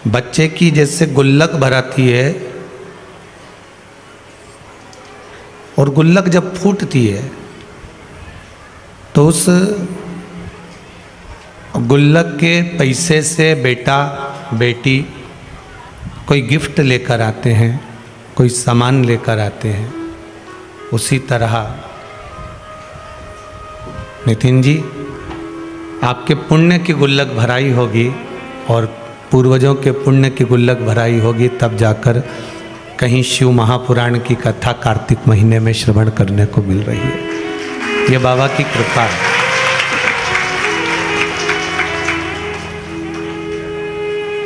बच्चे की जैसे गुल्लक भराती है और गुल्लक जब फूटती है तो उस गुल्लक के पैसे से बेटा बेटी कोई गिफ्ट लेकर आते हैं, कोई सामान लेकर आते हैं। उसी तरह नितिन जी, आपके पुण्य की गुल्लक भराई होगी और पूर्वजों के पुण्य की गुल्लक भराई होगी, तब जाकर कहीं शिव महापुराण की कथा कार्तिक महीने में श्रवण करने को मिल रही है। ये बाबा की कृपा है।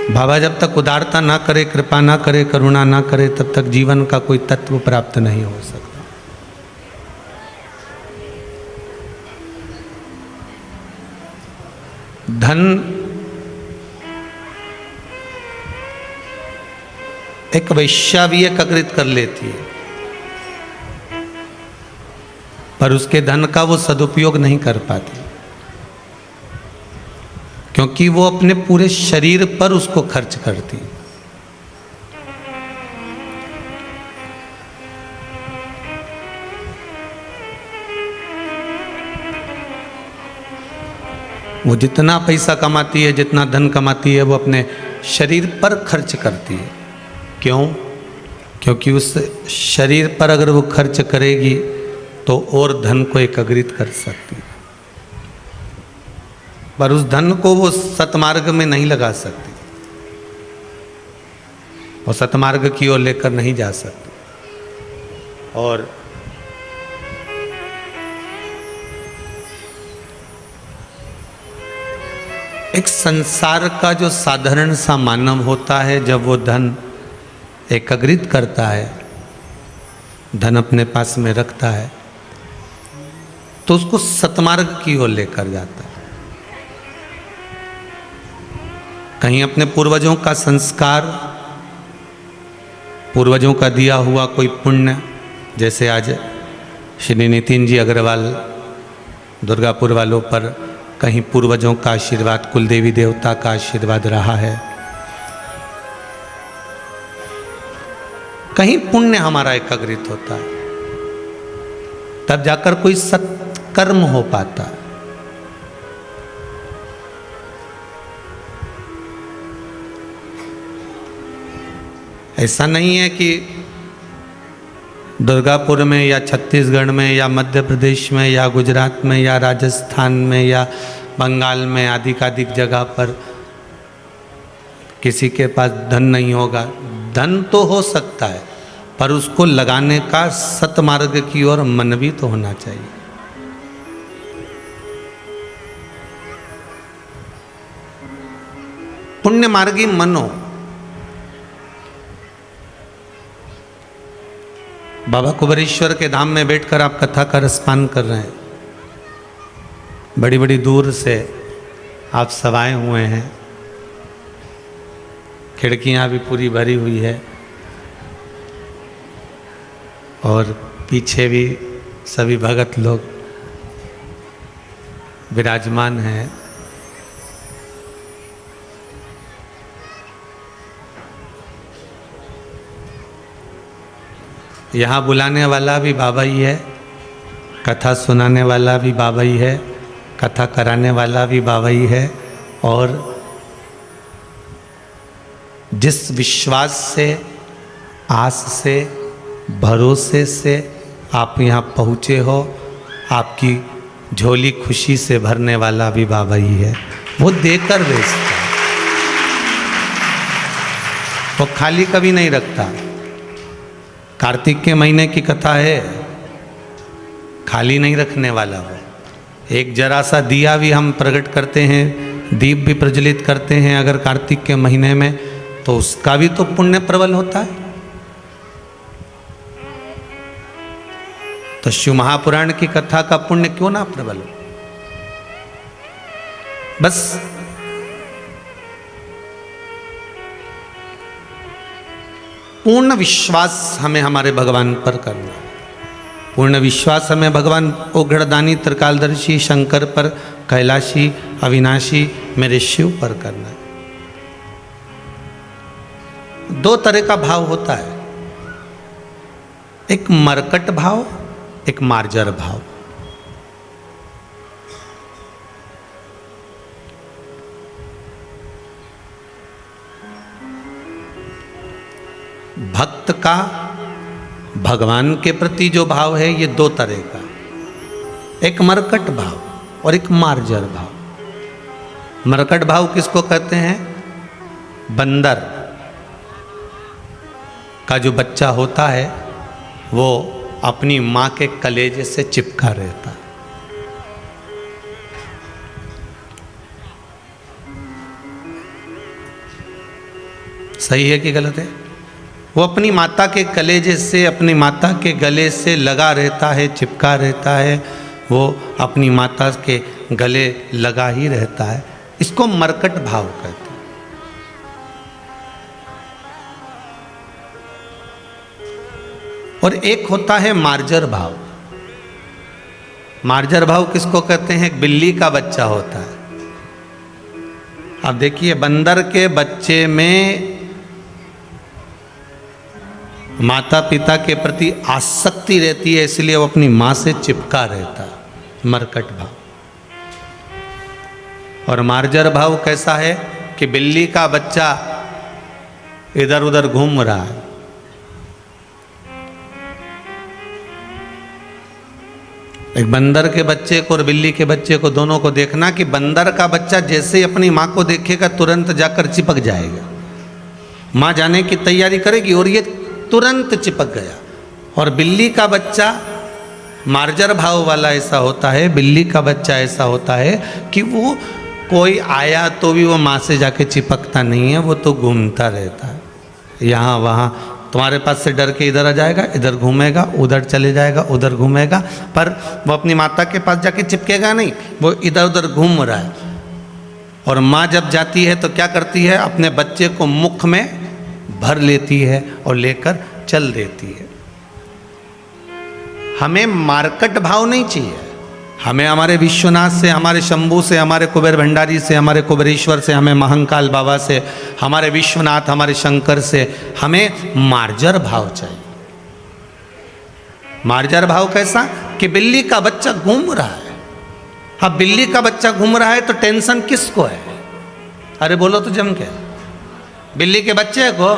बाबा जब तक उदारता ना करे, कृपा ना करे, करुणा ना करे, तब तक जीवन का कोई तत्व प्राप्त नहीं हो सकता। धन एक वैश्या भी एकत्रित कर लेती है, पर उसके धन का वो सदुपयोग नहीं कर पाती, क्योंकि वो अपने पूरे शरीर पर उसको खर्च करती। वो जितना पैसा कमाती है, जितना धन कमाती है, वो अपने शरीर पर खर्च करती है। क्यों? क्योंकि उस शरीर पर अगर वो खर्च करेगी तो और धन को एकत्रित कर सकती है, पर उस धन को वो सतमार्ग में नहीं लगा सकती, वो सतमार्ग की ओर लेकर नहीं जा सकती। और एक संसार का जो साधारण सा मानव होता है, जब वो धन एकत्रित करता है, धन अपने पास में रखता है, तो उसको सतमार्ग की ओर लेकर जाता है। कहीं अपने पूर्वजों का संस्कार, पूर्वजों का दिया हुआ कोई पुण्य, जैसे आज श्री नितिन जी अग्रवाल दुर्गापुर वालों पर कहीं पूर्वजों का आशीर्वाद, कुल देवी देवता का आशीर्वाद रहा है, कहीं पुण्य हमारा एकत्रित होता है, तब जाकर कोई सत्कर्म हो पाता है। ऐसा नहीं है कि दुर्गापुर में या छत्तीसगढ़ में या मध्य प्रदेश में या गुजरात में या राजस्थान में या बंगाल में आदि जगह पर किसी के पास धन नहीं होगा। धन तो हो सकता है, पर उसको लगाने का सतमार्ग की ओर मन भी तो होना चाहिए। पुण्य मार्गी मन हो। बाबा कुबेरेश्वर के धाम में बैठकर आप कथा का रसपान कर रहे हैं, बड़ी बड़ी दूर से आप सब आए हुए हैं, खिड़कियां भी पूरी भरी हुई है और पीछे भी सभी भगत लोग विराजमान हैं। यहाँ बुलाने वाला भी बाबा ही है, कथा सुनाने वाला भी बाबा ही है, कथा कराने वाला भी बाबा ही है। और जिस विश्वास से, आस से, भरोसे से आप यहाँ पहुँचे हो, आपकी झोली खुशी से भरने वाला भी बाबा ही है। वो देकर भेजता है, वो खाली कभी नहीं रखता। कार्तिक के महीने की कथा है, खाली नहीं रखने वाला हो। एक जरा सा दिया भी हम प्रकट करते हैं, दीप भी प्रज्वलित करते हैं अगर कार्तिक के महीने में, तो उसका भी तो पुण्य प्रबल होता है। तो शिव महापुराण की कथा का पुण्य क्यों ना प्रबल हो। बस पूर्ण विश्वास हमें हमारे भगवान पर करना, पूर्ण विश्वास हमें भगवान उग्रदानी त्रिकालदर्शी शंकर पर, कैलाशी अविनाशी मेरे शिव पर करना है। दो तरह का भाव होता है, एक मरकट भाव, एक मार्जर भाव। भक्त का भगवान के प्रति जो भाव है ये दो तरह का, एक मरकट भाव और एक मार्जर भाव। मरकट भाव किसको कहते हैं? बंदर का जो बच्चा होता है वो अपनी मां के कलेजे से चिपका रहता है। सही है कि गलत है? वो अपनी माता के कलेजे से, अपनी माता के गले से लगा रहता है, चिपका रहता है, वो अपनी माता के गले लगा ही रहता है। इसको मरकट भाव कहते हैं। और एक होता है मार्जर भाव। मार्जर भाव किसको कहते हैं? एक बिल्ली का बच्चा होता है। अब देखिए, बंदर के बच्चे में माता पिता के प्रति आसक्ति रहती है, इसलिए वो अपनी मां से चिपका रहता है, मरकट भाव। और मार्जर भाव कैसा है कि बिल्ली का बच्चा इधर उधर घूम रहा है, एक बंदर के बच्चे को और बिल्ली के बच्चे को, दोनों को देखना कि बंदर का बच्चा जैसे ही अपनी मां को देखेगा तुरंत जाकर चिपक जाएगा, मां जाने की तैयारी करेगी और ये तुरंत चिपक गया। और बिल्ली का बच्चा मार्जर भाव वाला ऐसा होता है, बिल्ली का बच्चा ऐसा होता है कि वो कोई आया तो भी वो माँ से जाके चिपकता नहीं है, वो तो घूमता रहता है यहाँ वहाँ। तुम्हारे पास से डर के इधर आ जाएगा, इधर घूमेगा, उधर चले जाएगा, उधर घूमेगा, पर वो अपनी माता के पास जाके चिपकेगा नहीं, वो इधर उधर घूम रहा है। और माँ जब जाती है तो क्या करती है? अपने बच्चे को मुख में भर लेती है और लेकर चल देती है। हमें मार्कट भाव नहीं चाहिए, हमें हमारे विश्वनाथ से, हमारे शंभू से, हमारे कुबेर भंडारी से, हमारे कुबेरेश्वर से, हमें महंकाल बाबा से, हमारे विश्वनाथ, हमारे शंकर से हमें मार्जर भाव चाहिए। मार्जर भाव कैसा? कि बिल्ली का बच्चा घूम रहा है। अब बिल्ली का बच्चा घूम रहा है तो टेंशन किसको है? अरे बोलो तो जम के। बिल्ली के बच्चे को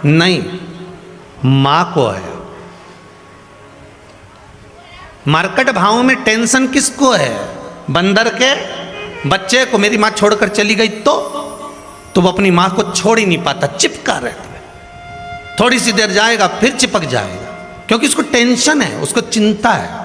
नहीं, मां को है। मार्कट भाव में टेंशन किसको है? बंदर के बच्चे को। मेरी मां छोड़कर चली गई तो वो अपनी मां को छोड़ ही नहीं पाता, चिपका रहता है। थोड़ी सी देर जाएगा फिर चिपक जाएगा, क्योंकि उसको टेंशन है, उसको चिंता है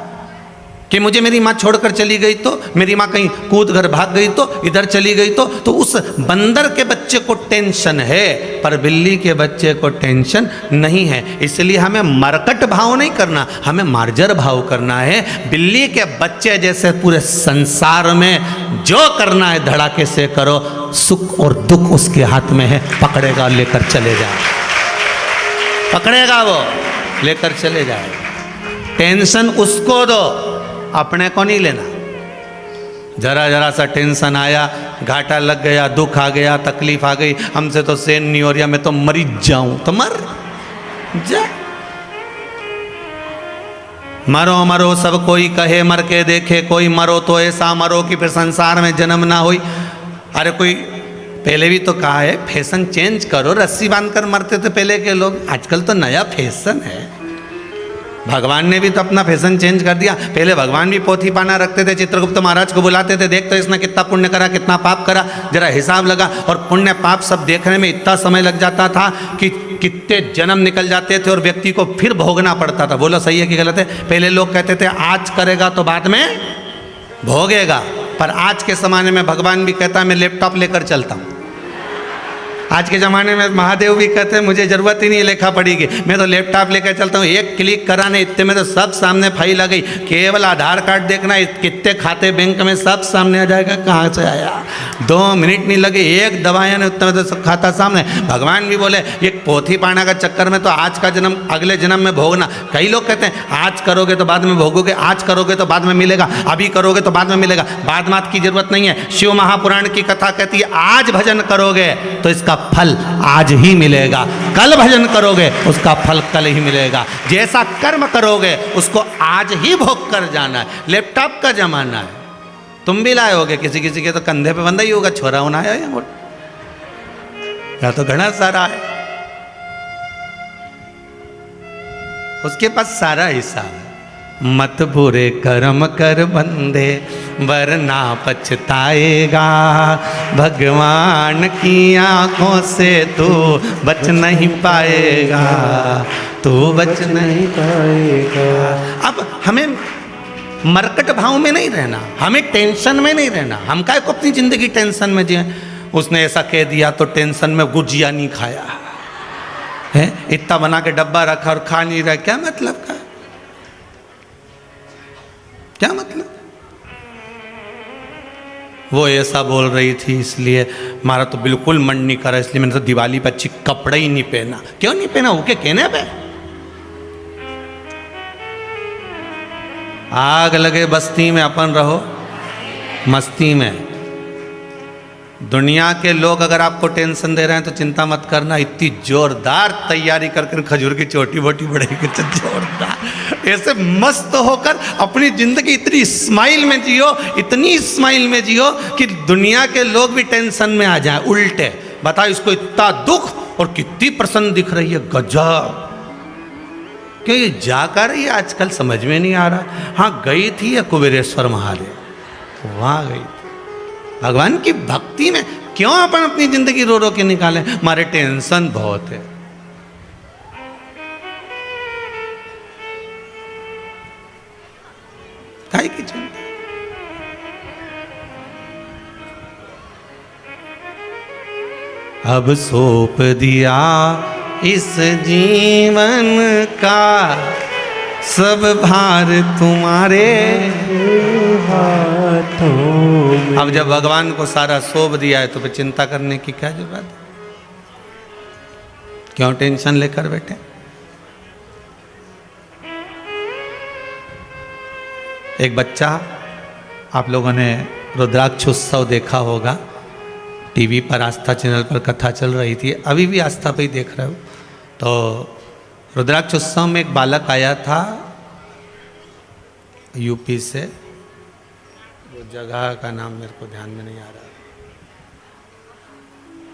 कि मुझे मेरी माँ छोड़कर चली गई तो, मेरी माँ कहीं कूद कर भाग गई तो, इधर चली गई तो उस बंदर के बच्चे को टेंशन है, पर बिल्ली के बच्चे को टेंशन नहीं है। इसलिए हमें मरकट भाव नहीं करना, हमें मार्जर भाव करना है। बिल्ली के बच्चे जैसे पूरे संसार में जो करना है धड़ाके से करो, सुख और दुख उसके हाथ में है, पकड़ेगा लेकर चले जाए, पकड़ेगा वो लेकर चले जाए। टेंशन उसको दो, अपने को नहीं लेना। जरा जरा सा टेंशन आया, घाटा लग गया, दुख आ गया, तकलीफ आ गई, हमसे तो सहन नहीं हो रहा, मैं तो मरी जाऊं, तो मर जा। मरो मरो सब कोई कहे, मर के देखे कोई, मरो तो ऐसा मरो कि फिर संसार में जन्म ना होई। अरे कोई पहले भी तो कहा है फैशन चेंज करो, रस्सी बांधकर मरते थे पहले के लोग, आजकल तो नया फैशन है। भगवान ने भी तो अपना फैशन चेंज कर दिया। पहले भगवान भी पोथी पाना रखते थे, चित्रगुप्त महाराज को बुलाते थे, देख तो इसने कितना पुण्य करा, कितना पाप करा, जरा हिसाब लगा। और पुण्य पाप सब देखने में इतना समय लग जाता था कि कितने जन्म निकल जाते थे और व्यक्ति को फिर भोगना पड़ता था। बोलो सही है कि गलत है? पहले लोग कहते थे आज करेगा तो बाद में भोगेगा, पर आज के ज़माने में भगवान भी कहता है मैं लैपटॉप लेकर चलता हूँ। आज के ज़माने में महादेव भी कहते हैं मुझे ज़रूरत ही नहीं लेखा पड़ेगी, मैं तो लैपटॉप लेकर चलता हूँ, एक क्लिक कराने इतने में तो सब सामने फाइल आ गई, केवल आधार कार्ड देखना, कितने खाते बैंक में सब सामने आ जाएगा, कहाँ से आया, 2 मिनट नहीं लगे, एक दबाया नहीं उतने में तो सब खाता सामने। भगवान भी बोले ये पोथी पाना का चक्कर में तो आज का जन्म अगले जन्म में भोगना। कई लोग कहते हैं आज करोगे तो बाद में भोगोगे, आज करोगे तो बाद में मिलेगा, अभी करोगे तो बाद में मिलेगा। बाद मात की जरूरत नहीं है। शिव महापुराण की कथा कहती है आज भजन करोगे तो इसका फल आज ही मिलेगा। कल भजन करोगे उसका फल कल ही मिलेगा। जैसा कर्म करोगे उसको आज ही भोग कर जाना है। लैपटॉप का जमाना है, तुम भी लाए होगे, किसी किसी के तो कंधे पे बंधा ही होगा, छोरा होना है या तो घना सारा है, उसके पास सारा हिसाब है। मत बुरे कर्म कर बंदे वरना पछताएगा, भगवान की आंखों से तू बच नहीं पाएगा, तू बच नहीं पाएगा। अब हमें मरकट भाव में नहीं रहना, हमें टेंशन में नहीं रहना। हम काहे को अपनी जिंदगी टेंशन में जिए। उसने ऐसा कह दिया तो टेंशन में गुजिया नहीं खाया है, इतना बना के डब्बा रखा और खा नहीं रहा, क्या मतलब का, क्या मतलब। वो ऐसा बोल रही थी इसलिए हमारा तो बिल्कुल मन नहीं करा, इसलिए मैंने तो दिवाली पे अच्छी कपड़ा ही नहीं पहना। क्यों नहीं पहना, वो के कहने पे आग लगे बस्ती में अपन रहो मस्ती में। दुनिया के लोग अगर आपको टेंशन दे रहे हैं तो चिंता मत करना, इतनी जोरदार तैयारी करके खजूर की चोटी बोटी बढ़ेगी, जोरदार ऐसे मस्त होकर अपनी जिंदगी इतनी स्माइल में जियो, इतनी स्माइल में जियो कि दुनिया के लोग भी टेंशन में आ जाए। उल्टे बताओ, इसको इतना दुख और कितनी प्रसन्न दिख रही है, गजब। क्यों ये जा कर रही है आजकल समझ में नहीं आ रहा। हाँ गई थी या कुबेरेश्वर महादेव, वहां गई थी। भगवान की भक्ति में क्यों अपन अपनी जिंदगी रो रो के निकालें, हमारे टेंशन बहुत है। काहे की चिंता। अब सौंप दिया इस जीवन का सब भार तुम्हारे हाथों में। अब जब भगवान को सारा सौंप दिया है तो फिर चिंता करने की क्या जरूरत है, क्यों टेंशन लेकर बैठे। एक बच्चा, आप लोगों ने रुद्राक्ष उत्सव देखा होगा, टीवी पर आस्था चैनल पर कथा चल रही थी, अभी भी आस्था पे ही देख रहे हो। तो रुद्राक्ष उत्सव में एक बालक आया था यूपी से, वो जगह का नाम मेरे को ध्यान में नहीं आ रहा।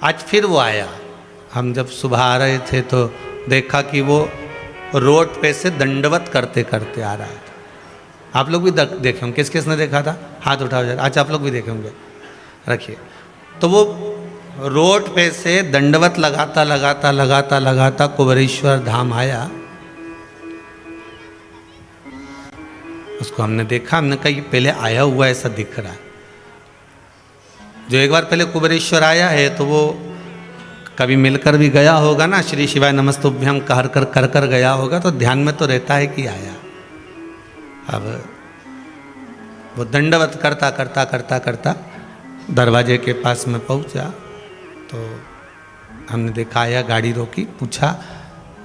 आज फिर वो आया, हम जब सुबह आ रहे थे तो देखा कि वो रोड पे से दंडवत करते करते आ रहा था। आप लोग भी देखे होंगे, किस किस ने देखा था, हाथ उठाओ जरा। अच्छा आप लोग भी देखे होंगे, रखिए। तो वो रोड पे से दंडवत लगाता लगाता लगाता लगाता कुबेरेश्वर धाम आया। उसको हमने देखा, हमने कहा ये पहले आया हुआ ऐसा दिख रहा है। जो एक बार पहले कुबेरेश्वर आया है तो वो कभी मिलकर भी गया होगा ना, श्री शिवाय नमस्तुभ्यम कर कर गया होगा, तो ध्यान में तो रहता है कि आया। अब वो दंडवत करता करता करता करता दरवाजे के पास में पहुंचा तो हमने देखा, आया, गाड़ी रोकी, पूछा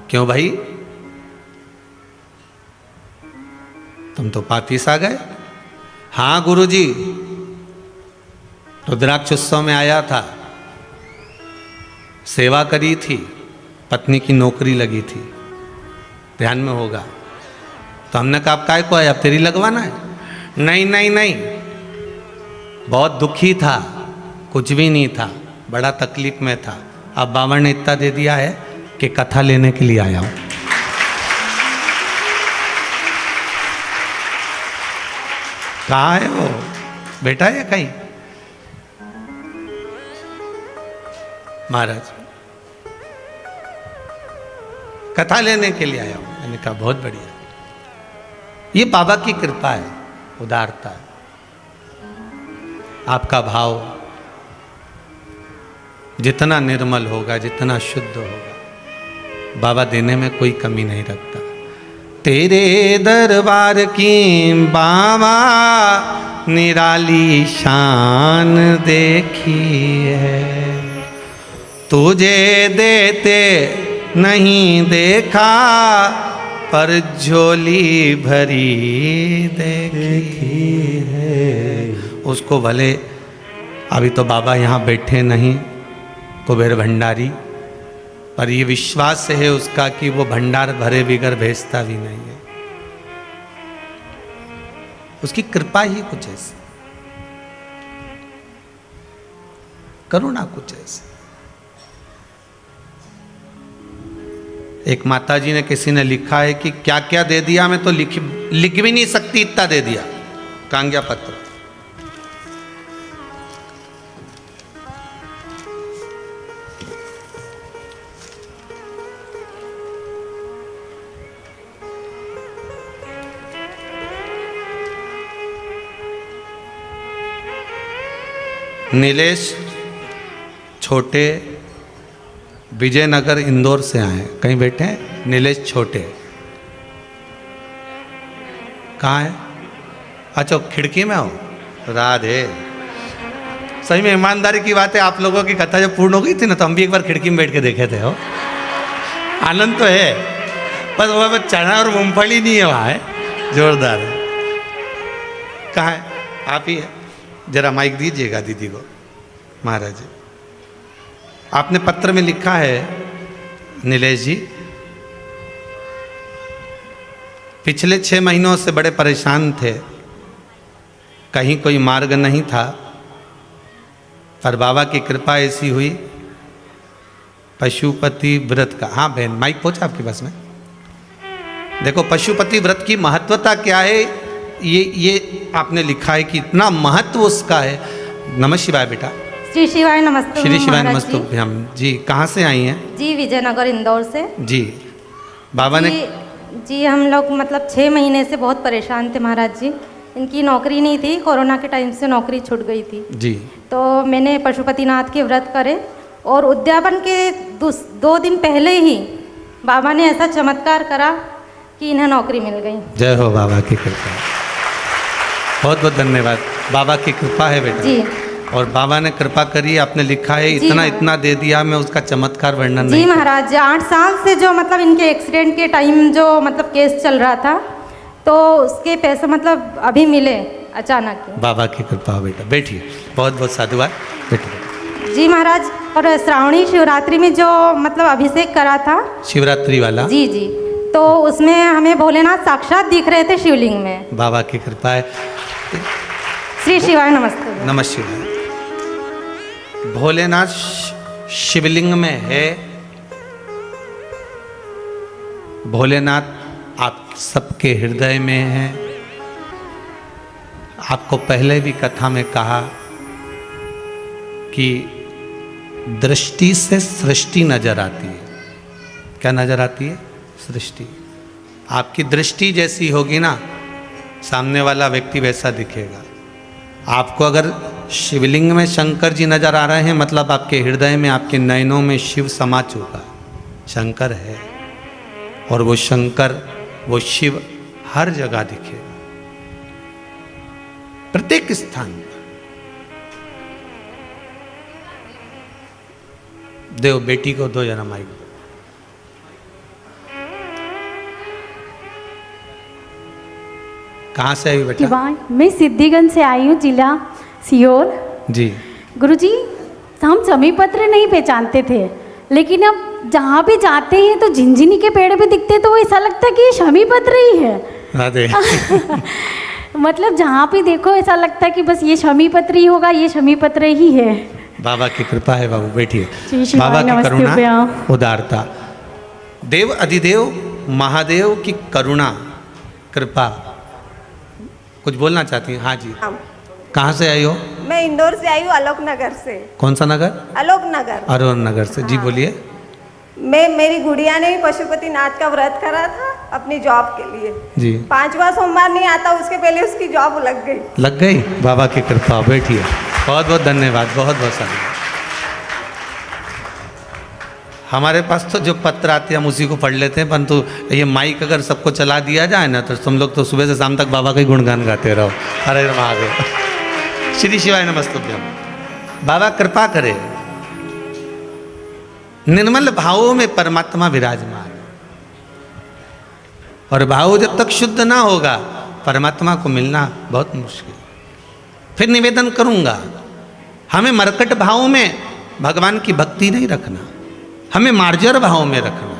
क्यों भाई तुम तो पातीस आ गए। हाँ गुरुजी, रुद्राक्ष उत्सव में आया था, सेवा करी थी, पत्नी की नौकरी लगी थी, ध्यान में होगा। तो हमने कहा आप काय को आया, अब तेरी लगवाना है। नहीं नहीं नहीं, बहुत दुखी था, कुछ भी नहीं था, बड़ा तकलीफ में था। अब बाबा ने इतना दे दिया है कि कथा लेने के लिए आया हूं। कहाँ है वो बेटा, है कहीं? महाराज कथा लेने के लिए आया हूं। मैंने कहा बहुत बढ़िया, ये बाबा की कृपा है, उदारता है। आपका भाव जितना निर्मल होगा, जितना शुद्ध होगा, बाबा देने में कोई कमी नहीं रखता। तेरे दरबार की बाबा निराली शान देखी है, तुझे देते नहीं देखा पर झोली भरी देखी है। उसको भले अभी तो बाबा यहाँ बैठे नहीं, कुबेर भंडारी, पर ये विश्वास है उसका कि वो भंडार भरे बिगर भेजता भी नहीं है। उसकी कृपा ही कुछ ऐसी, करुणा कुछ ऐसी। एक माताजी ने, किसी ने लिखा है कि क्या क्या दे दिया, मैं तो लिख भी नहीं सकती, इतना दे दिया। कांग्या पत्र। नीलेश छोटे विजयनगर इंदौर से आए। कहीं बैठे हैं? नीलेश छोटे कहाँ है? अच्छा, खिड़की में हो? राधे। सही में ईमानदारी की बात है, आप लोगों की कथा जब पूर्ण हो गई थी ना, तो हम भी एक बार खिड़की में बैठ के देखे थे। हो, आनंद तो है, बस वह चना और मूंगफली नहीं है वहाँ, है जोरदार है। कहाँ है? आप ही है। जरा माइक दीजिएगा दीदी को। महाराज जी, आपने पत्र में लिखा है, नीलेश जी, पिछले 6 महीनों से बड़े परेशान थे, कहीं कोई मार्ग नहीं था, पर बाबा की कृपा ऐसी हुई, पशुपति व्रत का। हाँ बहन, माइक पहुंचा आपके पास में? देखो, पशुपति व्रत की महत्वता क्या है, ये आपने लिखा है कि इतना महत्व उसका है। नमः शिवाय बेटा। श्री शिवाय नमस्ते। श्री शिवाय नमस्तुभ्यम जी। कहाँ से आई हैं? जी विजयनगर इंदौर से। जी, बाबा ने जी हम लोग मतलब 6 महीने से बहुत परेशान थे महाराज जी। इनकी नौकरी नहीं थी, कोरोना के टाइम से नौकरी छूट गई थी जी। तो मैंने पशुपतिनाथ के व्रत करे और उद्यापन के 2 दिन पहले ही बाबा ने ऐसा चमत्कार करा कि इन्हें नौकरी मिल गई। जय हो बाबा की कृपा। बहुत बहुत धन्यवाद। बाबा की कृपा है बेटा जी। और बाबा ने कृपा करी, आपने लिखा है इतना इतना दे दिया, मैं उसका चमत्कार वर्णन नहीं। जी महाराज, 8 साल से जो मतलब इनके एक्सीडेंट के टाइम जो मतलब केस चल रहा था, तो उसके पैसे मतलब अभी मिले अचानक। बाबा की कृपा हो बेटा। बैठिए, बहुत बहुत साधुवाद। बैठिए जी महाराज। और श्रावणी शिवरात्रि में जो मतलब अभिषेक करा था, शिवरात्रि वाला, जी जी, तो उसमें हमें भोलेनाथ साक्षात दिख रहे थे शिवलिंग में। बाबा की कृपा है। श्री शिवाय नमस्ते। नमः शिवाय। भोलेनाथ शिवलिंग में है। भोलेनाथ आप सबके हृदय में है। आपको पहले भी कथा में कहा कि दृष्टि से सृष्टि नजर आती है। क्या नजर आती है? सृष्टि। आपकी दृष्टि जैसी होगी ना, सामने वाला व्यक्ति वैसा दिखेगा। आपको अगर शिवलिंग में शंकर जी नजर आ रहे हैं, मतलब आपके हृदय में, आपके नयनों में शिव समा चुका, शंकर है। और वो शंकर, वो शिव हर जगह दिखेगा, प्रत्येक स्थान पर। देव बेटी को दो जना माइक। कहाँ से आई बेटा? मैं सिद्धिगंज से आई हूँ, जिला सीहोर। जी गुरुजी, हम शमी पत्र नहीं पहचानते थे, लेकिन अब जहाँ भी जाते हैं तो झिंझिनी के पेड़ पे दिखते तो ऐसा लगता है कि ये शमी पत्र ही है। मतलब जहाँ भी देखो ऐसा लगता है कि बस ये शमी पत्र ही होगा, ये शमी पत्र ही है। बाबा की कृपा है बाबू, बैठिए। बाबा की करुणा, उदारता, देव अधिदेव महादेव की करुणा कृपा। कुछ बोलना चाहती हैं? हाँ जी। कहाँ से आई हो? मैं इंदौर से आई हूँ, आलोक नगर से। कौन सा नगर? आलोक नगर। आलोक नगर से। जी बोलिए। मेरी गुड़िया ने भी पशुपतिनाथ का व्रत करा था अपनी जॉब के लिए जी। 5वां सोमवार नहीं आता, उसके पहले उसकी जॉब लग गई। लग गई? बाबा की कृपा। बैठिए। बहुत बहुत धन्यवाद, बहुत बहुत सारा। हमारे पास तो जो पत्र आते हैं हम उसी को पढ़ लेते हैं, परंतु ये माइक अगर सबको चला दिया जाए ना, तो तुम लोग तो सुबह से शाम तक बाबा का ही गुणगान गाते रहो। हरे महादेव। श्री शिवाय नमस्तुभ्यम। बाबा कृपा करे, निर्मल भावों में परमात्मा विराजमान, और भाव जब तक शुद्ध ना होगा परमात्मा को मिलना बहुत मुश्किल। फिर निवेदन करूंगा, हमें मरकट भाव में भगवान की भक्ति नहीं रखना, हमें मार्जर भाव में रखना।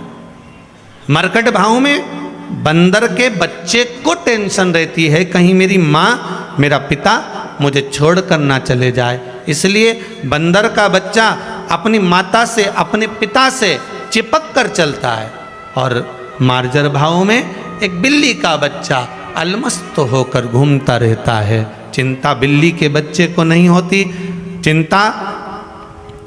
मरकट भाव में बंदर के बच्चे को टेंशन रहती है कहीं मेरी माँ मेरा पिता मुझे छोड़कर ना चले जाए, इसलिए बंदर का बच्चा अपनी माता से अपने पिता से चिपक कर चलता है। और मार्जर भाव में एक बिल्ली का बच्चा अलमस्त होकर घूमता रहता है। चिंता बिल्ली के बच्चे को नहीं होती, चिंता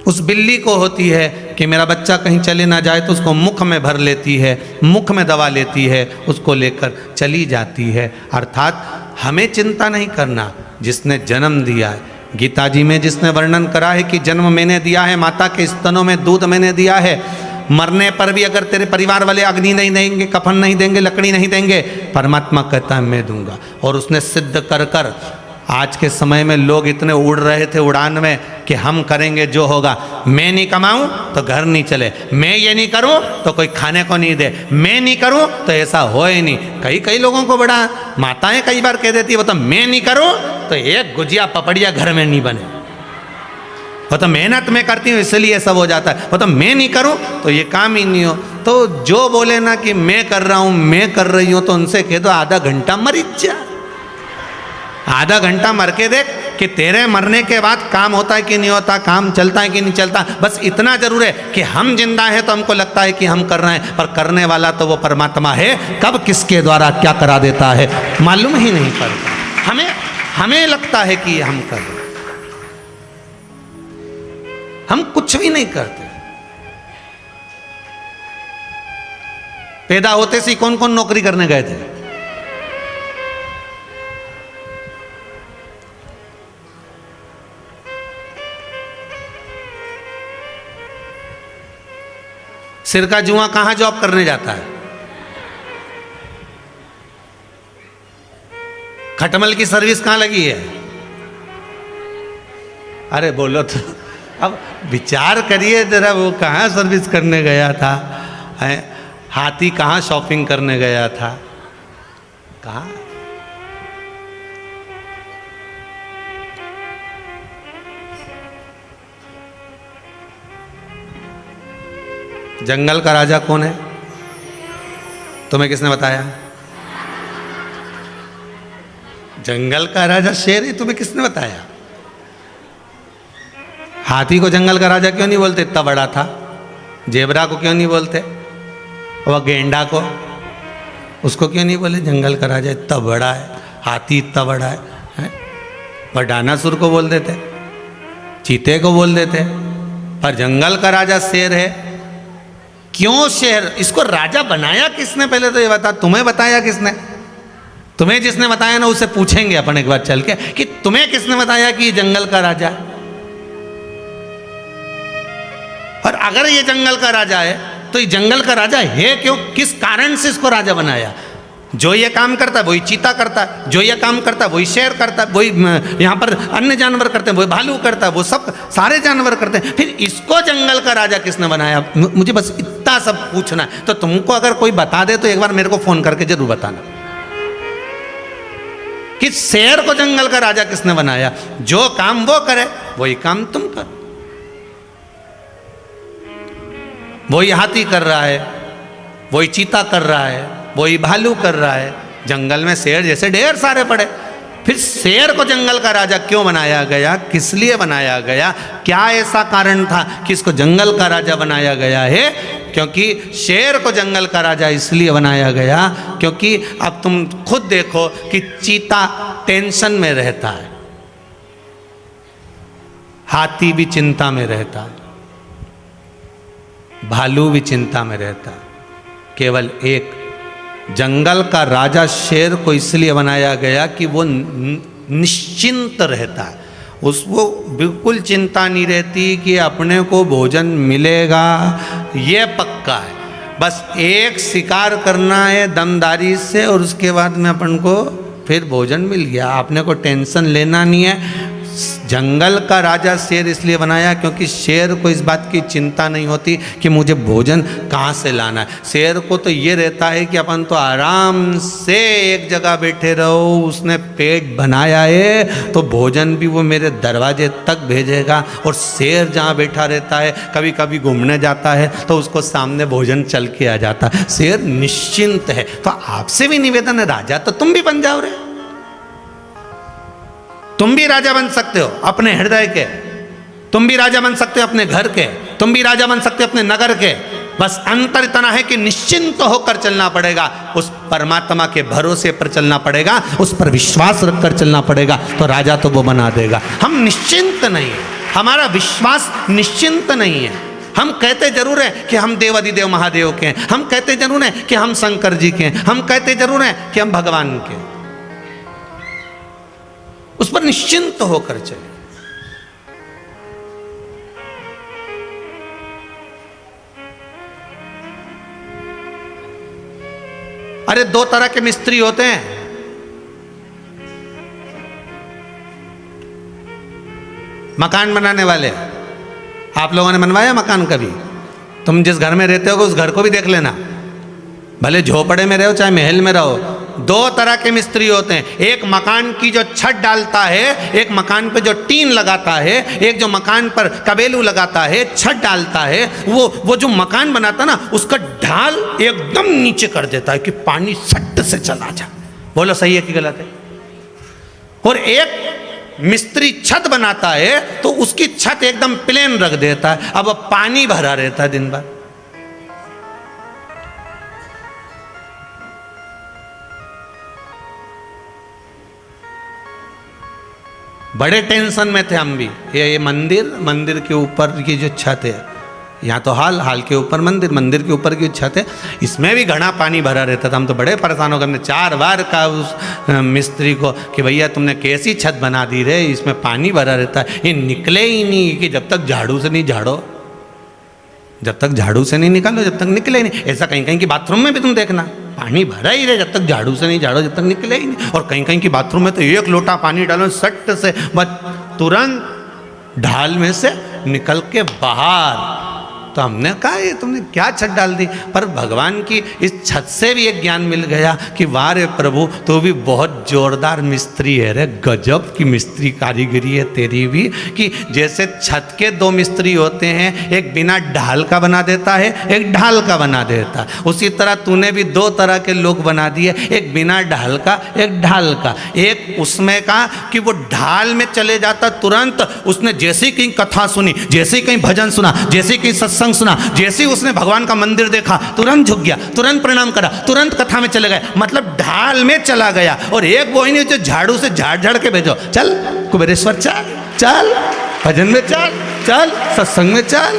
उस बिल्ली को होती है कि मेरा बच्चा कहीं चले ना जाए, तो उसको मुख में भर लेती है, मुख में दबा लेती है, उसको लेकर चली जाती है। अर्थात हमें चिंता नहीं करना, जिसने जन्म दिया है, गीता जी में जिसने वर्णन करा है कि जन्म मैंने दिया है, माता के स्तनों में दूध मैंने दिया है, मरने पर भी अगर तेरे परिवार वाले अग्नि नहीं देंगे, कफन नहीं देंगे, लकड़ी नहीं देंगे, परमात्मा कहता है मैं दूंगा। और उसने सिद्ध कर कर, आज के समय में लोग इतने उड़ रहे थे उड़ान में कि हम करेंगे जो होगा, मैं नहीं कमाऊं तो घर नहीं चले, मैं ये नहीं करूं तो कोई खाने को नहीं दे, मैं नहीं करूं तो ऐसा हो ही नहीं। कई लोगों को बड़ा माताएं कई बार कह देती है वो तो मैं नहीं करूं तो एक गुजिया पपड़िया घर में नहीं बने, वो तो मेहनत में करती हूँ इसलिए सब हो जाता है, वो तो मैं नहीं करूं तो ये काम ही नहीं हो। तो जो बोले ना कि मैं कर रहा हूं, मैं कर रही हूं, तो उनसे कह दो आधा घंटा मर जा, आधा घंटा मर के देख कि तेरे मरने के बाद काम होता है कि नहीं होता, काम चलता है कि नहीं चलता। बस इतना जरूर है कि हम जिंदा हैं तो हमको लगता है कि हम कर रहे हैं, पर करने वाला तो वो परमात्मा है, कब किसके द्वारा क्या करा देता है मालूम ही नहीं पड़ता। हमें लगता है कि हम कर रहे हैं, हम कुछ भी नहीं करते। पैदा होते से कौन कौन नौकरी करने गए थे? सिर का जुआ कहां जॉब करने जाता है? खटमल की सर्विस कहां लगी है? अरे बोलो तो, अब विचार करिए जरा, वो कहाँ सर्विस करने गया था? हाथी कहाँ शॉपिंग करने गया था? कहाँ? जंगल का राजा कौन है? तुम्हें किसने बताया? जंगल का राजा शेर है, तुम्हें किसने बताया? हाथी को जंगल का राजा क्यों नहीं बोलते? इतना बड़ा था। जेबरा को क्यों नहीं बोलते? वह गेंडा को, उसको क्यों नहीं बोले जंगल का राजा? इतना बड़ा है, हाथी इतना बड़ा है। वह डायनासोर को बोल देते, चीते को बोल देते, पर जंगल का राजा शेर है। क्यों शेर? इसको राजा बनाया किसने? पहले तो ये बता, तुम्हें बताया किसने? तुम्हें जिसने बताया ना उससे पूछेंगे अपन एक बार चल के कि तुम्हें किसने बताया कि ये जंगल का राजा है। और अगर ये जंगल का राजा है तो ये जंगल का राजा है क्यों? किस कारण से इसको राजा बनाया? जो ये काम करता है वही चीता करता है, जो ये काम करता है वही शेर करता है, वही यहाँ पर अन्य जानवर करते हैं, वही भालू करता है, वो सब सारे जानवर करते हैं। फिर इसको जंगल का राजा किसने बनाया? मुझे बस इतना सब पूछना है। तो तुमको अगर कोई बता दे तो एक बार मेरे को फोन करके जरूर बताना कि शेर को जंगल का राजा किसने बनाया। जो काम वो करे वही काम तुम करो। वही हाथी कर रहा है, वही चीता कर रहा है, वही भालू कर रहा है। जंगल में शेर जैसे ढेर सारे पड़े। फिर शेर को जंगल का राजा क्यों बनाया गया? किस लिए बनाया गया? क्या ऐसा कारण था कि इसको जंगल का राजा बनाया गया है? क्योंकि शेर को जंगल का राजा इसलिए बनाया गया क्योंकि अब तुम खुद देखो कि चीता टेंशन में रहता है, हाथी भी चिंता में रहता है, भालू भी चिंता में रहता है। केवल एक जंगल का राजा शेर को इसलिए बनाया गया कि वो निश्चिंत रहता है, उसको बिल्कुल चिंता नहीं रहती कि अपने को भोजन मिलेगा, ये पक्का है। बस एक शिकार करना है दमदारी से और उसके बाद में अपन को फिर भोजन मिल गया। आपने को टेंशन लेना नहीं है। जंगल का राजा शेर इसलिए बनाया क्योंकि शेर को इस बात की चिंता नहीं होती कि मुझे भोजन कहाँ से लाना है। शेर को तो ये रहता है कि अपन तो आराम से एक जगह बैठे रहो, उसने पेट बनाया है तो भोजन भी वो मेरे दरवाजे तक भेजेगा। और शेर जहाँ बैठा रहता है, कभी कभी घूमने जाता है तो उसको सामने भोजन चल के आ जाता है। शेर निश्चिंत है। तो आपसे भी निवेदन है, राजा तो तुम भी बन जाओ रे, तुम भी राजा बन सकते हो अपने हृदय के, तुम भी राजा बन सकते हो अपने घर के, तुम भी राजा बन सकते हो अपने नगर के। बस अंतर इतना है कि निश्चिंत होकर चलना पड़ेगा, उस परमात्मा के भरोसे पर चलना पड़ेगा, उस पर विश्वास रखकर चलना पड़ेगा, तो राजा तो वो बना देगा। हम निश्चिंत नहीं है, हमारा विश्वास निश्चिंत नहीं है। हम कहते जरूर हैं कि हम देवादिदेव महादेव के हैं, हम कहते जरूर हैं कि हम शंकर जी के हैं, हम कहते जरूर हैं कि हम भगवान के हैं। उस पर निश्चिंत होकर चले। अरे दो तरह के मिस्त्री होते हैं, मकान बनाने वाले। आप लोगों ने बनवाया मकान कभी? तुम जिस घर में रहते हो उस घर को भी देख लेना, भले झोपड़े में रहो चाहे महल में रहो। दो तरह के मिस्त्री होते हैं, एक मकान की जो छत डालता है, एक मकान पे जो टीन लगाता है, एक जो मकान पर कबेलू लगाता है, छत डालता है। वो जो मकान बनाता ना, उसका ढाल एकदम नीचे कर देता है कि पानी सट से चला जाए। बोलो सही है कि गलत है? और एक मिस्त्री छत बनाता है तो उसकी छत एकदम प्लेन रख देता है, अब पानी भरा रहता है दिन भर। बड़े टेंशन में थे हम भी। ये मंदिर के ऊपर की जो छत है, यहाँ तो हाल के ऊपर मंदिर के ऊपर की छत है, इसमें भी घना पानी भरा रहता था। हम तो बड़े परेशान हो गए। हमने 4 बार कहा उस मिस्त्री को कि भैया तुमने कैसी छत बना दी रे, इसमें पानी भरा रहता है, ये निकले ही नहीं। कि जब तक झाड़ू से नहीं झाड़ो, जब तक झाड़ू से नहीं निकालो, जब तक निकले ही नहीं। ऐसा कहीं कहीं की बाथरूम में भी तुम देखना, पानी भरा ही रहे, जब तक झाड़ू से नहीं झाड़ो, जब तक निकले ही नहीं। और कहीं कहीं की बाथरूम में तो 1 लोटा पानी डालो, सट से बस तुरंत ढाल में से निकल के बाहर। तो हमने कहा ये तुमने क्या छत डाल दी? पर भगवान की इस छत से भी एक ज्ञान मिल गया कि वाह रे प्रभु, तो भी बहुत जोरदार मिस्त्री है रे, गजब की मिस्त्री कारीगरी है तेरी भी। कि जैसे छत के 2 मिस्त्री होते हैं, एक बिना ढाल का बना देता है, एक ढाल का बना देता है, उसी तरह तूने भी 2 तरह के लोग बना दिए, एक बिना ढाल का, एक ढाल का। एक उसमें का कि वो ढाल में चले जाता तुरंत, उसने जैसे ही कहीं कथा सुनी, जैसे ही कहीं भजन सुना, जैसे ही कहीं सत्संग सुना, जैसे ही उसने भगवान का मंदिर देखा, तुरंत झुक गया, तुरंत प्रणाम करा, तुरंत कथा में चले गए, मतलब ढाल में चला गया। और एक वो ही नहीं जो झाड़ू से झाड़ के भेजो, चल कुबेरेश्वर चल, चल भजन में चल, चल सत्संग में चल,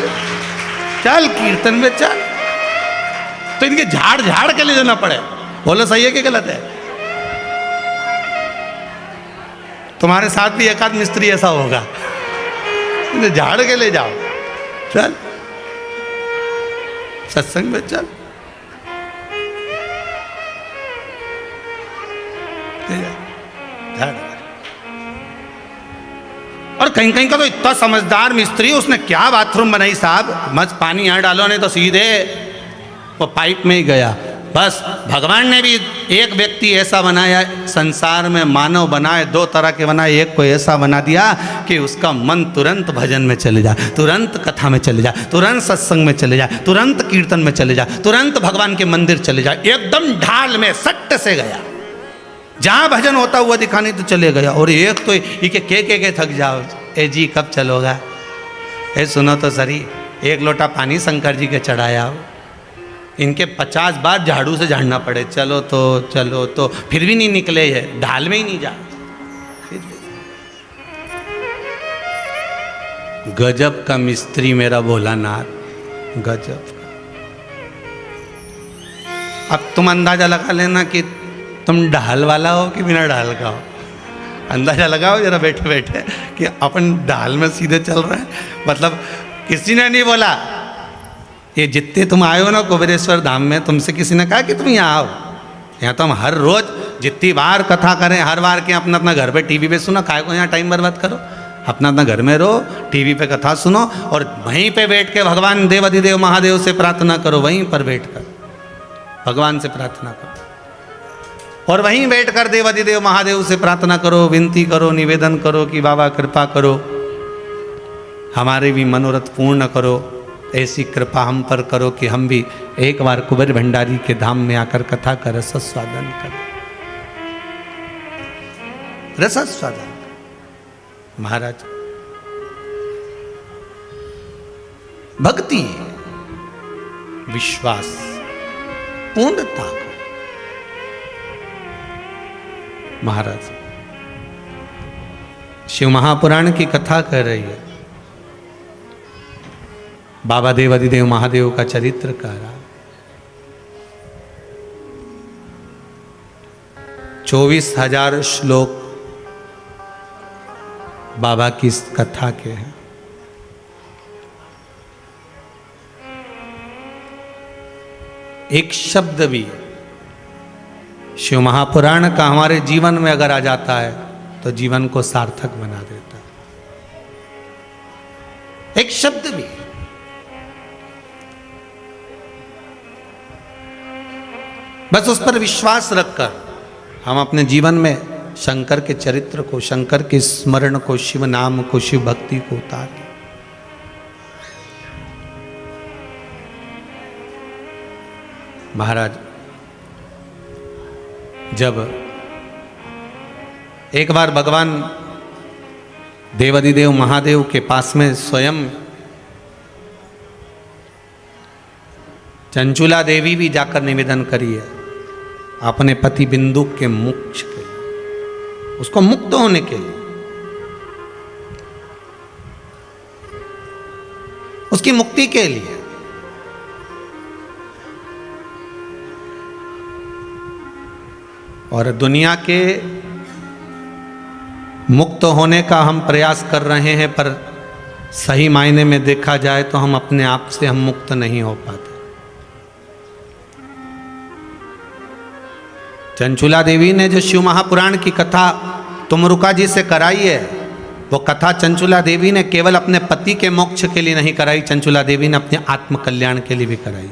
चल कीर्तन में चल। तो इनके झाड़ के ले जाना पड़े। बोलो सही है कि गलत है? तुम्हारे साथ भी एक आध मिस्त्री ऐसा होगा, झाड़ के ले जाओ, चल सत्संग में चल, और कहीं कहीं का तो इतना समझदार मिस्त्री, उसने क्या बाथरूम बनाई साहब, मत पानी यहाँ डालो नहीं तो सीधे वो पाइप में ही गया। बस भगवान ने भी एक व्यक्ति ऐसा बनाया, संसार में मानव बनाए 2 तरह के बनाए। एक को ऐसा बना दिया कि उसका मन तुरंत भजन में चले जाए, तुरंत कथा में चले जाए, तुरंत सत्संग में चले जाए, तुरंत कीर्तन में चले जाए, तुरंत भगवान के मंदिर चले जाए, एकदम ढाल में सट्ट से गया, जहाँ भजन होता हुआ दिखा नहीं तो चले गया। और एक तो ये के थक जाओ, ए जी कब चलोगा, ए सुनो तो सरी, 1 लोटा पानी शंकर जी के चढ़ाया हो, इनके 50 बार झाड़ू से झाड़ना पड़े, चलो तो फिर भी नहीं निकले है, ढाल में ही नहीं जा। गजब का मिस्त्री मेरा भोलानाथ, गजब का। अब तुम अंदाजा लगा लेना कि तुम ढाल वाला हो कि बिना ढाल का हो। अंदाजा लगाओ जरा बैठे बैठे कि अपन ढाल में सीधे चल रहे हैं। मतलब किसी ने नहीं बोला, ये जितने तुम आए हो ना कुबेरेश्वर धाम में, तुमसे किसी ने कहा कि तुम यहाँ आओ। यहाँ तो हम हर रोज जितनी बार कथा करें, हर बार के अपना अपना घर पे टीवी पे सुना, काय को यहाँ टाइम बर्बाद करो। अपना अपना घर में रहो, टीवी पे कथा सुनो और वहीं पे बैठ के भगवान देवाधिदेव महादेव से प्रार्थना करो, वहीं पर बैठकर भगवान से प्रार्थना करो और वहीं बैठकर देवाधिदेव महादेव से प्रार्थना करो, विनती करो, निवेदन करो कि बाबा कृपा करो, हमारे भी मनोरथ पूर्ण करो, ऐसी कृपा हम पर करो कि हम भी एक बार कुबेर भंडारी के धाम में आकर कथा का रसस्वादन करें। रसस्वादन महाराज, भक्ति, विश्वास, पूर्णता को महाराज शिव महापुराण की कथा कर रही है। बाबा देवाधिदेव महादेव का चरित्र कह रहा, 24,000 श्लोक बाबा की इस कथा के हैं। एक शब्द भी शिव महापुराण का हमारे जीवन में अगर आ जाता है तो जीवन को सार्थक बना देता है। एक शब्द भी, बस उस पर विश्वास रखकर हम अपने जीवन में शंकर के चरित्र को, शंकर के स्मरण को, शिव नाम को, शिव भक्ति को उतार दें। महाराज जब एक बार भगवान देवाधिदेव महादेव के पास में स्वयं चंचुला देवी भी जाकर निवेदन करी है अपने पति बिंदु के मोक्ष के लिए, उसको मुक्त होने के लिए, उसकी मुक्ति के लिए। और दुनिया के मुक्त होने का हम प्रयास कर रहे हैं, पर सही मायने में देखा जाए तो हम अपने आप से हम मुक्त नहीं हो पाते। चंचुला देवी ने जो शिव महापुराण की कथा तुमरुका जी से कराई है, वो कथा चंचुला देवी ने केवल अपने पति के मोक्ष के लिए नहीं कराई, चंचुला देवी ने अपने आत्म कल्याण के लिए भी कराई।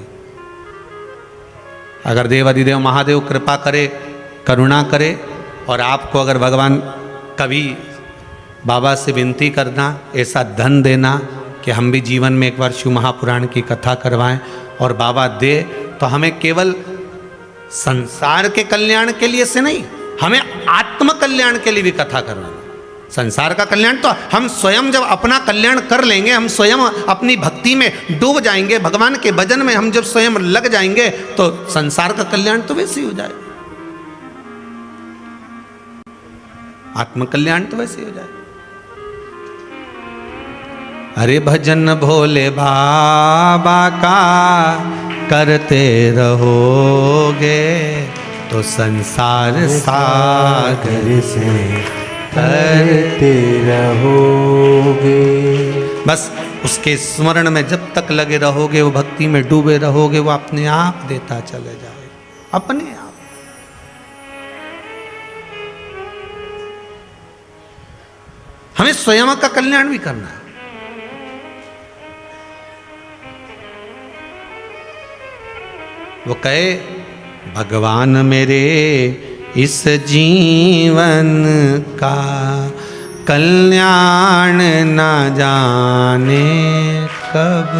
अगर देवाधिदेव महादेव कृपा करे, करुणा करे और आपको अगर भगवान कभी बाबा से विनती करना, ऐसा धन देना कि हम भी जीवन में एक बार शिव महापुराण की कथा करवाएं और बाबा दे, तो हमें केवल संसार के कल्याण के लिए से नहीं, हमें आत्म कल्याण के लिए भी कथा करवाना। संसार का कल्याण तो हम स्वयं जब अपना कल्याण कर लेंगे, हम स्वयं अपनी भक्ति में डूब जाएंगे, भगवान के भजन में हम जब स्वयं लग जाएंगे तो संसार का कल्याण तो वैसे ही हो जाए, आत्म कल्याण तो वैसे ही हो जाए। अरे भजन भोले बाबा का करते रहोगे तो संसार सागर से तरते रहोगे। बस उसके स्मरण में जब तक लगे रहोगे, वो भक्ति में डूबे रहोगे, वो अपने आप देता चले जाए, अपने आप। हमें स्वयं का कल्याण भी करना है। वो कहे भगवान मेरे इस जीवन का कल्याण ना जाने कब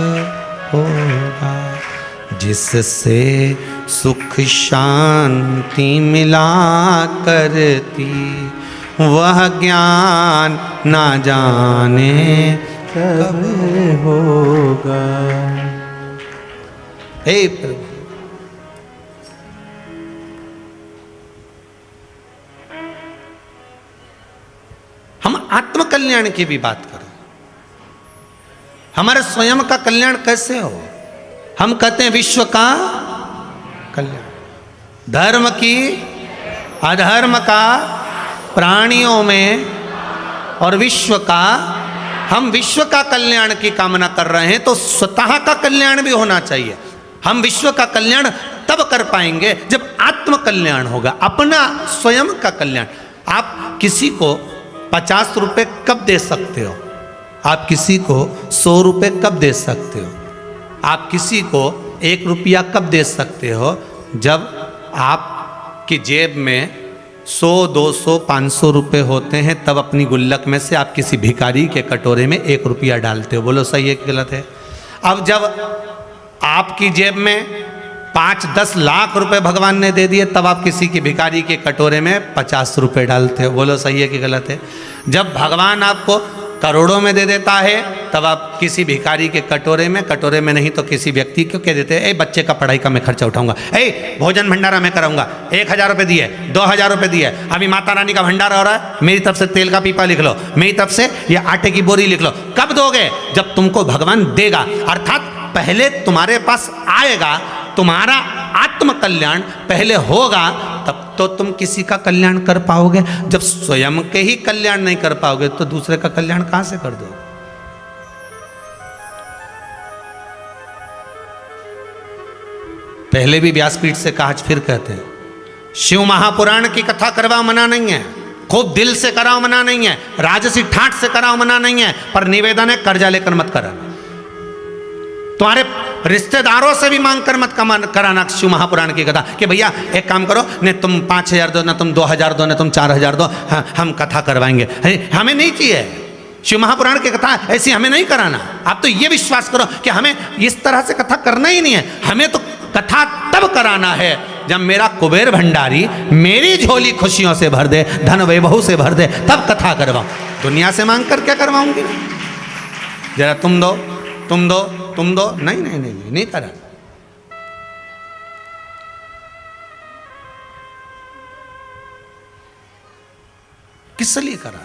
होगा, जिससे सुख शांति मिला करती वह ज्ञान ना जाने कब होगा। हे प्रभु, हम आत्म कल्याण की भी बात करें, हमारे स्वयं का कल्याण कैसे हो। हम कहते हैं विश्व का कल्याण, धर्म की, अधर्म का, प्राणियों में और विश्व का। हम विश्व का कल्याण की कामना कर रहे हैं तो स्वतः का कल्याण भी होना चाहिए। हम विश्व का कल्याण तब कर पाएंगे जब आत्म कल्याण होगा, अपना स्वयं का कल्याण। आप किसी को 50 रुपये कब दे सकते हो? आप किसी को 100 रुपये कब दे सकते हो? आप किसी को 1 रुपया कब दे सकते हो? जब आपकी जेब में 100, 200, 500 रुपये होते हैं, तब अपनी गुल्लक में से आप किसी भिखारी के कटोरे में 1 रुपया डालते हो। बोलो सही है कि गलत है? अब जब आपकी जेब में 5-10 लाख रुपए भगवान ने दे दिए, तब आप किसी की भिखारी के कटोरे में 50 रुपये डालते हो। बोलो सही है कि गलत है? जब भगवान आपको करोड़ों में दे देता है, तब आप किसी भिखारी के कटोरे में नहीं तो किसी व्यक्ति को कह देते हैं, ए बच्चे का पढ़ाई का मैं खर्चा उठाऊंगा, ए भोजन भंडारा मैं कराऊंगा, 1000 रुपये दिए, 2000 रुपये दिए, अभी माता रानी का भंडारा हो रहा है, मेरी तरफ से तेल का पीपा लिख लो, मेरी तरफ से ये आटे की बोरी लिख लो। कब दोगे? जब तुमको भगवान देगा, अर्थात पहले तुम्हारे पास आएगा, तुम्हारा आत्म कल्याण पहले होगा, तब तो तुम किसी का कल्याण कर पाओगे। जब स्वयं के ही कल्याण नहीं कर पाओगे तो दूसरे का कल्याण कहां से कर दोगे? पहले भी व्यासपीठ से कहा, आज फिर कहते हैं, शिव महापुराण की कथा करवाओ मना नहीं है, खूब दिल से कराओ मना नहीं है, राजसी ठाठ से कराओ मना नहीं है, पर निवेदन है कर्जा लेकर मत कराना। तुम्हारे रिश्तेदारों से भी मांग कर मत कराना शिव महापुराण की कथा कि भैया एक काम करो, न तुम 5000 दो, न तुम 2000 दो, न तुम 4000 दो, हम कथा करवाएंगे। हमें नहीं चाहिए शिव महापुराण की कथा, ऐसी हमें नहीं कराना। आप तो ये विश्वास करो कि हमें इस तरह से कथा करना ही नहीं है। हमें तो कथा तब कराना है जब मेरा कुबेर भंडारी मेरी झोली खुशियों से भर दे, धन वैभव से भर दे, तब कथा करवाऊं। दुनिया से मांग कर क्या करवाऊंगी? जरा तुम दो, तुम दो, तुम दो, नहीं नहीं नहीं नहीं, नहीं करा। किस लिए करा?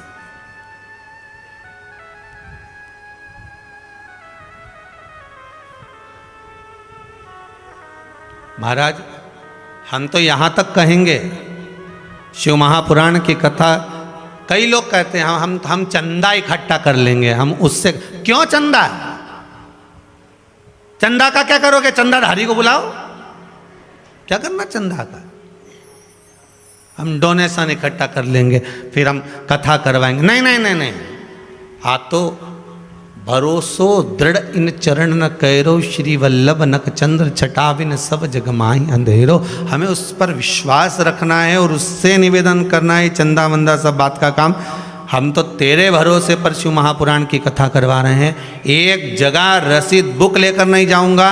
महाराज, हम तो यहां तक कहेंगे, शिव महापुराण की कथा, कई लोग कहते हैं हम चंदा इकट्ठा कर लेंगे, हम उससे क्यों चंदा? चंदा का क्या करोगे? चंदाधारी को बुलाओ, क्या करना चंदा का? हम डोनेशन इकट्ठा कर लेंगे, फिर हम कथा करवाएंगे। नहीं नहीं नहीं नहीं, आप तो भरोसो दृढ़ इन चरण न कैरो, श्री वल्लभ नक चंद्र छटाविन सब जग माही अंधेरो। हमें उस पर विश्वास रखना है और उससे निवेदन करना है। चंदा वंदा सब बात का काम, हम तो तेरे भरोसे पर शिव महापुराण की कथा करवा रहे हैं। एक जगह रसीद बुक लेकर नहीं जाऊंगा,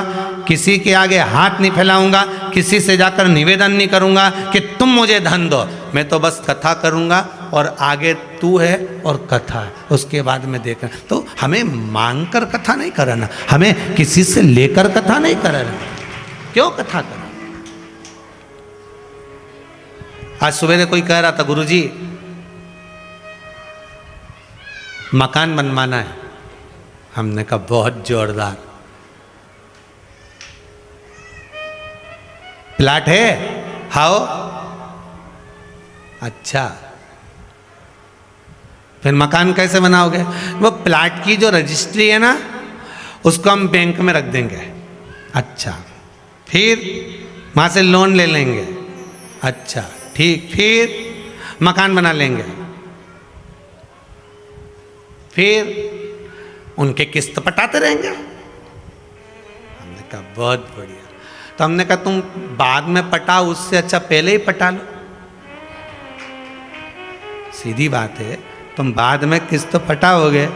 किसी के आगे हाथ नहीं फैलाऊंगा, किसी से जाकर निवेदन नहीं करूंगा कि तुम मुझे धन दो। मैं तो बस कथा करूंगा और आगे तू है और कथा है, उसके बाद में देखना। तो हमें मांग कर कथा नहीं कराना, हमें किसी से लेकर कथा नहीं कराना। क्यों कथा करना? आज सवेरे कोई कह रहा था, गुरुजी मकान बनवाना है। हमने कहा बहुत जोरदार, प्लाट है? हाओ। अच्छा, फिर मकान कैसे बनाओगे? वो प्लाट की जो रजिस्ट्री है ना, उसको हम बैंक में रख देंगे। अच्छा, फिर वहां से लोन ले लेंगे। अच्छा ठीक, फिर मकान बना लेंगे, फिर उनके किस्त पटाते रहेंगे। हमने कहा बहुत बढ़िया। तो हमने कहा तुम बाद में पटाओ, उससे अच्छा पहले ही पटा लो। सीधी बात है, तुम बाद में किस्त पटाओगे,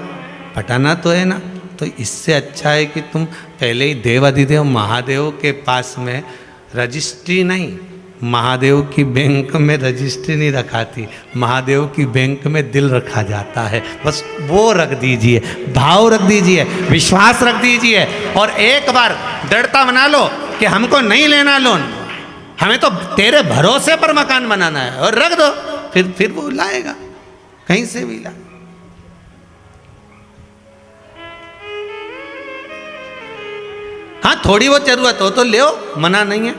पटाना तो है ना। तो इससे अच्छा है कि तुम पहले ही देवाधिदेव महादेव के पास में रजिस्ट्री नहीं, महादेव की बैंक में रजिस्ट्री नहीं रखाती, महादेव की बैंक में दिल रखा जाता है। बस वो रख दीजिए, भाव रख दीजिए, विश्वास रख दीजिए, और एक बार दृढ़ता बना लो कि हमको नहीं लेना लोन, हमें तो तेरे भरोसे पर मकान बनाना है, और रख दो। फिर वो लाएगा, कहीं से भी ला। हाँ, थोड़ी बहुत जरूरत हो तो ले, मना नहीं है।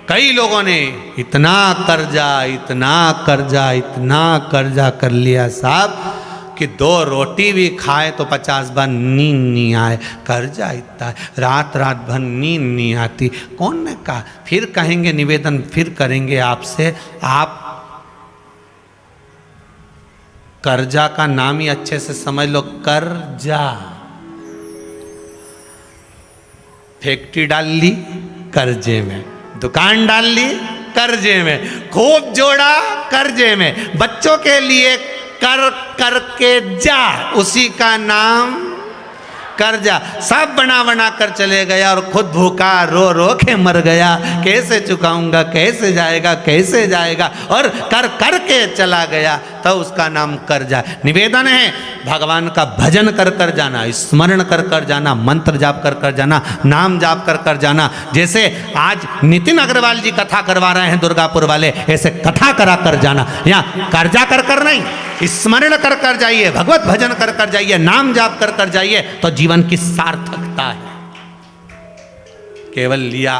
कई लोगों ने इतना कर्जा, इतना कर्जा, इतना कर्जा कर लिया साहब कि 2 रोटी भी खाए तो 50 बार नींद नहीं आए। कर्जा इतना है, रात रात भर नींद नहीं आती। कौन ने कहा? फिर कहेंगे, निवेदन फिर करेंगे आपसे, आप कर्जा का नाम ही अच्छे से समझ लो, कर्जा। फैक्ट्री डाल ली कर्जे में, दुकान डाल ली कर्जे में, खूब जोड़ा कर्जे में, बच्चों के लिए कर करके जा, उसी का नाम कर्जा। सब बना बना कर चले गया और खुद भूखा रो रो के मर गया। कैसे चुकाऊंगा, कैसे जाएगा, कैसे जाएगा, और कर कर के चला गया, तो उसका नाम कर्जा। निवेदन है भगवान का भजन कर कर जाना, स्मरण कर कर जाना, मंत्र जाप कर कर जाना, नाम जाप कर कर जाना। जैसे आज नितिन अग्रवाल जी कथा करवा रहे हैं दुर्गापुर वाले, ऐसे कथा करा कर जाना। यहाँ कर्जा कर कर नहीं, स्मरण कर कर जाइए, भगवत भजन कर कर जाइए, नाम जाप कर कर जाइए, तो जीवन की सार्थकता है। केवल लिया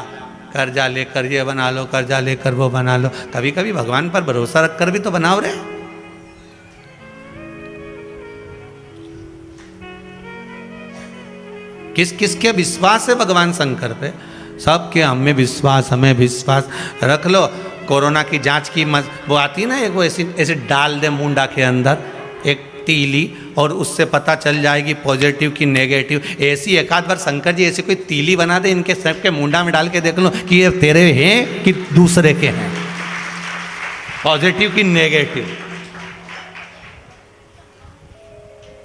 कर्जा लेकर ये बना लो, कर्जा लेकर वो बना लो। कभी कभी भगवान पर भरोसा रखकर भी तो बनाओ रे। किस किस के विश्वास है भगवान शंकर पे? सबके हमें विश्वास, हमें विश्वास रख लो। कोरोना की जांच की वो आती ना, एक वो ऐसे डाल दे मुंडा के अंदर एक तीली, और उससे पता चल जाएगी पॉजिटिव की नेगेटिव। ऐसी एक आध बार शंकर जी ऐसी कोई तीली बना दे, इनके सब के मुंडा में डाल के देख लो कि ये तेरे हैं कि दूसरे के हैं, पॉजिटिव की नेगेटिव।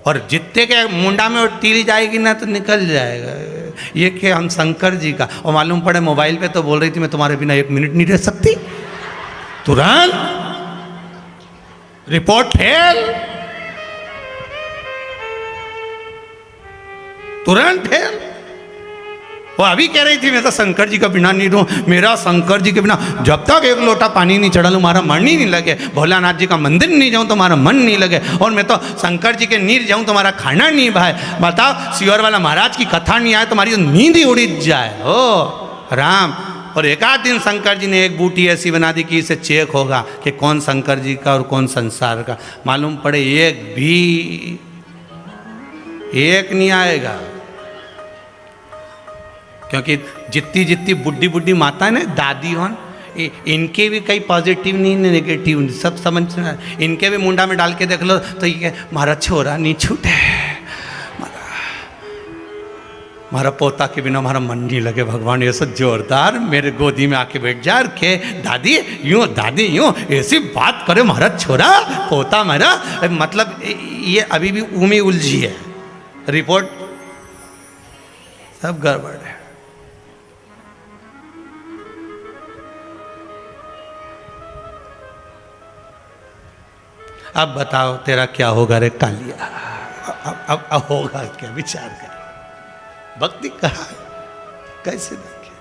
और जितने के मुंडा में वो तीली जाएगी ना तो निकल जाएगा ये कि हम शंकर जी का। और मालूम पड़े मोबाइल पे तो बोल रही थी मैं तुम्हारे बिना 1 मिनट नहीं रह सकती, तुरंत रिपोर्ट फेल, तुरंत फेल। वो अभी कह रही थी मैं तो शंकर जी का बिना नहीं रहूं, मेरा शंकर जी के बिना जब तक एक लोटा पानी नहीं चढ़ा लूं हमारा मन ही नहीं लगे, भोलानाथ जी का मंदिर नहीं जाऊं तो हमारा मन नहीं लगे, और मैं तो शंकर जी के नीर जाऊं तो हमारा खाना नहीं भाई। बताओ सियोर वाला महाराज की कथा नहीं आए तो हमारी नींद ही उड़ जाए। ओ राम। और एक आध दिन शंकर जी ने एक बूटी ऐसी बना दी कि इसे चेक होगा कि कौन शंकर जी का और कौन संसार का। मालूम पड़े एक नहीं आएगा, क्योंकि जितनी जितनी बुढ़ी बुढ़ी माता है ना, दादी होन, इनके भी कई पॉजिटिव नहीं नेगेटिव सब समझ, इनके भी मुंडा में डाल के देख लो तो ये मारा छोरा नहीं छूटे, हमारा पोता के बिना हमारा मन नहीं लगे। भगवान ये सब जोरदार मेरे गोदी में आके बैठ जा के दादी यूं ऐसी बात करे, हमारा छोरा पोता मेरा, मतलब ये अभी भी उमी उलझी है, रिपोर्ट सब गड़बड़ है। अब बताओ तेरा क्या होगा रे कालिया, अब होगा क्या, विचार कर। भक्ति कहाँ कैसे देखें?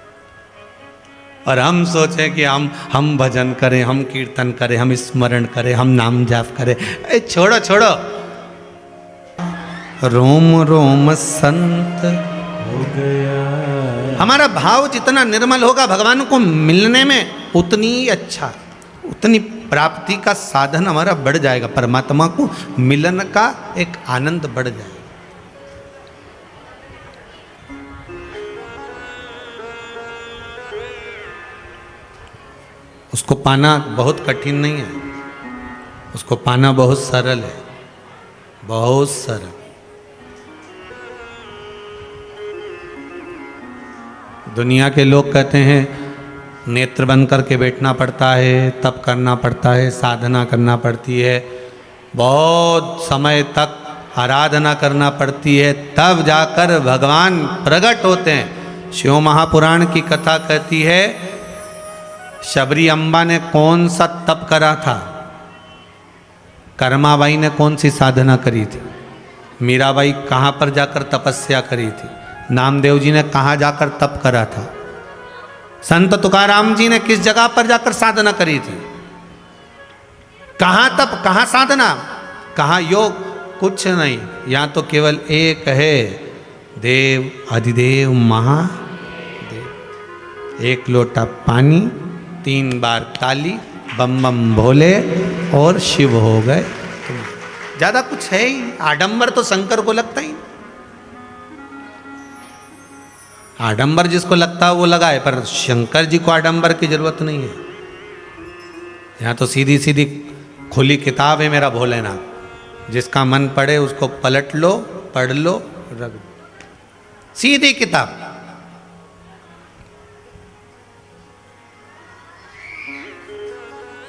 और हम सोचें कि हम भजन करें, हम कीर्तन करें, हम स्मरण करें, हम नाम जाप करें। छोड़ो छोड़ो, रोम रोम संत हो गया। हमारा भाव जितना निर्मल होगा भगवान को मिलने में उतनी अच्छा, उतनी प्राप्ति का साधन हमारा बढ़ जाएगा, परमात्मा को मिलन का एक आनंद बढ़ जाएगा। उसको पाना बहुत कठिन नहीं है, उसको पाना बहुत सरल है, बहुत सरल। दुनिया के लोग कहते हैं नेत्र बंद करके बैठना पड़ता है, तप करना पड़ता है, साधना करना पड़ती है, बहुत समय तक आराधना करना पड़ती है, तब जाकर भगवान प्रकट होते हैं। शिव महापुराण की कथा कहती है शबरी अम्बा ने कौन सा तप करा था, कर्माबाई ने कौन सी साधना करी थी, मीराबाई कहाँ पर जाकर तपस्या करी थी, नामदेव जी ने कहाँ जाकर तप करा था, संत तुकाराम जी ने किस जगह पर जाकर साधना करी थी, कहाँ तप, कहाँ साधना, कहाँ योग, कुछ नहीं। यहाँ तो केवल एक है, देव अधिदेव महादेव। एक लोटा पानी, 3 बार ताली, बम बम भोले और शिव हो गए। ज्यादा कुछ है ही, आडंबर तो शंकर को लगता ही, आडंबर जिसको लगता है वो लगाए, पर शंकर जी को आडंबर की जरूरत नहीं है। यहाँ तो सीधी सीधी खुली किताब है मेरा भोलेनाथ, जिसका मन पड़े उसको पलट लो, पढ़ लो, रख दो, सीधी किताब।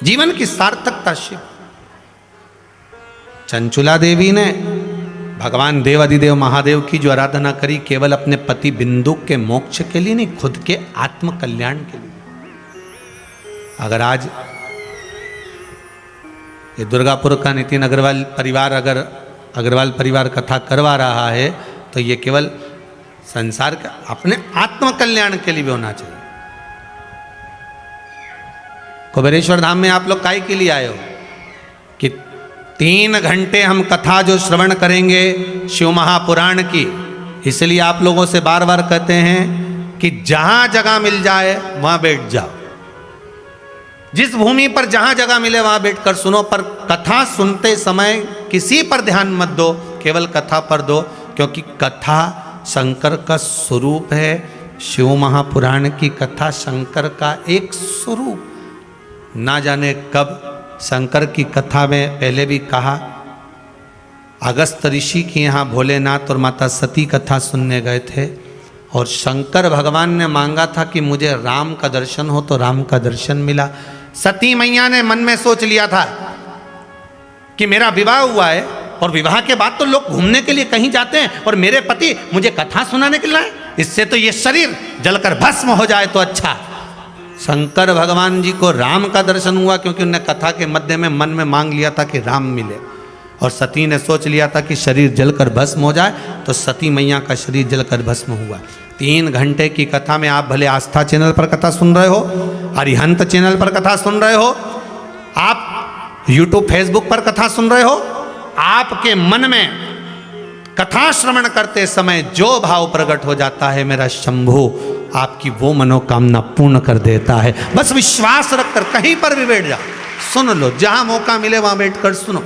जीवन की सार्थकता शिव। चंचुला देवी ने भगवान देवाधिदेव महादेव की जो आराधना करी, केवल अपने पति बिंदु के मोक्ष के लिए नहीं, खुद के आत्म कल्याण के लिए। अगर आज ये दुर्गापुर का नितिन अग्रवाल परिवार अगर अग्रवाल परिवार कथा करवा रहा है तो ये केवल संसार का अपने आत्म कल्याण के लिए भी होना चाहिए। कुबेरेश्वर धाम में आप लोग काय के लिए आए हो कि 3 घंटे हम कथा जो श्रवण करेंगे शिव महापुराण की, इसलिए आप लोगों से बार बार कहते हैं कि जहां जगह मिल जाए वहां बैठ जाओ, जिस भूमि पर जहां जगह मिले वहां बैठकर सुनो, पर कथा सुनते समय किसी पर ध्यान मत दो, केवल कथा पर दो, क्योंकि कथा शंकर का स्वरूप है। शिव महापुराण की कथा शंकर का एक स्वरूप। ना जाने कब शंकर की कथा में पहले भी कहा, अगस्त ऋषि के यहाँ भोलेनाथ और माता सती कथा सुनने गए थे और शंकर भगवान ने मांगा था कि मुझे राम का दर्शन हो, तो राम का दर्शन मिला। सती मैया ने मन में सोच लिया था कि मेरा विवाह हुआ है और विवाह के बाद तो लोग घूमने के लिए कहीं जाते हैं और मेरे पति मुझे कथा सुनाने के लिए आए, इससे तो ये शरीर जलकर भस्म हो जाए तो अच्छा। शंकर भगवान जी को राम का दर्शन हुआ क्योंकि उन्होंने कथा के मध्य में मन में मांग लिया था कि राम मिले, और सती ने सोच लिया था कि शरीर जलकर भस्म हो जाए, तो सती मैया का शरीर जलकर भस्म हुआ। 3 घंटे की कथा में आप भले आस्था चैनल पर कथा सुन रहे हो, अरिहंत चैनल पर कथा सुन रहे हो, आप यूट्यूब फेसबुक पर कथा सुन रहे हो, आपके मन में कथा श्रवण करते समय जो भाव प्रकट हो जाता है, मेरा शंभु आपकी वो मनोकामना पूर्ण कर देता है। बस विश्वास रखकर कहीं पर भी बैठ जाओ, सुन लो, जहां मौका मिले वहां बैठकर सुनो,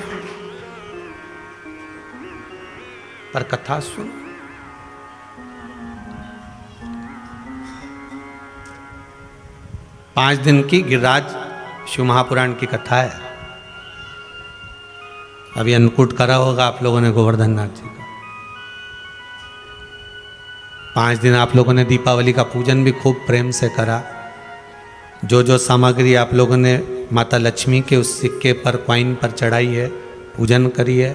पर कथा सुनो। पांच दिन की गिरिराज शिव महापुराण की कथा है। अभी अन्नकूट करा होगा आप लोगों ने गोवर्धन नाथ जी का। 5 दिन आप लोगों ने दीपावली का पूजन भी खूब प्रेम से करा। जो जो सामग्री आप लोगों ने माता लक्ष्मी के उस सिक्के पर, कॉइन पर चढ़ाई है, पूजन करी है,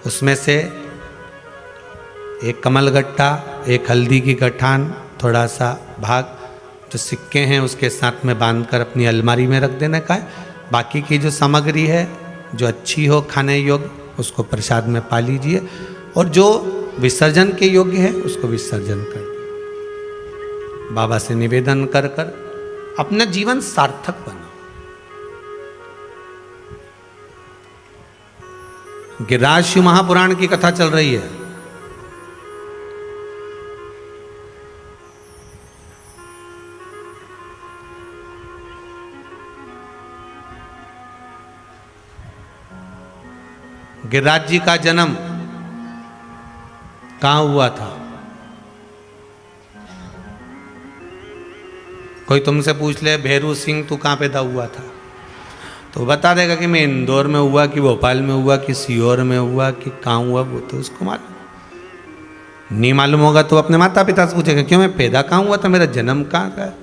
उसमें से एक कमलगट्टा, एक हल्दी की गठान, थोड़ा सा भाग जो सिक्के हैं उसके साथ में बांधकर अपनी अलमारी में रख देने का है। बाकी की जो सामग्री है जो अच्छी हो खाने योग्य, उसको प्रसाद में पा लीजिए, और जो विसर्जन के योग्य है उसको विसर्जन कर बाबा से निवेदन कर कर अपना जीवन सार्थक बनाओ। गिरिराज शिव महापुराण की कथा चल रही है। गिरिराज जी का जन्म कहाँ हुआ था? कोई तुमसे पूछ ले भैरू सिंह तू कहाँ पैदा हुआ था, तो बता देगा कि मैं इंदौर में हुआ, कि भोपाल में हुआ, कि सीहोर में हुआ, कि कहाँ हुआ, वो तो उसको मालूम। नहीं मालूम होगा तो अपने माता पिता से पूछेगा क्यों मैं पैदा कहाँ हुआ था, मेरा जन्म कहाँ का है।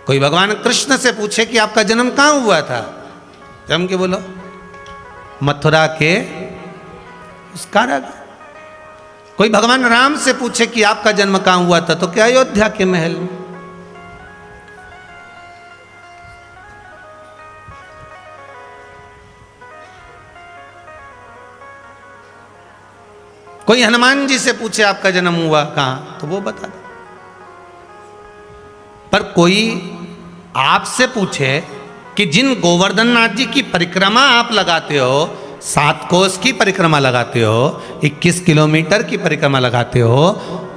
कोई भगवान कृष्ण से पूछे कि आपका जन्म कहाँ हुआ था, जम के बोलो मथुरा के उस कारागार। कोई भगवान राम से पूछे कि आपका जन्म कहाँ हुआ था, तो क्या अयोध्या के महल में। कोई हनुमान जी से पूछे आपका जन्म हुआ कहाँ, तो वो बता दे। पर कोई आपसे पूछे कि जिन गोवर्धन नाथ जी की परिक्रमा आप लगाते हो, 7 कोस की परिक्रमा लगाते हो, 21 किलोमीटर की परिक्रमा लगाते हो,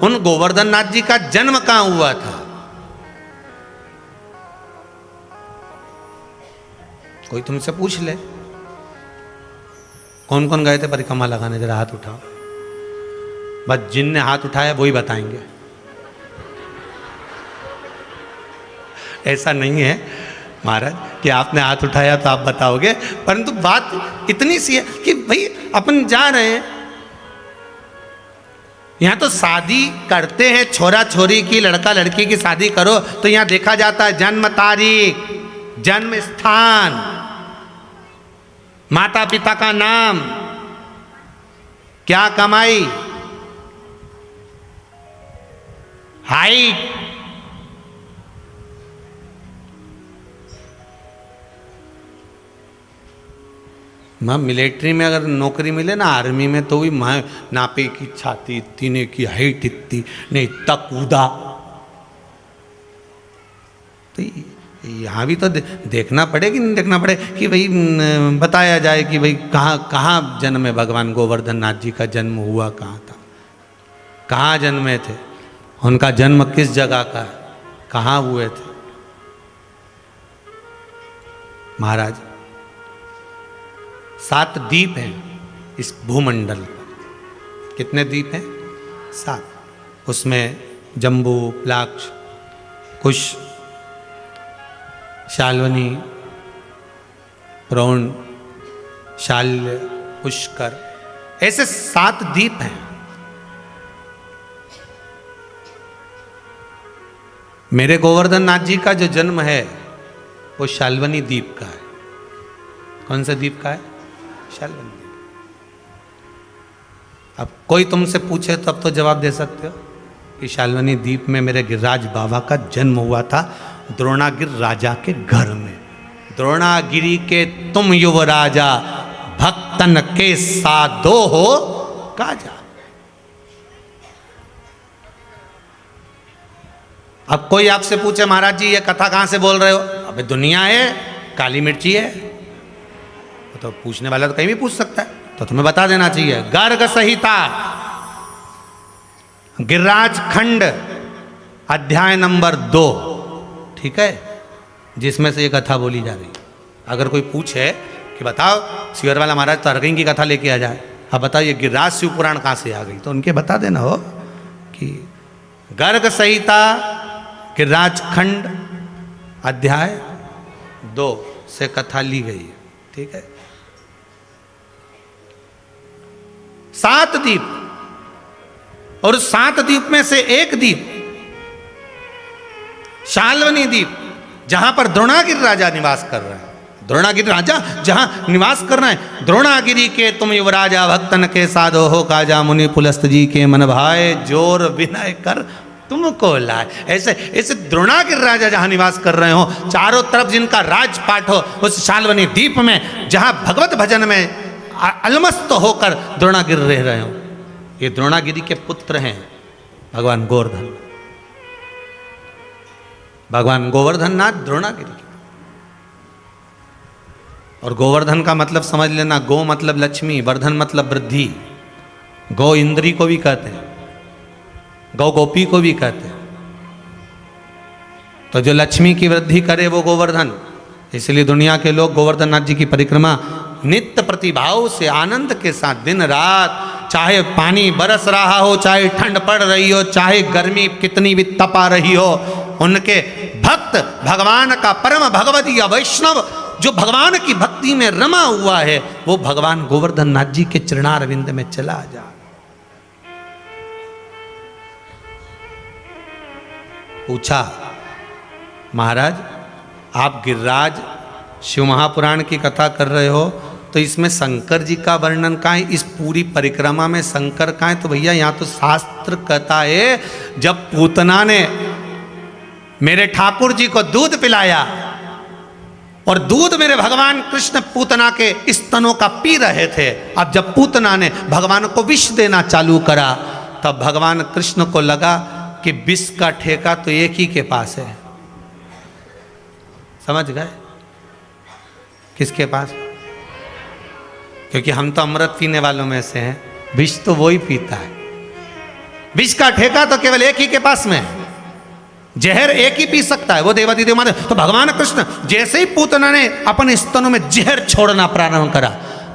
उन गोवर्धन नाथ जी का जन्म कहाँ हुआ था? कोई तुमसे पूछ ले कौन कौन गए थे परिक्रमा लगाने, जरा हाथ उठाओ। बस जिनने हाथ उठाया वो ही बताएंगे, ऐसा नहीं है। महाराज कि आपने हाथ उठाया तो आप बताओगे, परंतु बात इतनी सी है कि भाई अपन जा रहे हैं, यहाँ तो शादी करते हैं छोरा छोरी की, लड़का लड़की की शादी करो तो यहाँ देखा जाता है जन्म तारीख, जन्म स्थान, माता पिता का नाम, क्या कमाई, हाइट, माँ मिलिट्री में अगर नौकरी मिले ना, आर्मी में, तो भी माँ नापे की छाती इतनी ने की हाइट इतनी नहीं, इतना कूदा। तो यहाँ भी तो देखना पड़े कि नहीं देखना पड़े कि भाई बताया जाए कि भाई कहाँ जन्म है भगवान गोवर्धन नाथ जी का जन्म हुआ कहाँ था, कहाँ जन्मे थे, उनका जन्म किस जगह का है, कहाँ हुए थे। महाराज 7 द्वीप हैं इस भूमंडल पर। कितने द्वीप हैं? 7। उसमें जम्बू, प्लाक्ष, कुश, शाल्वनी, प्रोण, शाल्य, पुष्कर, ऐसे 7 द्वीप हैं। मेरे गोवर्धन नाथ जी का जो जन्म है वो शाल्वनी द्वीप का है। कौन सा द्वीप का है? शाल्वनी द्वीप। अब कोई तुमसे पूछे तो अब तो जवाब दे सकते हो कि शाल्वनी द्वीप में मेरे गिरिराज बाबा का जन्म हुआ था, द्रोणागिरि राजा के घर में। द्रोणागिरि के तुम युवराजा, भक्तन के साधो हो काजा। अब कोई आपसे पूछे महाराज जी ये कथा कहां से बोल रहे हो? अबे दुनिया है, काली मिर्ची है, तो पूछने वाला तो कहीं भी पूछ सकता है, तो तुम्हें बता देना चाहिए। गर्ग संहिता, गिरिराज खंड, अध्याय नंबर 2, ठीक है, जिसमें से ये कथा बोली जा रही है। अगर कोई पूछे कि बताओ सियर वाला महाराज तरगई की कथा लेके आ जाए, अब बताओ ये गिरिराज शिव पुराण कहाँ से आ गई, तो उनके बता देना हो कि गर्ग संहिता गिरिराज खंड अध्याय 2 से कथा ली गई है, ठीक है। 7 द्वीप, और 7 द्वीप में से एक द्वीप शाल्वनी द्वीप, जहां पर द्रोणागिरि राजा निवास कर रहे हैं। द्रोणागिरि राजा जहां निवास कर रहे हैं, द्रोणागिरि के तुम युवराजा, भक्तन के साधो हो काजा, मुनि पुलस्त जी के मन भाए, जोर विनय कर तुमको लाए। ऐसे ऐसे द्रोणागिरि राजा जहां निवास कर रहे हो, चारों तरफ जिनका राजपाट हो, उस शाल्वनी द्वीप में जहां भगवत भजन में अलमस्त होकर द्रोणागिरि रह रहे हो, ये द्रोणागिरि के पुत्र हैं भगवान गोवर्धन। भगवान गोवर्धन नाथ द्रोणागिरि। और गोवर्धन का मतलब समझ लेना, गो मतलब लक्ष्मी, वर्धन मतलब वृद्धि। गो इंद्री को भी कहते हैं, गौ गोपी को भी कहते हैं। तो जो लक्ष्मी की वृद्धि करे वो गोवर्धन। इसलिए दुनिया के लोग गोवर्धन नाथ जी की परिक्रमा नित्य प्रतिभाव से आनंद के साथ दिन रात, चाहे पानी बरस रहा हो, चाहे ठंड पड़ रही हो, चाहे गर्मी कितनी भी तपा रही हो, उनके भक्त भगवान का परम भगवदीय वैष्णव जो भगवान की भक्ति में रमा हुआ है, वो भगवान गोवर्धन नाथ जी के चरणारविंद में चला जा। पूछा महाराज आप गिरिराज शिव महापुराण की कथा कर रहे हो, तो इसमें शंकर जी का वर्णन कहाँ है? इस पूरी परिक्रमा में शंकर कहाँ है? तो भैया यहाँ तो शास्त्र कहता है, जब पूतना ने मेरे ठाकुर जी को दूध पिलाया और दूध मेरे भगवान कृष्ण पूतना के स्तनों का पी रहे थे, अब जब पूतना ने भगवान को विष देना चालू करा, तब भगवान कृष्ण को लगा कि विष का ठेका तो एक ही के पास है। समझ गए? किसके पास? क्योंकि हम तो अमृत पीने वालों में से हैं, विष तो वो ही पीता है। विष का ठेका तो केवल एक ही के पास में है, जहर एक ही पी सकता है, वो देवादिदेव महादेव। तो भगवान कृष्ण जैसे ही पूतना ने अपने स्तनों में जहर छोड़ना प्रारंभ करा,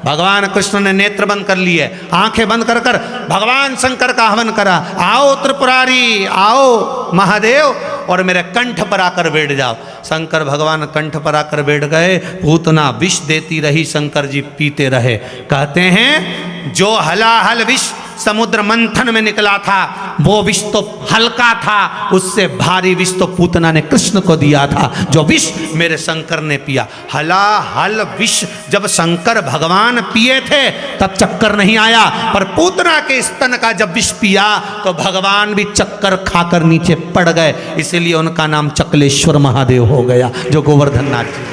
भगवान कृष्ण ने नेत्र बंद कर लिए, आंखें बंद कर कर भगवान शंकर का हवन करा, आओ त्रिपुरारी, आओ महादेव, और मेरे कंठ पर आकर बैठ जाओ। शंकर भगवान कंठ पर आकर बैठ गए, पूतना विष देती रही, शंकर जी पीते रहे। कहते हैं जो हलाहल विष समुद्र मंथन में निकला था वो विष तो हल्का था, उससे भारी विष तो पूतना ने कृष्ण को दिया था, जो विष मेरे शंकर ने पिया। हलाहल विष जब शंकर भगवान पिए थे तब चक्कर नहीं आया, पर पूतना के स्तन का जब विष पिया तो भगवान भी चक्कर खाकर नीचे पड़ गए, इसीलिए उनका नाम चकलेश्वर महादेव हो गया, जो गोवर्धन नाथ जी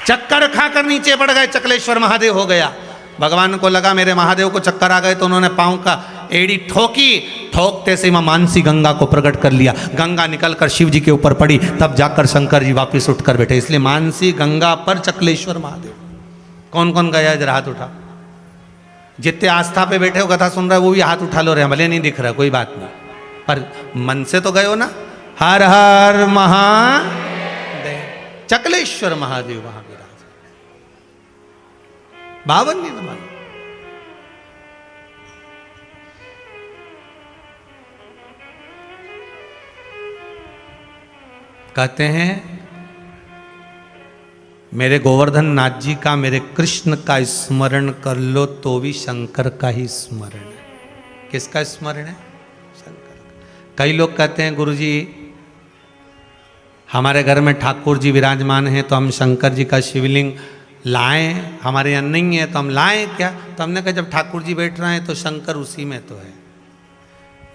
चक्कर खाकर नीचे पड़ गए, चकलेश्वर महादेव हो गया। भगवान को लगा मेरे महादेव को चक्कर आ गए, तो उन्होंने पांव का एड़ी ठोकी, ठोकते से मां मानसी गंगा को प्रकट कर लिया। गंगा निकलकर शिव जी के ऊपर पड़ी, तब जाकर शंकर जी वापस उठकर बैठे। इसलिए मानसी गंगा पर चकलेश्वर महादेव। कौन कौन गया इधर हाथ उठा? जितने आस्था पे बैठे हो, कथा सुन रहे हो, वो भी हाथ उठा लो रहे, भले नहीं दिख रहा, कोई बात नहीं, पर मन से तो गए हो ना। हर हर महादेव, चकलेश्वर महादेव वहां विराज, 52 दिन मानो। कहते हैं मेरे गोवर्धन नाथ जी का, मेरे कृष्ण का स्मरण कर लो तो भी शंकर का ही स्मरण है। किसका स्मरण है? शंकर का। कई लोग कहते हैं गुरुजी हमारे घर में ठाकुर जी विराजमान हैं तो हम शंकर जी का शिवलिंग लाएं, हमारे यहाँ नहीं है तो हम लाएं क्या? तो हमने कहा जब ठाकुर जी बैठ रहे हैं तो शंकर उसी में तो है।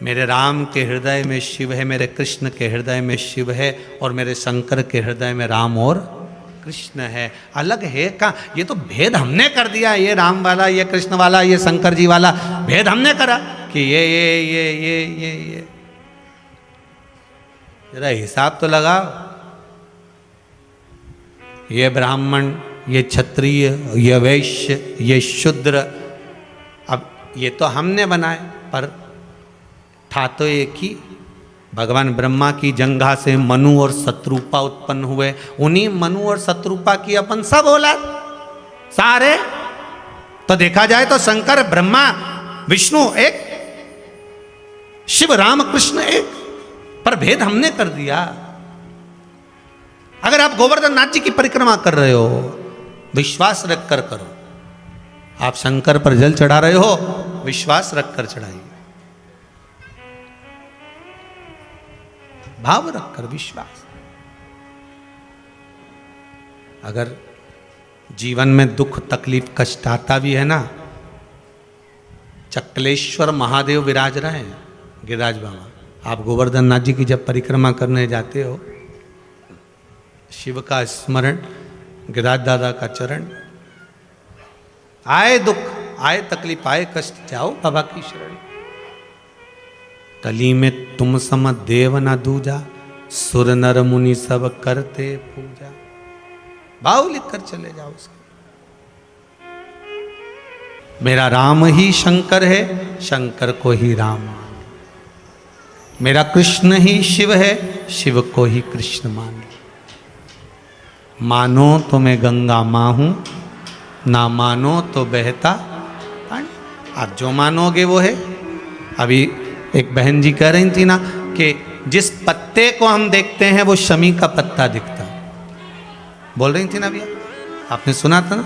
मेरे राम के हृदय में शिव है, मेरे कृष्ण के हृदय में शिव है, और मेरे शंकर के हृदय में राम और कृष्ण है। अलग है कहाँ? ये तो भेद हमने कर दिया, ये राम वाला, ये कृष्ण वाला, ये शंकर जी वाला भेद हमने करा कि ये जरा हिसाब तो लगाओ। ये ब्राह्मण, ये क्षत्रिय, ये वैश्य, ये शूद्र, अब ये तो हमने बनाए, पर था तो एक ही। भगवान ब्रह्मा की जंघा से मनु और शत्रुपा उत्पन्न हुए, उन्हीं मनु और शत्रुपा की अपन सब औलाद सारे। तो देखा जाए तो शंकर ब्रह्मा विष्णु एक, शिव राम कृष्ण एक, पर भेद हमने कर दिया। अगर आप गोवर्धन नाथ जी की परिक्रमा कर रहे हो, विश्वास रखकर करो। आप शंकर पर जल चढ़ा रहे हो, विश्वास रखकर चढ़ाइए, भाव रखकर, विश्वास। अगर जीवन में दुख तकलीफ कष्ट आता भी है ना, चकलेश्वर महादेव विराज रहे हैं, गिरिराज बाबा। आप गोवर्धन नाथ जी की जब परिक्रमा करने जाते हो, शिव का स्मरण, गिरिराज दादा का चरण, आए दुख, आए तकलीफ, आए कष्ट, जाओ बाबा की शरण। कली में तुम सम देव न दूजा, सुर नर मुनि सब करते पूजा। भाव लिख कर चले जाओ उसको। मेरा राम ही शंकर है, शंकर को ही राम मान। मेरा कृष्ण ही शिव है, शिव को ही कृष्ण मान। मानो तो मैं गंगा माँ हूं, ना मानो तो बहता पानी। आप जो मानोगे वो है। अभी एक बहन जी कह रही थी ना कि जिस पत्ते को हम देखते हैं वो शमी का पत्ता दिखता, बोल रही थी ना भैया, आपने सुना था ना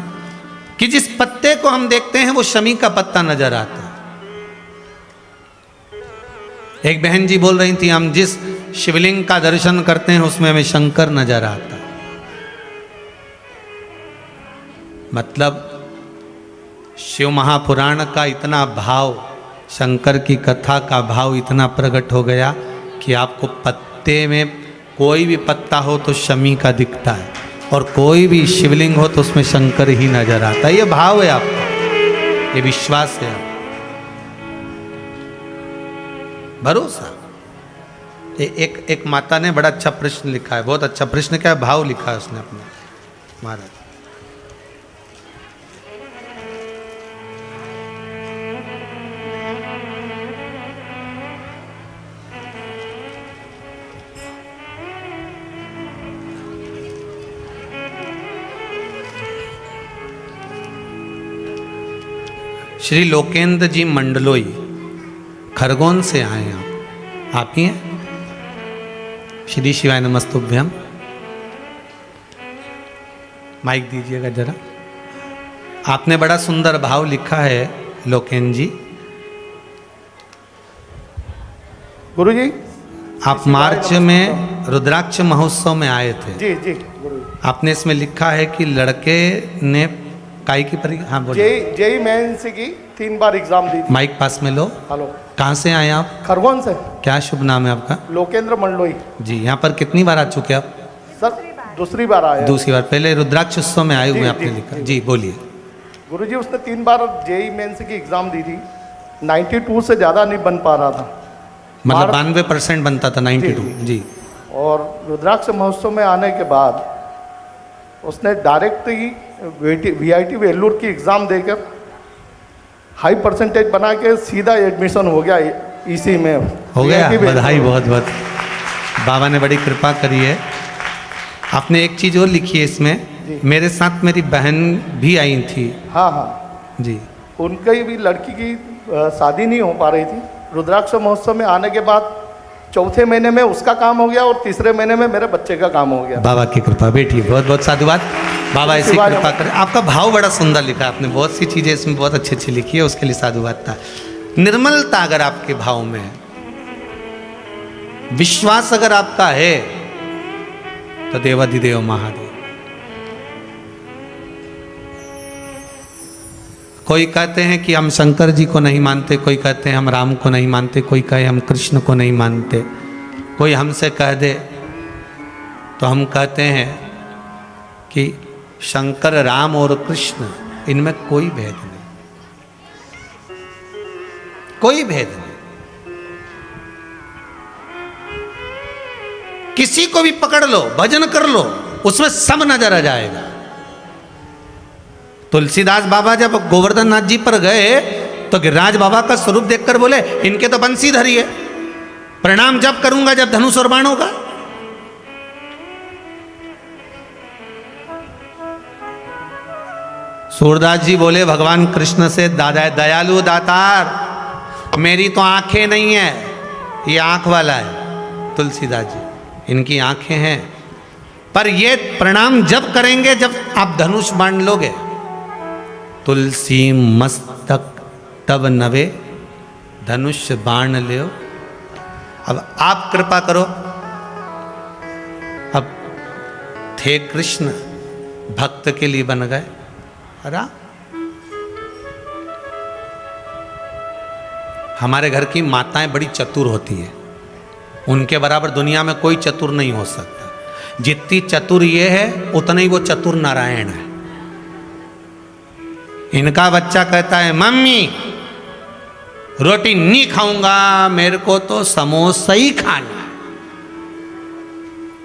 कि जिस पत्ते को हम देखते हैं वो शमी का पत्ता नजर आता है। एक बहन जी बोल रही थी हम जिस शिवलिंग का दर्शन करते हैं उसमें हमें शंकर नजर आता है। मतलब शिव महापुराण का इतना भाव, शंकर की कथा का भाव इतना प्रकट हो गया कि आपको पत्ते में कोई भी पत्ता हो तो शमी का दिखता है, और कोई भी शिवलिंग हो तो उसमें शंकर ही नजर आता है। ये भाव है आपका, ये विश्वास है, भरोसा। एक माता ने बड़ा अच्छा प्रश्न लिखा है, बहुत अच्छा प्रश्न, क्या भाव लिखा है उसने अपने महाराज। श्री लोकेंद्र जी मंडलोई, खरगोन से आए आप ही हैं? श्री शिवाय नमस्तुभ्यम। माइक दीजिएगा जरा। आपने बड़ा सुंदर भाव लिखा है लोकेन जी। गुरु जी, आप मार्च में रुद्राक्ष महोत्सव में आए थे। जी जी गुरु जी। आपने इसमें लिखा है कि लड़के ने काई की परीक्षा, हाँ बोलिए। जेई मेंस की 3 बार एग्जाम दी थी। माइक पास में लो। हेलो, कहाँ से आए आप? खरगोन से। क्या शुभ नाम है आपका? लोकेंद्र मंडलोई। जी, यहाँ पर कितनी बार आ चुके आप? सर दूसरी बार आया। दूसरी बार। पहले रुद्राक्ष उत्सव में आए हुए जी, आपने जी, लिखा। जी। जी बोलिए। गुरु जी, उसने 3 बार जेई मेंस की एग्जाम दी थी। 92 से ज़्यादा नहीं बन पा रहा था। मतलब 92% बनता था, 92। जी। और रुद्राक्ष महोत्सव में आने के बाद उसने डायरेक्ट ही VIT वेल्लूर की एग्ज़ाम देकर हाई परसेंटेज बना के सीधा एडमिशन हो गया इसी में। हो गया, VIT बधाई बहुत बहुत। बाबा ने बड़ी कृपा करी है। आपने एक चीज़ और लिखी है इसमें, मेरे साथ मेरी बहन भी आई थी। हाँ हाँ जी। उनकी भी लड़की की शादी नहीं हो पा रही थी। रुद्राक्ष महोत्सव में आने के बाद चौथे महीने में उसका काम हो गया और तीसरे महीने में मेरे बच्चे का काम हो गया। बाबा की कृपा बेटी, बहुत बहुत साधुवाद। बाबा ऐसी कृपा करे। आपका भाव बड़ा सुंदर लिखा आपने, बहुत सी चीज़ें इसमें बहुत अच्छी अच्छी लिखी है, उसके लिए साधुवाद था। निर्मलता अगर आपके भाव में है, विश्वास अगर आपका है, तो देवाधिदेव महादेव। कोई कहते हैं कि हम शंकर जी को नहीं मानते, कोई कहते हैं हम राम को नहीं मानते, कोई कहे हम कृष्ण को नहीं मानते। कोई हमसे कह दे तो हम कहते हैं कि शंकर, राम और कृष्ण, इनमें कोई भेद नहीं, कोई भेद नहीं। किसी को भी पकड़ लो, भजन कर लो, उसमें सब नजर आ जाएगा। तुलसीदास बाबा जब गोवर्धन नाथ जी पर गए तो गिरिराज बाबा का स्वरूप देखकर बोले, इनके तो बंसी धरी है, प्रणाम जब करूंगा जब धनुष और बाण होगा। सूरदास जी बोले भगवान कृष्ण से, दादा दयालु दातार, मेरी तो आंखें नहीं है, ये आंख वाला है। तुलसीदास जी, इनकी आंखें हैं, पर ये प्रणाम जब करेंगे जब आप धनुष बाण लोगे। तुलसी मस्तक तब नवे, धनुष बाण ले। अब आप कृपा करो। अब थे कृष्ण, भक्त के लिए बन गए राम। हमारे घर की माताएं बड़ी चतुर होती हैं, उनके बराबर दुनिया में कोई चतुर नहीं हो सकता। जितनी चतुर ये है उतना ही वो चतुर नारायण है। इनका बच्चा कहता है, मम्मी रोटी नहीं खाऊंगा, मेरे को तो समोसा ही खाना है।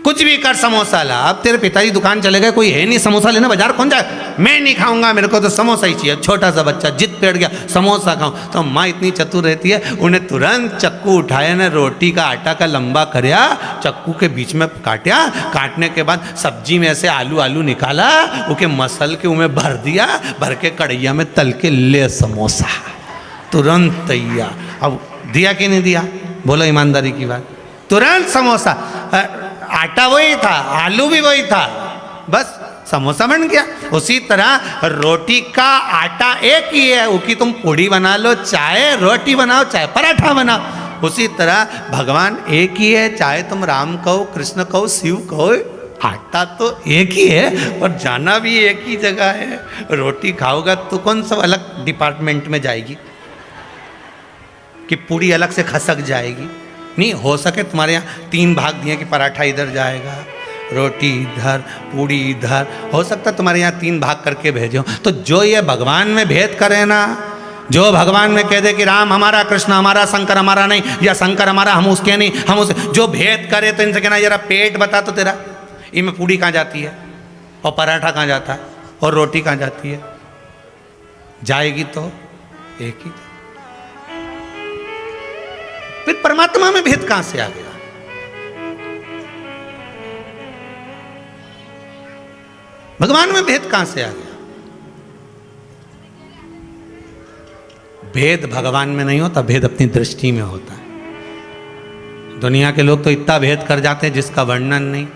कुछ भी कर, समोसा ला। अब तेरे पिताजी दुकान चले गए, कोई है नहीं समोसा लेना, बाजार कौन जाए? मैं नहीं खाऊंगा, मेरे को तो समोसा ही चाहिए। छोटा सा बच्चा जिद पेड़ गया, समोसा खाऊं। तो माँ इतनी चतुर रहती है, उन्हें तुरंत चक्कू उठाया ने रोटी का आटा का लंबा करया, चक्कू के बीच में काटा, काटने के बाद सब्जी में ऐसे आलू निकाला, उके मसल के उमें भर दिया, भर के कढ़ैया में तल के ले समोसा, तुरंत तैयार। अब दिया कि नहीं दिया? बोलो ईमानदारी की बात। तुरंत समोसा, आटा वही था, आलू भी वही था, बस समोसा बन गया। उसी तरह रोटी का आटा एक ही है, उसकी तुम पूड़ी बना लो, चाहे रोटी बनाओ, चाहे पराठा बनाओ। उसी तरह भगवान एक ही है, चाहे तुम राम कहो, कृष्ण कहो, शिव कहो, आटा तो एक ही है और जाना भी एक ही जगह है। रोटी खाओगा तो कौन सा अलग डिपार्टमेंट में जाएगी कि पूड़ी अलग से खसक जाएगी? नहीं हो सके तुम्हारे यहाँ 3 भाग दिए कि पराठा इधर जाएगा, रोटी इधर, पूड़ी इधर, हो सकता है तुम्हारे यहाँ 3 भाग करके भेजो। तो जो ये भगवान में भेद करे ना, जो भगवान में कह दे कि राम हमारा, कृष्ण हमारा, शंकर हमारा नहीं, या शंकर हमारा हम उसके नहीं, हम उस, जो भेद करे तो इनसे कहना जरा पेट बता तो तेरा, इनमें पूड़ी कहाँ जाती है और पराठा कहाँ जाता है और रोटी कहाँ जाती है? जाएगी तो एक ही। फिर परमात्मा में भेद कहां से आ गया? भगवान में भेद कहां से आ गया? भेद भगवान में नहीं होता, भेद अपनी दृष्टि में होता है। दुनिया के लोग तो इतना भेद कर जाते हैं जिसका वर्णन नहीं।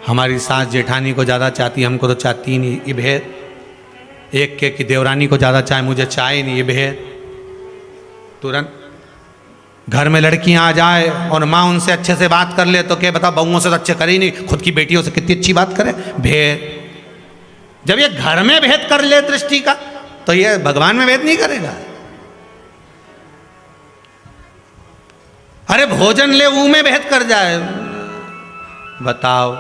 हमारी सास जेठानी को ज़्यादा चाहती, हमको तो चाहती ही नहीं, ये भेद। एक के की देवरानी को ज़्यादा चाहे, मुझे चाहे नहीं, ये भेद। तुरंत घर में लड़कियां आ जाए और माँ उनसे अच्छे से बात कर ले तो क्या बता, बहुओं से तो अच्छे करे ही नहीं, खुद की बेटियों से कितनी अच्छी बात करे, भेद। जब ये घर में भेद कर ले दृष्टि का, तो ये भगवान में भेद नहीं करेगा। अरे भोजन ले, वो में भेद कर जाए, बताओ।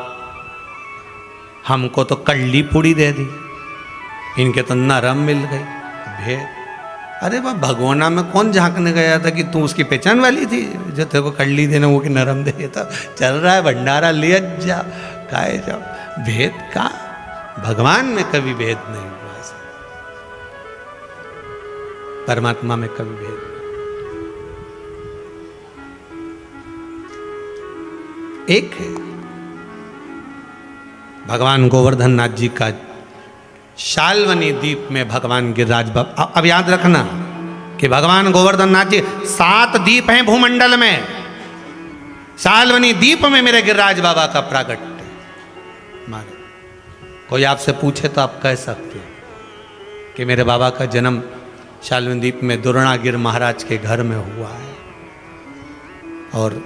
हमको तो कल्ली पूड़ी दे दी, इनके तो नरम मिल गई, भेद। अरे वाह, भगवाना में कौन झांकने गया था कि तू उसकी पहचान वाली थी जो तेरे को कल्ली देना, वो कि नरम दे देता। चल रहा है भंडारा, ले जा, खाए जाओ। भेद का भगवान में कभी भेद नहीं हुआ, परमात्मा में कभी भेद नहीं। एक है भगवान गोवर्धन नाथ जी का शाल्वनी द्वीप में भगवान गिरिराज बाबा। अब याद रखना कि भगवान गोवर्धन नाथ जी 7 द्वीप हैं भूमंडल में, शाल्वनी द्वीप में मेरे गिरिराज बाबा का प्राकट्य। मारे कोई आपसे पूछे तो आप कह सकते हो कि मेरे बाबा का जन्म शाल्वनी द्वीप में दुर्णागिर महाराज के घर में हुआ है। और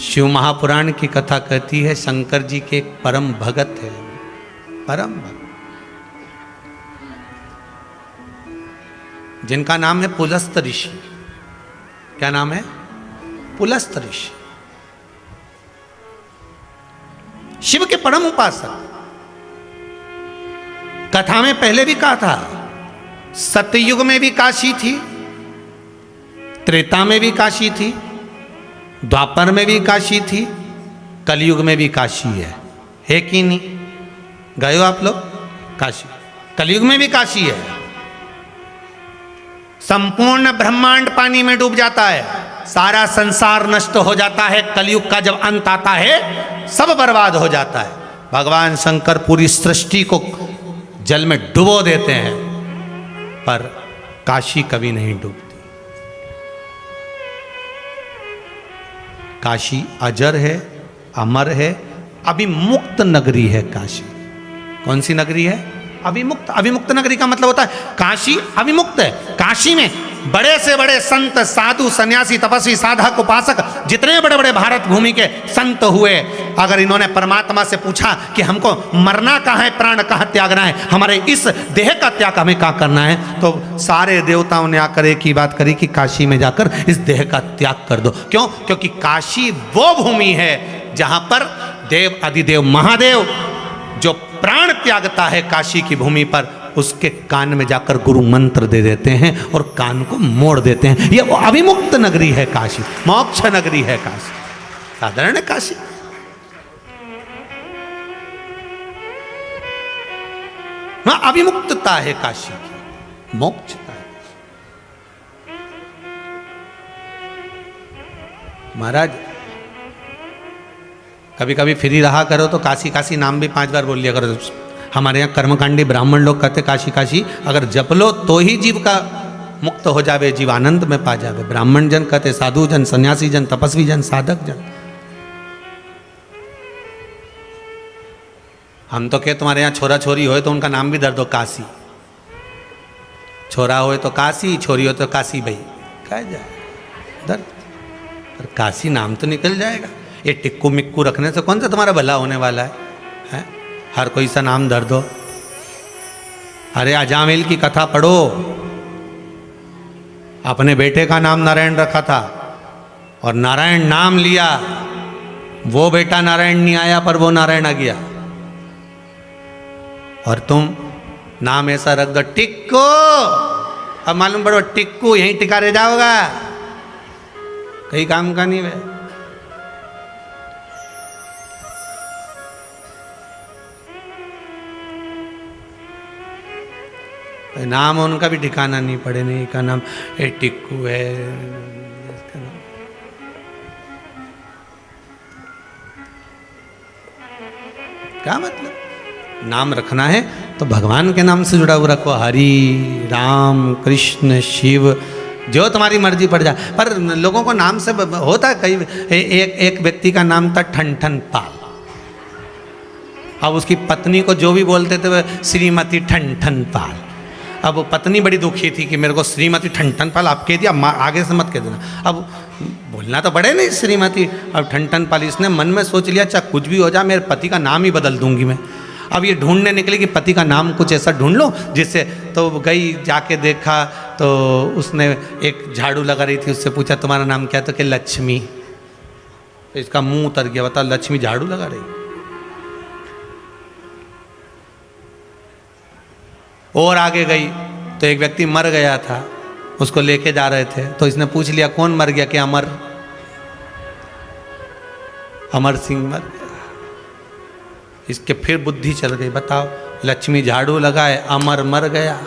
शिव महापुराण की कथा कहती है शंकर जी के एक परम भगत है, परम भगत, जिनका नाम है पुलस्त ऋषि। क्या नाम है? पुलस्त ऋषि, शिव के परम उपासक। कथा में पहले भी कहा था, सतयुग में भी काशी थी, त्रेता में भी काशी थी, द्वापर में भी काशी थी, कलयुग में भी काशी है कि नहीं? गए हो आप लोग काशी? कलयुग में भी काशी है। संपूर्ण ब्रह्मांड पानी में डूब जाता है, सारा संसार नष्ट हो जाता है, कलयुग का जब अंत आता है सब बर्बाद हो जाता है। भगवान शंकर पूरी सृष्टि को जल में डुबो देते हैं, पर काशी कभी नहीं डूबती। काशी अजर है, अमर है, अभिमुक्त नगरी है काशी। कौन सी नगरी है? अभिमुक्त। अभिमुक्त नगरी का मतलब होता है काशी अभिमुक्त है। काशी में बड़े से बड़े संत, साधु, सन्यासी, तपस्वी, साधक, उपासक, जितने बड़े बड़े भारत भूमि के संत हुए, अगर इन्होंने परमात्मा से पूछा कि हमको मरना कहाँ है, प्राण कहाँ त्यागना है, हमारे इस देह का त्याग हमें कहाँ करना है, तो सारे देवताओं ने आकर एक ही बात करी कि काशी में जाकर इस देह का त्याग कर दो। क्यों? क्योंकि काशी वो भूमि है जहां पर देव अधिदेव महादेव जो प्राण त्यागता है काशी की भूमि पर, उसके कान में जाकर गुरु मंत्र दे देते हैं और कान को मोड़ देते हैं। ये वो अभिमुक्त नगरी है काशी, मोक्ष नगरी है काशी। साधारण है काशी? हाँ, अभिमुक्तता है काशी की, मोक्षता है। महाराज कभी कभी फ्री रहा करो तो काशी काशी नाम भी 5 बार बोल लिया करो। हमारे यहाँ कर्मकांडी ब्राह्मण लोग कहते काशी काशी, अगर जप लो तो ही जीव का मुक्त हो जावे, जीव आनंद में पा जावे। ब्राह्मण जन कहते साधु जन, सन्यासी जन, तपस्वी जन, साधक जन। हम तो कहे तुम्हारे यहाँ छोरा छोरी हो तो उनका नाम भी धर दो काशी। छोरा हो तो काशी, छोरी हो तो काशी भाई, कह जाए धर, पर काशी नाम तो निकल जाएगा। ये टिक्कू मिक्कू रखने से कौन सा तुम्हारा भला होने वाला है? हर कोई सा नाम धर दो। अरे अजामिल की कथा पढ़ो, अपने बेटे का नाम नारायण रखा था और नारायण नाम लिया, वो बेटा नारायण नहीं आया पर वो नारायण आ गया। और तुम नाम ऐसा रख दो टिक्कू, अब मालूम पड़ो टिक्कू यहीं टिका रह जाओगा, कहीं काम का नहीं है। नाम उनका भी ठिकाना नहीं पड़े, नहीं का नाम ए टिक्कू है, क्या मतलब? नाम रखना है तो भगवान के नाम से जुड़ा हुआ रखो। हरि, राम, कृष्ण, शिव, जो तुम्हारी मर्जी पड़ जाए। पर लोगों को नाम से होता है कई। एक व्यक्ति का नाम था ठन पाल। अब उसकी पत्नी को जो भी बोलते थे वह श्रीमती ठन पाल। अब वो पत्नी बड़ी दुखी थी कि मेरे को श्रीमती ठन पाल आप कह दिया, आगे से मत कह देना। अब बोलना तो बड़े नहीं श्रीमती, अब ठन पाल। इसने मन में सोच लिया चाहे कुछ भी हो जाए मेरे पति का नाम ही बदल दूंगी मैं। अब ये ढूंढने निकली कि पति का नाम कुछ ऐसा ढूंढ लो जिससे, तो गई जाके देखा तो उसने एक झाड़ू लगा रही थी, उससे पूछा तुम्हारा नाम क्या? तो कि लक्ष्मी। तो इसका मुंह उतर गया, बता लक्ष्मी झाड़ू लगा रही। और आगे गई तो एक व्यक्ति मर गया था, उसको लेके जा रहे थे, तो इसने पूछ लिया कौन मर गया? कि अमर सिंह मर गया। इसके फिर बुद्धि चल गई, बताओ लक्ष्मी झाड़ू लगाए, अमर मर गया।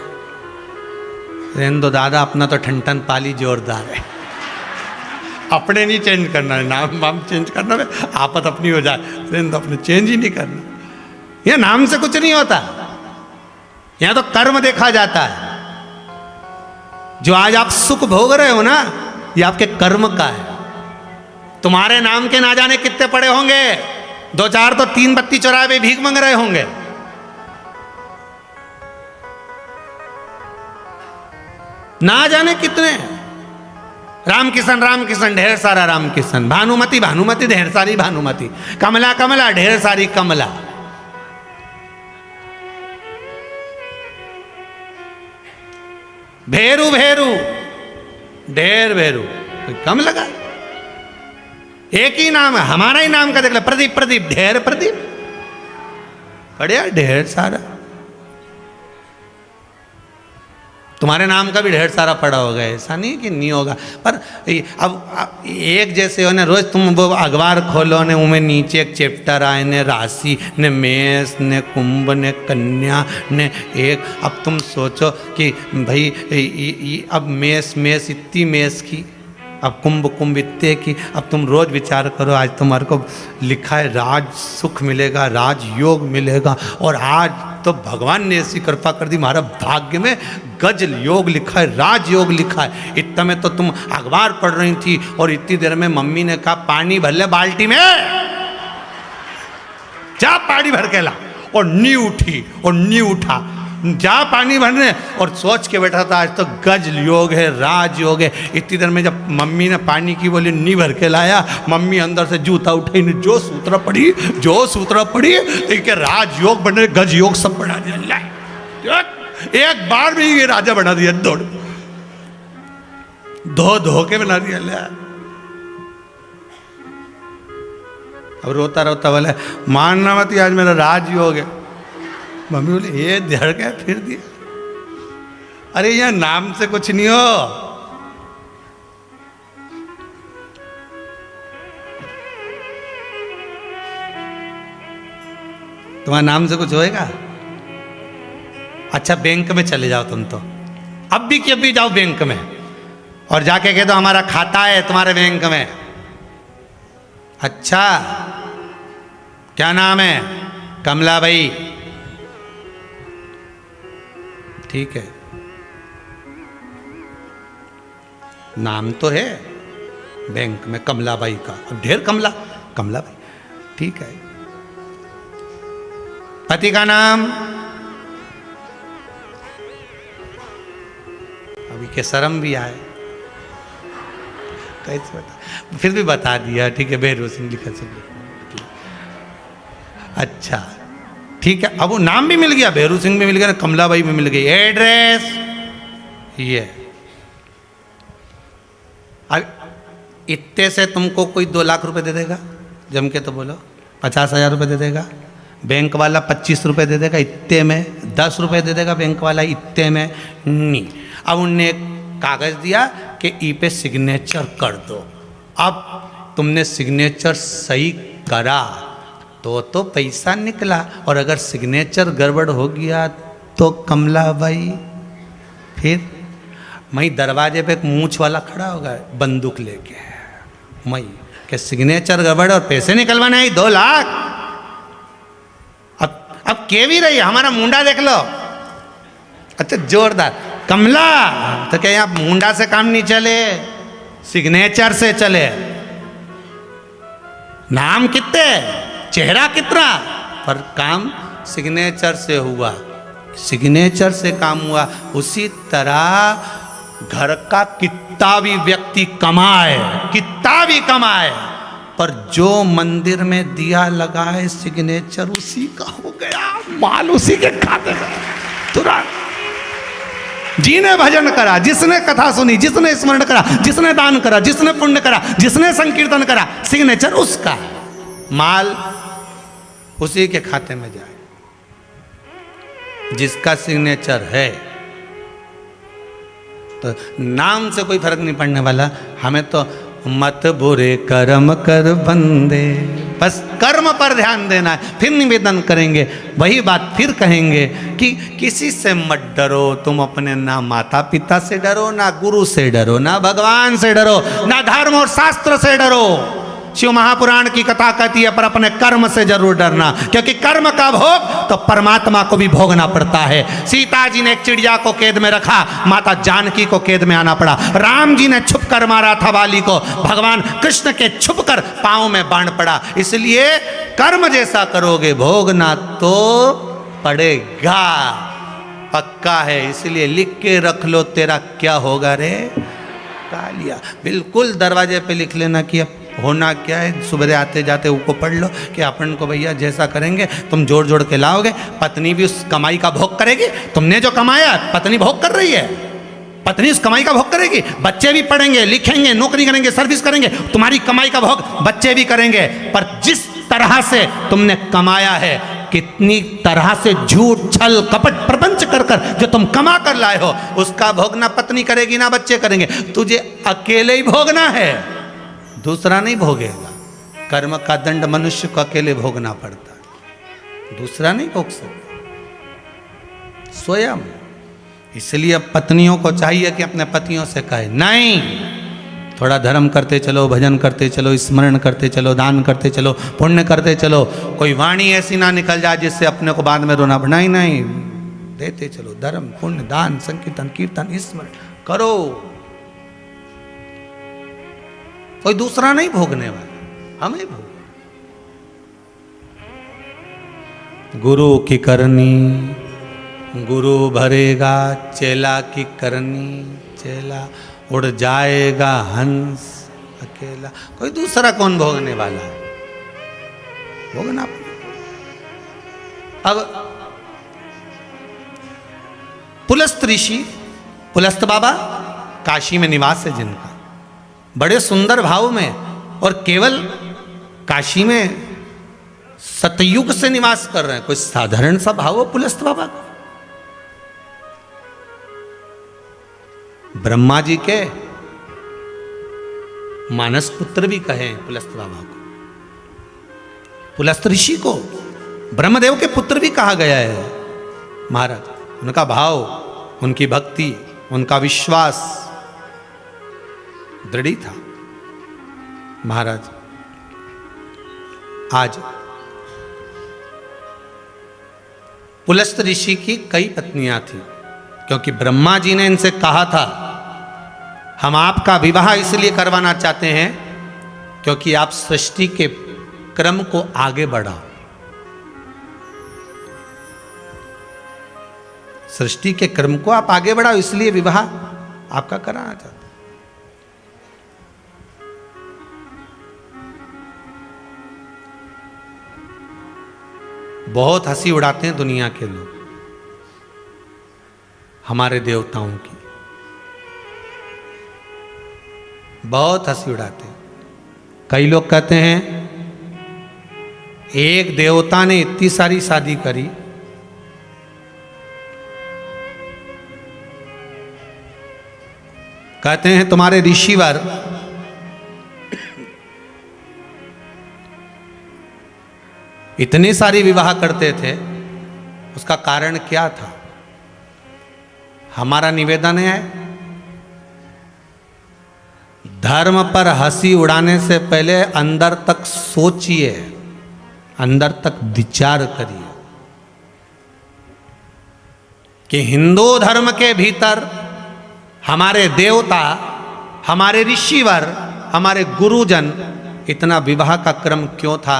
रहने दो दादा, अपना तो ठन पाली जोरदार है। अपने नहीं चेंज करना है, नाम वाम चेंज करना है, आपत अपनी हो जाए। रहने दो, अपने चेंज ही नहीं करना। यह नाम से कुछ नहीं होता, यहां तो कर्म देखा जाता है। जो आज आप सुख भोग रहे हो ना, ये आपके कर्म का है। तुम्हारे नाम के ना जाने कितने पड़े होंगे, 2-4 तो 3 बत्ती चौराहे पे भीख मांग रहे होंगे। ना जाने कितने। राम किशन ढेर सारा राम किशन, भानुमति ढेर सारी भानुमति, कमला ढेर सारी कमला। भेरू ढेर भेरू, कम लगा। एक ही नाम है, हमारा ही नाम का देख लो, प्रदीप ढेर प्रदीप, बढ़िया ढेर सारा। तुम्हारे नाम का भी ढेर सारा पड़ा होगा, ऐसा नहीं कि नहीं होगा। पर अब एक जैसे हो ना, रोज तुम वो अखबार खोलो ने, उनमें नीचे एक चैप्टर आए ने राशि ने मेष ने कुंभ ने कन्या ने एक। अब तुम सोचो कि भाई अब मेष इतनी मेष की, अब कुंभ इतने की। अब तुम रोज विचार करो, आज तुम्हारे को लिखा है राज सुख मिलेगा, राज योग मिलेगा, और आज तो भगवान ने ऐसी कृपा कर दी, हमारा भाग्य में गज योग लिखा है, राज योग लिखा है। इतना में तो तुम अखबार पढ़ रही थी और इतनी देर में मम्मी ने कहा पानी भर ले बाल्टी में, जा पानी भर के ला। और नी उठी और नी उठा, जा पानी भरने, और सोच के बैठा था आज तो गज योग है, राज योग है। इतनी देर में जब मम्मी ने पानी की बोली नी भर के लाया, मम्मी अंदर से जूता उठाई ने जो सूत्र पड़ी तो क्या राज योग बने, गज योग सब बना दिया। एक बार में ये राजा बना दिया, धो के बना दिया। अब रोता बोले मानना मत, आज मेरा राज योग है। मम्मी बोले ये धड़ गया फिर दिया। अरे यह नाम से कुछ नहीं हो। तुम्हारे नाम से कुछ होएगा? अच्छा बैंक में चले जाओ तुम तो, अब भी जाओ बैंक में और जाके कह दो हमारा खाता है तुम्हारे बैंक में। अच्छा क्या नाम है? कमला भाई। ठीक है, नाम तो है बैंक में कमला बाई का, अब ढेर कमला बाई। ठीक है, पति का नाम? अभी के शर्म भी आए, कैसे बता, फिर भी बता दिया। ठीक है, बेहरू सिंह लिखा सब। अच्छा ठीक है, अब वो नाम भी मिल गया, बेहरू सिंह भी मिल गया, कमला बाई भी मिल गई। एड्रेस ये। अब इतने से तुमको कोई 2 लाख रुपए दे देगा? जम के तो बोलो 50,000 रुपये दे देगा। बैंक वाला 25 रुपये दे देगा इतने में, 10 रुपये दे देगा बैंक वाला इतने में नहीं। अब उनने एक कागज़ दिया कि ई पे सिग्नेचर कर दो। अब तुमने सिग्नेचर सही करा तो पैसा निकला, और अगर सिग्नेचर गड़बड़ हो गया तो कमला बाई फिर मई दरवाजे पे एक मूछ वाला खड़ा होगा बंदूक लेके, मई के सिग्नेचर गड़बड़ और पैसे निकलवाना है 2 लाख। अब के भी रही, हमारा मुंडा देख लो। अच्छा जोरदार, कमला तो क्या यहाँ मुंडा से काम नहीं चले, सिग्नेचर से चले। नाम कितने, चेहरा कितना, पर काम सिग्नेचर से हुआ, सिग्नेचर से काम हुआ। उसी तरह घर का कितना भी व्यक्ति कमाए, कितना भी कमाए, पर जो मंदिर में दिया लगाए सिग्नेचर उसी का हो गया, माल उसी के खाते में तुरंत। जिसने भजन करा, जिसने कथा सुनी, जिसने स्मरण करा, जिसने दान करा, जिसने पुण्य करा, जिसने संकीर्तन करा, सिग्नेचर उसका, माल उसी के खाते में जाए। जिसका सिग्नेचर है तो नाम से कोई फर्क नहीं पड़ने वाला। हमें तो मत बुरे कर्म कर बंदे, बस कर्म पर ध्यान देना है। फिर निवेदन करेंगे, वही बात फिर कहेंगे कि किसी से मत डरो। तुम अपने ना माता पिता से डरो, ना गुरु से डरो, ना भगवान से डरो, ना धर्म और शास्त्र से डरो। शिव महापुराण की कथा कहती है पर अपने कर्म से जरूर डरना, क्योंकि कर्म का भोग तो परमात्मा को भी भोगना पड़ता है। सीता जी ने एक चिड़िया को कैद में रखा, माता जानकी को कैद में आना पड़ा। राम जी ने छुप कर मारा था वाली को, भगवान कृष्ण के छुप कर पांव में बाण पड़ा। इसलिए कर्म जैसा करोगे भोगना तो पड़ेगा, पक्का है। इसलिए लिख के रख लो, तेरा क्या होगा रे कालिया। बिल्कुल दरवाजे पे लिख लेना कि अब होना क्या है। सुबह आते जाते उसको पढ़ लो कि अपन को भैया जैसा करेंगे तुम जोड़ जोड़ के लाओगे। पत्नी भी उस कमाई का भोग करेगी, तुमने जो कमाया पत्नी भोग कर रही है, पत्नी उस कमाई का भोग करेगी। बच्चे भी पढ़ेंगे, लिखेंगे, नौकरी करेंगे, सर्विस करेंगे, तुम्हारी कमाई का भोग बच्चे भी करेंगे। पर जिस तरह से तुमने कमाया है, कितनी तरह से झूठ छल कपट प्रपंच कर कर जो तुम कमा कर लाए हो, उसका भोग ना पत्नी करेगी ना बच्चे करेंगे, तुझे अकेले ही भोगना है, दूसरा नहीं भोगेगा। कर्म का दंड मनुष्य को अकेले भोगना पड़ता है, दूसरा नहीं भोग सकता, स्वयं। इसलिए अब पत्नियों को चाहिए कि अपने पतियों से कहे नहीं, थोड़ा धर्म करते चलो, भजन करते चलो, स्मरण करते चलो, दान करते चलो, पुण्य करते चलो। कोई वाणी ऐसी ना निकल जाए जिससे अपने को बाद में रोना पड़े। नहीं, देते चलो, धर्म पुण्य दान संकीर्तन कीर्तन स्मरण करो। कोई दूसरा नहीं भोगने वाला, हमें भोग। गुरु की करनी गुरु भरेगा, चेला की करनी चेला उड़ जाएगा हंस अकेला। कोई दूसरा कौन भोगने वाला है, भोगना। अब पुलस्त ऋषि, पुलस्त बाबा काशी में निवास है जिनका, बड़े सुंदर भाव में, और केवल काशी में सतयुग से निवास कर रहे हैं। कोई साधारण सा भाव हो पुलस्त बाबा का। ब्रह्मा जी के मानस पुत्र भी कहे पुलस्त बाबा को, पुलस्त ऋषि को ब्रह्मदेव के पुत्र भी कहा गया है महाराज। उनका भाव, उनकी भक्ति, उनका विश्वास दृढ़ था महाराज। आज पुलस्त ऋषि की कई पत्नियां थी, क्योंकि ब्रह्मा जी ने इनसे कहा था हम आपका विवाह इसलिए करवाना चाहते हैं क्योंकि आप सृष्टि के क्रम को आगे बढ़ाओ। सृष्टि के क्रम को आप आगे बढ़ाओ, इसलिए विवाह आपका कराना चाहते हैं। बहुत हंसी उड़ाते हैं दुनिया के लोग हमारे देवताओं की, बहुत हंसी उड़ाते हैं। कई लोग कहते हैं एक देवता ने इतनी सारी शादी करी, कहते हैं तुम्हारे ऋषिवर इतनी सारी विवाह करते थे, उसका कारण क्या था? हमारा निवेदन है धर्म पर हंसी उड़ाने से पहले अंदर तक सोचिए, अंदर तक विचार करिए कि हिंदू धर्म के भीतर हमारे देवता, हमारे ऋषिवर, हमारे गुरुजन, इतना विवाह का क्रम क्यों था?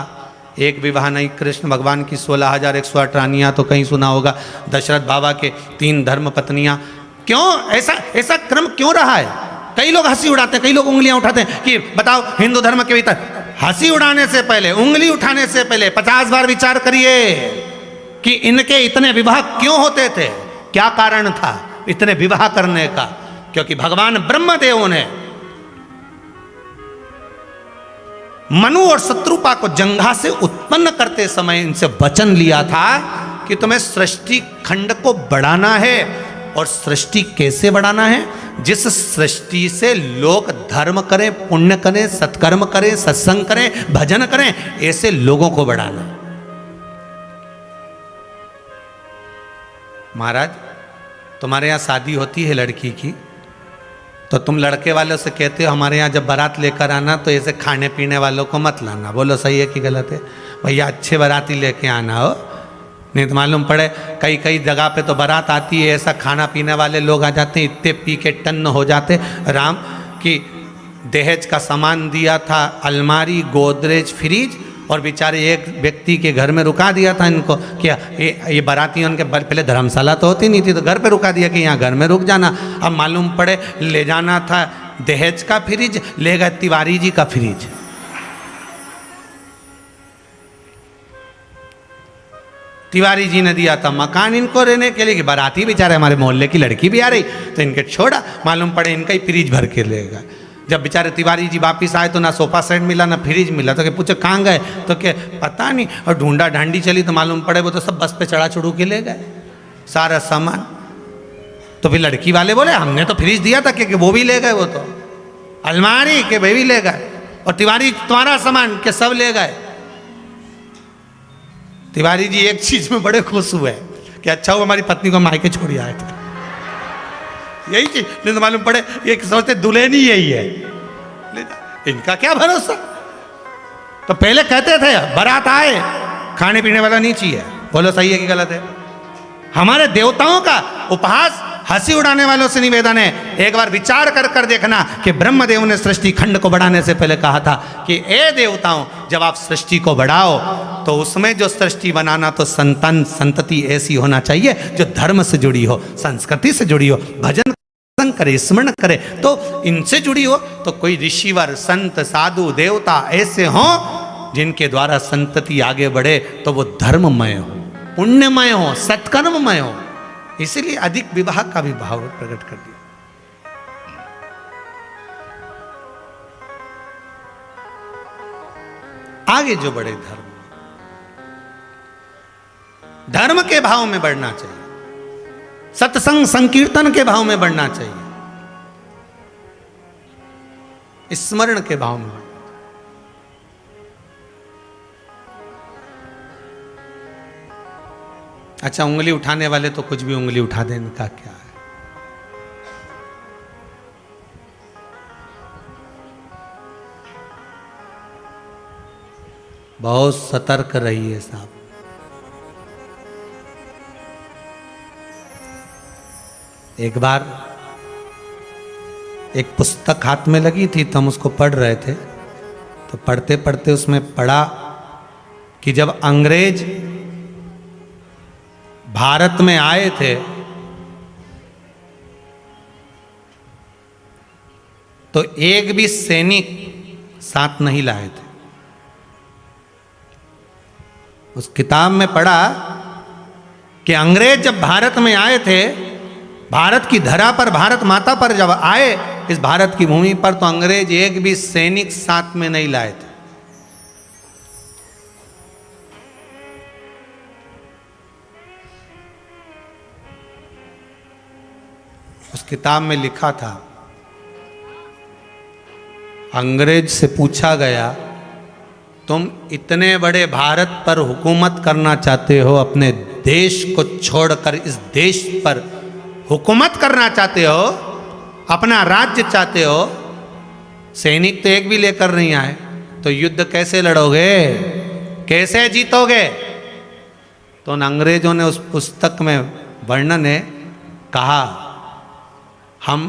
एक विवाह नहीं, कृष्ण भगवान की 16,108 रानियाँ तो कहीं सुना होगा, दशरथ बाबा के 3 धर्म पत्नियाँ। क्यों ऐसा क्रम क्यों रहा है? कई लोग हंसी उड़ाते हैं, कई लोग उंगलियां उठाते हैं कि बताओ हिंदू धर्म के भीतर। हंसी उड़ाने से पहले, उंगली उठाने से पहले 50 बार विचार करिए कि इनके इतने विवाह क्यों होते थे, क्या कारण था इतने विवाह करने का? क्योंकि भगवान ब्रह्मदेव ने मनु और शत्रुपा को जंघा से उत्पन्न करते समय इनसे वचन लिया था कि तुम्हें सृष्टि खंड को बढ़ाना है। और सृष्टि कैसे बढ़ाना है? जिस सृष्टि से लोग धर्म करें, पुण्य करें, सत्कर्म करें, सत्संग करें, भजन करें, ऐसे लोगों को बढ़ाना। महाराज, तुम्हारे यहाँ शादी होती है लड़की की, तो तुम लड़के वालों से कहते हो हमारे यहाँ जब बारात लेकर आना तो ऐसे खाने पीने वालों को मत लाना। बोलो सही है कि गलत है? भैया अच्छे बाराती लेके आना हो, नहीं तो मालूम पड़े कई जगह पे तो बारात आती है, ऐसा खाना पीने वाले लोग आ जाते हैं, इतने पी के टन्न हो जाते। राम की दहेज का सामान दिया था, अलमारी, गोदरेज, फ्रिज, और बेचारे एक व्यक्ति के घर में रुका दिया था इनको कि ये बारातियों के पहले धर्मशाला तो होती नहीं थी, तो घर पे रुका दिया कि यहाँ घर में रुक जाना। अब मालूम पड़े ले जाना था दहेज का फ्रिज, ले गए तिवारी जी का फ्रिज। तिवारी जी ने दिया था मकान इनको रहने के लिए कि बाराती बेचारे हमारे मोहल्ले की लड़की भी आ रही, तो इनके छोड़ा, मालूम पड़े इनका ही फ्रिज भर के ले गए। जब बेचारे तिवारी जी वापिस आए तो ना सोफा सेट मिला ना फ्रिज मिला, तो क्या पूछे कहाँ गए, तो क्या पता नहीं, और ढूंढा ढांडी चली तो मालूम पड़े वो तो सब बस पे चढ़ा चढ़ू के ले गए सारा सामान। तो फिर लड़की वाले बोले हमने तो फ्रिज दिया था कि वो भी ले गए, वो तो अलमारी के वे भी ले गए, और तिवारी तुम्हारा सामान के सब ले गए। तिवारी जी एक चीज में बड़े खुश हुए कि अच्छा वो हमारी पत्नी को मायके छोड़ आए थे, यही चीज। नहीं तो मालूम पड़े ये सोचते दुल्हन ही यही है, इनका क्या भरोसा। तो पहले कहते थे बारात आए खाने पीने वाला नहीं चाहिए। बोलो सही है कि गलत है? हमारे देवताओं का उपहास हंसी उड़ाने वालों से निवेदन है, एक बार विचार कर देखना कि ब्रह्मदेव ने सृष्टि खंड को बढ़ाने से पहले कहा था कि ए देवताओं, जब आप सृष्टि को बढ़ाओ तो उसमें जो सृष्टि बनाना तो संतान संतति ऐसी होना चाहिए जो धर्म से जुड़ी हो, संस्कृति से जुड़ी हो, भजन करे, स्मरण करे, तो इनसे जुड़ी हो। तो कोई ऋषिवर, संत, साधु, देवता ऐसे हों जिनके द्वारा संतति आगे बढ़े, तो वो धर्ममय हो, पुण्यमय हो, सत्कर्ममय हो। इसीलिए अधिक विवाह का भी भाव प्रकट कर दिया। आगे जो बड़े धर्म के भाव में बढ़ना चाहिए, सत्संग संकीर्तन के भाव में बढ़ना चाहिए, स्मरण के भाव में। अच्छा, उंगली उठाने वाले तो कुछ भी उंगली उठा दें, इनका क्या है? बहुत सतर्क रहिए साहब। एक बार एक पुस्तक हाथ में लगी थी तो हम उसको पढ़ रहे थे, तो पढ़ते पढ़ते उसमें पढ़ा कि जब अंग्रेज भारत में आए थे तो एक भी सैनिक साथ नहीं लाए थे। उस किताब में पढ़ा कि अंग्रेज जब भारत में आए थे, भारत की धरा पर, भारत माता पर जब आए, इस भारत की भूमि पर, तो अंग्रेज एक भी सैनिक साथ में नहीं लाए थे। उस किताब में लिखा था, अंग्रेज से पूछा गया तुम इतने बड़े भारत पर हुकूमत करना चाहते हो, अपने देश को छोड़कर इस देश पर हुकूमत करना चाहते हो, अपना राज्य चाहते हो, सैनिक तो एक भी लेकर नहीं आए, तो युद्ध कैसे लड़ोगे, कैसे जीतोगे? तो उन अंग्रेजों ने उस पुस्तक में वर्णन है कहा हम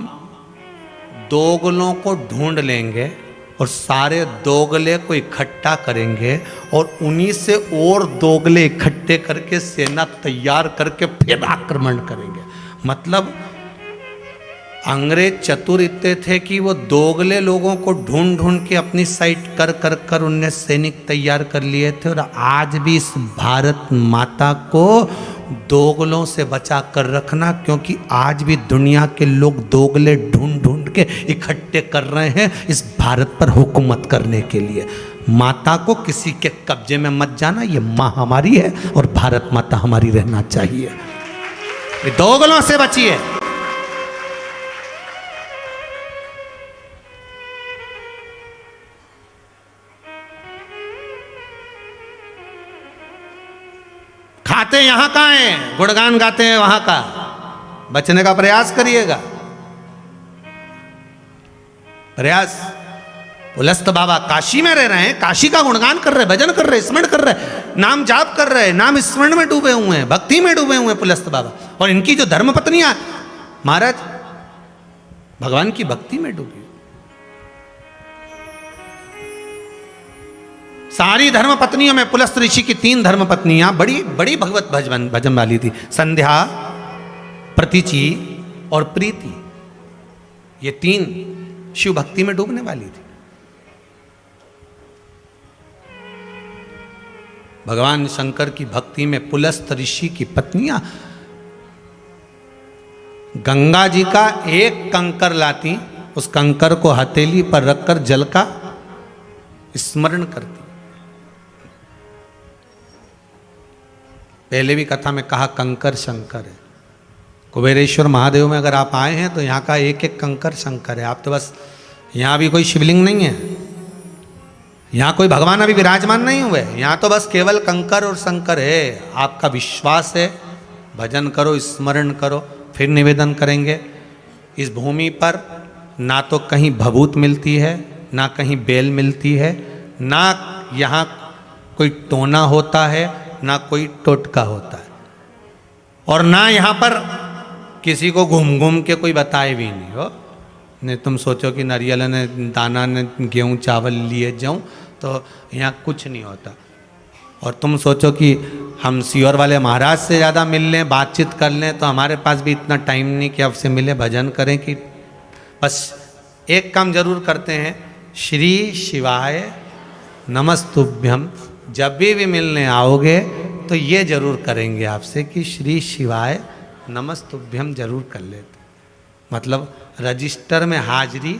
दोगलों को ढूंढ लेंगे और सारे दोगले को इकट्ठा करेंगे और उन्हीं से और दोगले इकट्ठे करके सेना तैयार करके फिर आक्रमण करेंगे। मतलब अंग्रेज चतुर इतने थे कि वो दोगले लोगों को ढूंढ ढूंढ के अपनी साइड कर कर कर उनने सैनिक तैयार कर लिए थे। और आज भी इस भारत माता को दोगलों से बचा कर रखना, क्योंकि आज भी दुनिया के लोग दोगले ढूंढ ढूंढ के इकट्ठे कर रहे हैं इस भारत पर हुकूमत करने के लिए। माता को किसी के कब्जे में मत जाना, ये माँ हमारी है और भारत माता हमारी रहना चाहिए। दोगलों से बचिए। खाते यहां का है, गुणगान गाते हैं वहां का। बचने का प्रयास करिएगा, प्रयास। पुलस्त बाबा काशी में रह रहे हैं, काशी का गुणगान कर रहे, भजन कर रहे, स्मरण कर रहे, नाम जाप कर रहे, नाम स्मरण में डूबे हुए हैं, भक्ति में डूबे हुए हैं पुलस्त बाबा। और इनकी जो धर्म पत्नियां महाराज भगवान की भक्ति में डूबी। सारी धर्म पत्नियों में पुलस्त ऋषि की 3 धर्म पत्नियां बड़ी बड़ी भगवत भजन वाली थी। संध्या, प्रतीचि और प्रीति, ये 3 शिव भक्ति में डूबने वाली थी। भगवान शंकर की भक्ति में पुलस्त ऋषि की पत्नियां गंगा जी का एक कंकर लाती, उस कंकर को हथेली पर रखकर जल का स्मरण करती। पहले भी कथा में कहा कंकर शंकर है। कुबेरेश्वर महादेव में अगर आप आए हैं तो यहाँ का एक एक कंकर शंकर है। आप तो बस, यहाँ भी कोई शिवलिंग नहीं है, यहाँ कोई भगवान अभी विराजमान नहीं हुए, यहाँ तो बस केवल कंकर और शंकर है। आपका विश्वास है, भजन करो, स्मरण करो। फिर निवेदन करेंगे, इस भूमि पर ना तो कहीं भभूत मिलती है, ना कहीं बेल मिलती है, ना यहाँ कोई टोना होता है, ना कोई टोटका होता है, और ना यहाँ पर किसी को घूम घूम के कोई बताए भी नहीं हो। नहीं तुम सोचो कि नारियल ने दाना ने गेहूँ चावल लिए जाऊँ तो यहाँ कुछ नहीं होता। और तुम सोचो कि हम सीहोर वाले महाराज से ज़्यादा मिल लें, बातचीत कर लें, तो हमारे पास भी इतना टाइम नहीं कि आपसे मिले, भजन करें। कि बस एक काम जरूर करते हैं, श्री शिवाय नमस्तुभ्यम। जब भी मिलने आओगे तो ये जरूर करेंगे आपसे कि श्री शिवाय नमस्तुभ्यम जरूर कर लेते। मतलब रजिस्टर में हाजिरी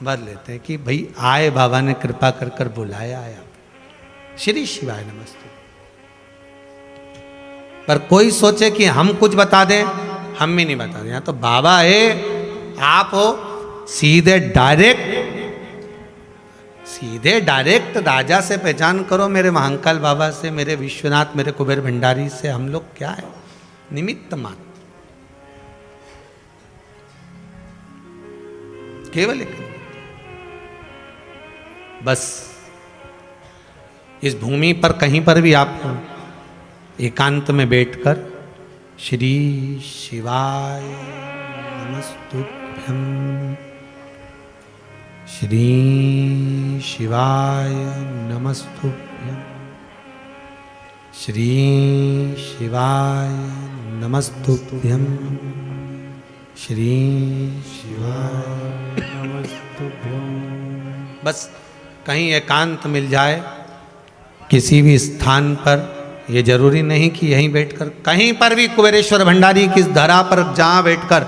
भर लेते हैं कि भाई आए, बाबा ने कृपा कर कर बुलाया आया, श्री शिवाय नमस्तुभ्यम। पर कोई सोचे कि हम कुछ बता दें, हम भी नहीं बता दें। यहाँ तो बाबा है, आप हो, सीधे डायरेक्ट राजा से पहचान करो, मेरे महाकाल बाबा से, मेरे विश्वनाथ, मेरे कुबेर भंडारी से। हम लोग क्या है, निमित्त मात्र, केवल एक। बस इस भूमि पर कहीं पर भी आप एकांत में बैठकर श्री शिवाय नमस्तुभ्यम, श्री शिवाय नमस्तुभ्यम, श्री शिवाय नमस्तुभ्यम, श्री शिवाय नमस्तुभ्यम। बस कहीं एकांत मिल जाए किसी भी स्थान पर, ये जरूरी नहीं कि यहीं बैठकर, कहीं पर भी कुबेरेश्वर भंडारी की धरा पर जहाँ बैठकर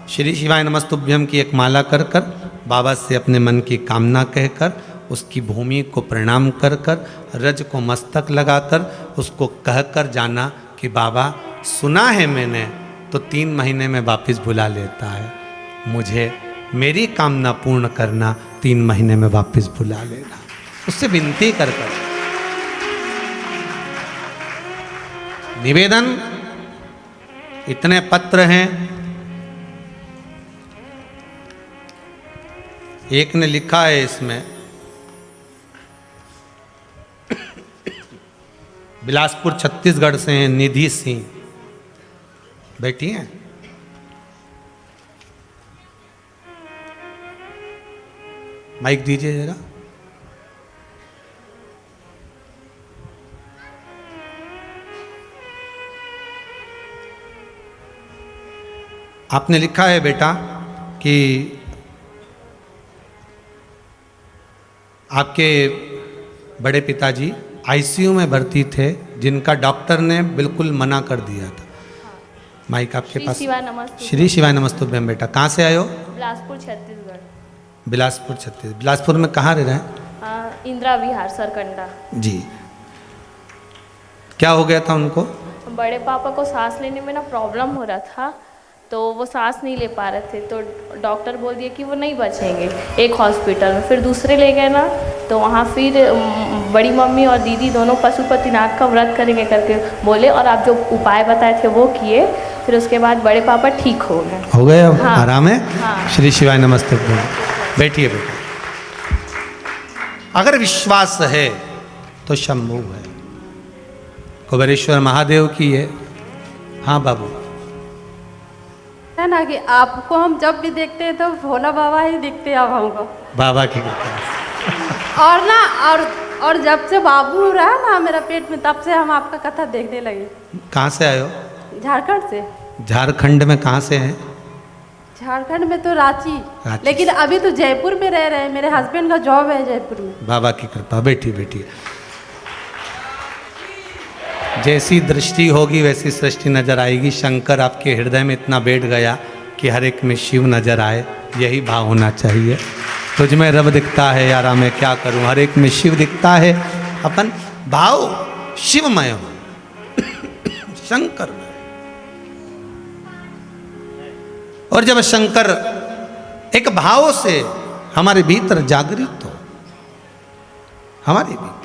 श्री शिवाय नमस्तुभ्यम की एक माला कर कर बाबा से अपने मन की कामना कहकर, उसकी भूमि को प्रणाम कर कर, रज को मस्तक लगाकर उसको कहकर जाना कि बाबा सुना है मैंने, तो 3 महीने में वापस बुला लेता है मुझे, मेरी कामना पूर्ण करना, 3 महीने में वापस बुला लेना। उससे विनती कर कर निवेदन। इतने पत्र हैं, एक ने लिखा है इसमें, बिलासपुर छत्तीसगढ़ से हैं, निधि सिंह बैठी हैं, माइक दीजिए जरा। आपने लिखा है बेटा कि आपके बड़े पिताजी आईसीयू में भर्ती थे, जिनका डॉक्टर ने बिल्कुल मना कर दिया था। माइक आपके पास। श्री शिवाय नमस्तुभ्यम बेटा। कहाँ से आए हो? बिलासपुर छत्तीसगढ़। बिलासपुर छत्तीसगढ़। बिलासपुर में कहाँ रह रहे हैं? इंदिरा विहार सरकंडा। जी। क्या हो गया था उनको? बड़े पापा को सांस लेने में ना प्रॉब्लम हो रहा था, तो वो सांस नहीं ले पा रहे थे, तो डॉक्टर बोल दिया कि वो नहीं बचेंगे एक हॉस्पिटल में। फिर दूसरे ले गए ना, तो वहाँ फिर बड़ी मम्मी और दीदी दोनों पशुपतिनाथ का व्रत करेंगे करके बोले, और आप जो उपाय बताए थे वो किए। फिर उसके बाद बड़े पापा ठीक हो गए। हो गए अब? हाँ। आराम है? हाँ। श्री शिवाय नमस्ते। बैठिए बेटा। अगर विश्वास है तो शंभु है, कुबेरेश्वर महादेव की है। हाँ बाबू। है ना कि आपको हम जब भी देखते हैं तो भोला बाबा ही दिखते हैं अब हमको। बाबा की कृपा। और ना और जब से बाबू रहा ना मेरा पेट में, तब से हम आपका कथा देखने लगे। कहाँ से आए हो? झारखंड से। झारखंड में कहाँ से हैं? झारखंड में तो रांची, रांची। लेकिन अभी तो जयपुर में रह रहे हैं। मेरे हस्बैंड का जॉब है जयपुर में। बाबा की कृपा। बैठिए बैठिए। जैसी दृष्टि होगी वैसी सृष्टि नजर आएगी। शंकर आपके हृदय में इतना बैठ गया कि हर एक में शिव नजर आए, यही भाव होना चाहिए। तुझ में रब दिखता है यारा, मैं क्या करूं, हर एक में शिव दिखता है। अपन भाव शिवमय हो, शंकर में। और जब शंकर एक भाव से हमारे भीतर जागृत हो, हमारे भीतर।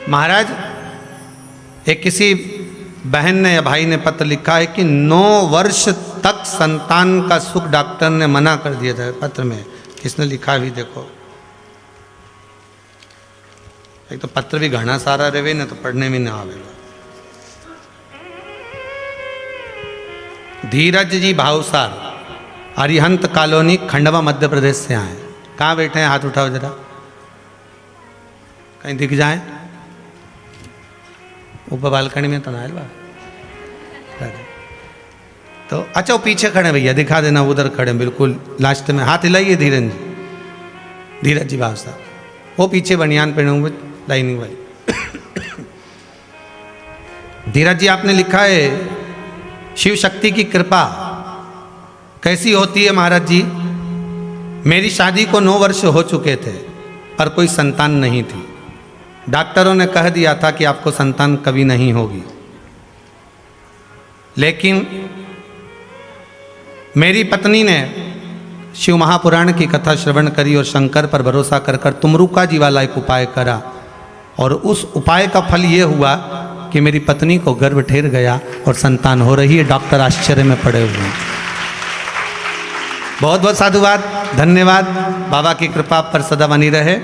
महाराज, एक किसी बहन ने या भाई ने पत्र लिखा है कि 9 वर्ष तक संतान का सुख डॉक्टर ने मना कर दिया था। पत्र में किसने लिखा भी देखो। एक तो पत्र भी घना सारा रहे ना, तो पढ़ने में ना आवेगा। धीरज जी भावसार, अरिहंत कॉलोनी, खंडवा, मध्य प्रदेश से आए। कहाँ बैठे हैं? हाथ उठाओ जरा, कहीं दिख जाए। ऊपर बालकनी में तो ना बा। तो अच्छा, वो पीछे खड़े भैया, दिखा देना, उधर खड़े बिल्कुल लास्ट में। हाथ हिलाइए धीरज जी, धीरज जी भावसार। वो पीछे बनियान पहने हुए लाइनिंग वाली। धीरज जी, आपने लिखा है शिव शक्ति की कृपा कैसी होती है महाराज जी। मेरी शादी को 9 वर्ष हो चुके थे पर कोई संतान नहीं थी। डॉक्टरों ने कह दिया था कि आपको संतान कभी नहीं होगी, लेकिन मेरी पत्नी ने शिव महापुराण की कथा श्रवण करी और शंकर पर भरोसा कर कर तुमरुका जी वाला एक उपाय करा, और उस उपाय का फल ये हुआ कि मेरी पत्नी को गर्भ ठेर गया और संतान हो रही है। डॉक्टर आश्चर्य में पड़े हुए हैं। बहुत बहुत साधुवाद, धन्यवाद। बाबा की कृपा पर सदा बनी रहे।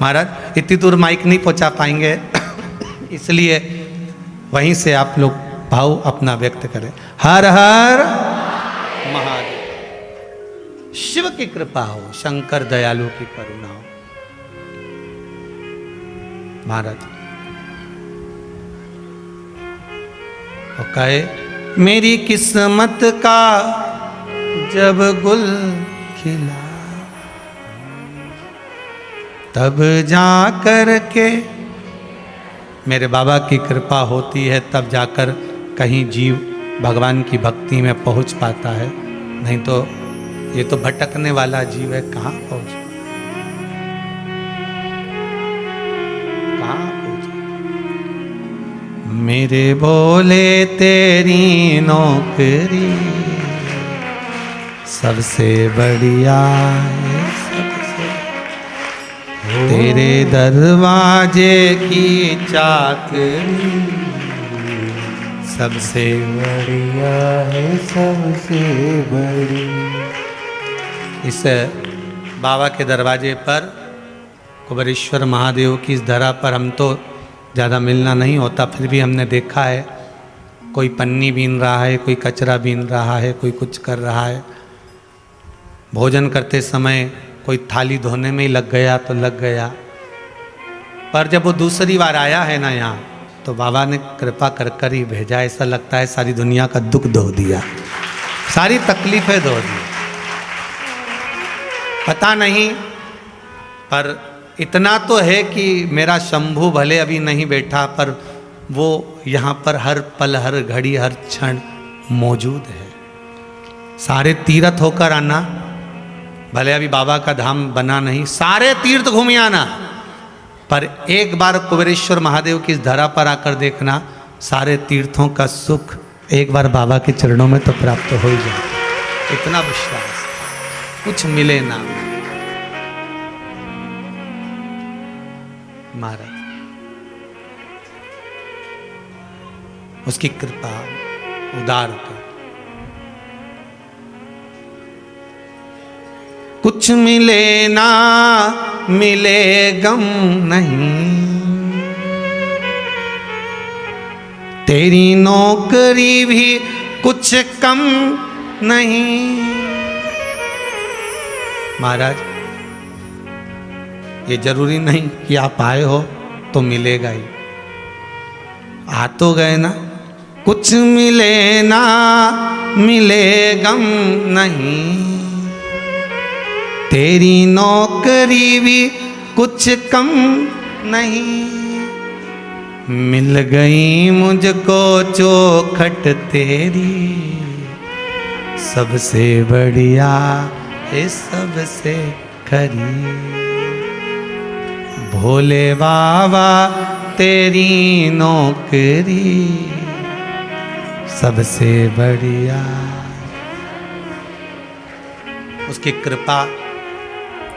महाराज, इतनी दूर माइक नहीं पहुंचा पाएंगे, इसलिए वहीं से आप लोग भाव अपना व्यक्त करें। हर हर महादेव। शिव की कृपा हो, शंकर दयालु की करुणा हो। महाराज और कहे, मेरी किस्मत का जब गुल खिला तब जा कर के, मेरे बाबा की कृपा होती है तब जाकर कहीं जीव भगवान की भक्ति में पहुंच पाता है, नहीं तो ये तो भटकने वाला जीव है, कहाँ पहुंच मेरे बोले तेरी नौकरी सबसे बढ़िया है, सबसे तेरे दरवाजे की चाकरी सबसे बढ़िया है, सबसे बड़ी। इस बाबा के दरवाजे पर, कुबेरेश्वर महादेव की इस धरा पर हम तो ज़्यादा मिलना नहीं होता, फिर भी हमने देखा है कोई पन्नी बीन रहा है, कोई कचरा बीन रहा है, कोई कुछ कर रहा है। भोजन करते समय कोई थाली धोने में ही लग गया तो लग गया, पर जब वो दूसरी बार आया है ना यहाँ, तो बाबा ने कृपा कर कर ही भेजा। ऐसा लगता है सारी दुनिया का दुख धो दिया, सारी तकलीफें धो दी। पता नहीं, पर इतना तो है कि मेरा शंभू भले अभी नहीं बैठा, पर वो यहाँ पर हर पल हर घड़ी हर क्षण मौजूद है। सारे तीर्थ होकर आना, भले अभी बाबा का धाम बना नहीं, सारे तीर्थ घूम आना, पर एक बार कुबेरेश्वर महादेव की इस धरा पर आकर देखना, सारे तीर्थों का सुख एक बार बाबा के चरणों में तो प्राप्त हो ही जाए। इतना विश्वास, कुछ मिले ना महाराज, उसकी कृपा उदारता। कुछ मिले ना मिले गम नहीं, तेरी नौकरी भी कुछ कम नहीं। महाराज, ये जरूरी नहीं कि आप आए हो तो मिलेगा ही, आ तो गए ना। कुछ मिले ना मिले गम नहीं, तेरी नौकरी भी कुछ कम नहीं। मिल गई मुझको चौखट तेरी, सबसे बढ़िया है सबसे खरी। भोले बाबा तेरी नौकरी सबसे बढ़िया। उसकी कृपा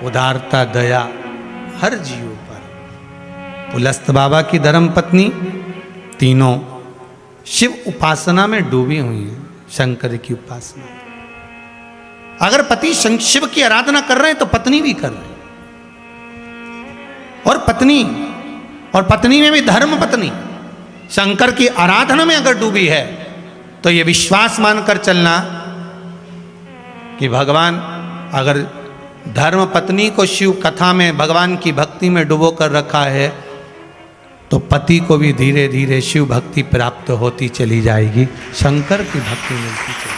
उदारता दया हर जीव पर। पुलस्त बाबा की धर्म पत्नी तीनों शिव उपासना में डूबी हुई हैं, शंकर की उपासना। अगर पति शिव की आराधना कर रहे हैं तो पत्नी भी कर रहे हैं, और पत्नी में भी धर्म पत्नी शंकर की आराधना में अगर डूबी है, तो ये विश्वास मानकर चलना कि भगवान अगर धर्म पत्नी को शिव कथा में भगवान की भक्ति में डुबो कर रखा है, तो पति को भी धीरे धीरे शिव भक्ति प्राप्त होती चली जाएगी, शंकर की भक्ति मिलती चली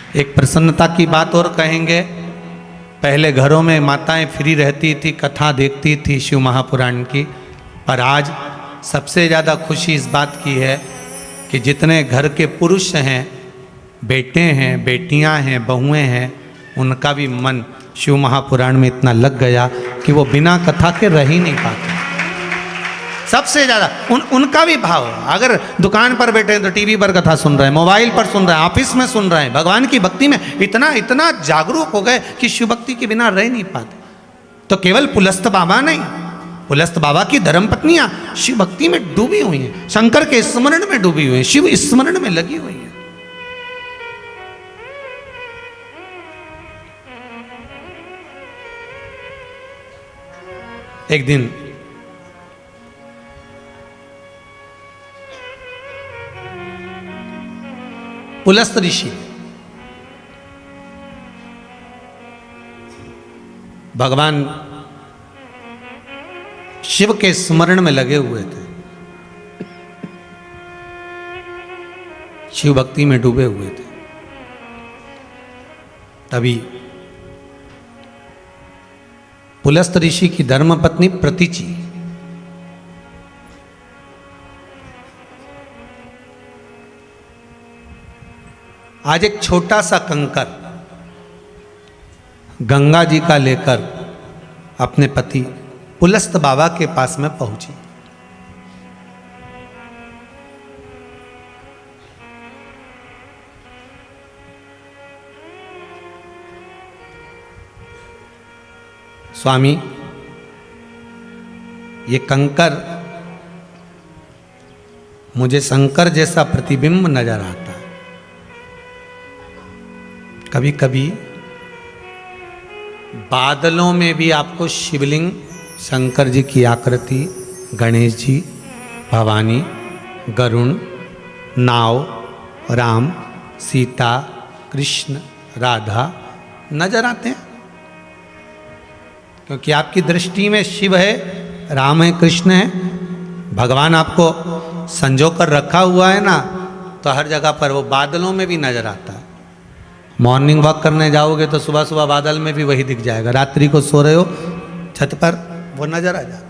जाएगी। एक प्रसन्नता की बात और कहेंगे। पहले घरों में माताएं फ्री रहती थी, कथा देखती थी शिव महापुराण की, पर आज सबसे ज़्यादा खुशी इस बात की है कि जितने घर के पुरुष हैं, बेटे हैं, बेटियां हैं, बहुएं हैं, उनका भी मन शिव महापुराण में इतना लग गया कि वो बिना कथा के रह ही नहीं पाते। सबसे ज़्यादा उनका भी भाव, अगर दुकान पर बैठे हैं तो टीवी पर कथा सुन रहे हैं, मोबाइल पर सुन रहे हैं, ऑफिस में सुन रहे हैं, भगवान की भक्ति में इतना जागरूक हो गए कि शिव भक्ति के बिना रह नहीं पाते। तो केवल पुलस्त बाबा नहीं, पुलस्त बाबा की धर्मपत्नियां शिव भक्ति में डूबी हुई हैं, शंकर के स्मरण में डूबी हुई हैं, शिव स्मरण में लगी हुई हैं। एक दिन पुलस्त ऋषि भगवान शिव के स्मरण में लगे हुए थे, शिव भक्ति में डूबे हुए थे। तभी पुलस्त ऋषि की धर्मपत्नी प्रतीचि आज एक छोटा सा कंकर गंगा जी का लेकर अपने पति पुलस्त बाबा के पास में पहुंची। स्वामी, ये कंकर मुझे शंकर जैसा प्रतिबिंब नजर आता है। कभी कभी बादलों में भी आपको शिवलिंग, शंकर जी की आकृति, गणेश जी, भवानी, गरुण, नाव, राम, सीता, कृष्ण, राधा नजर आते हैं, क्योंकि आपकी दृष्टि में शिव है, राम है, कृष्ण है। भगवान आपको संजो कर रखा हुआ है ना, तो हर जगह पर वो बादलों में भी नजर आता है। मॉर्निंग वॉक करने जाओगे तो सुबह सुबह बादल में भी वही दिख जाएगा। रात्रि को सो रहे हो छत पर, वो नजर आ जाता है।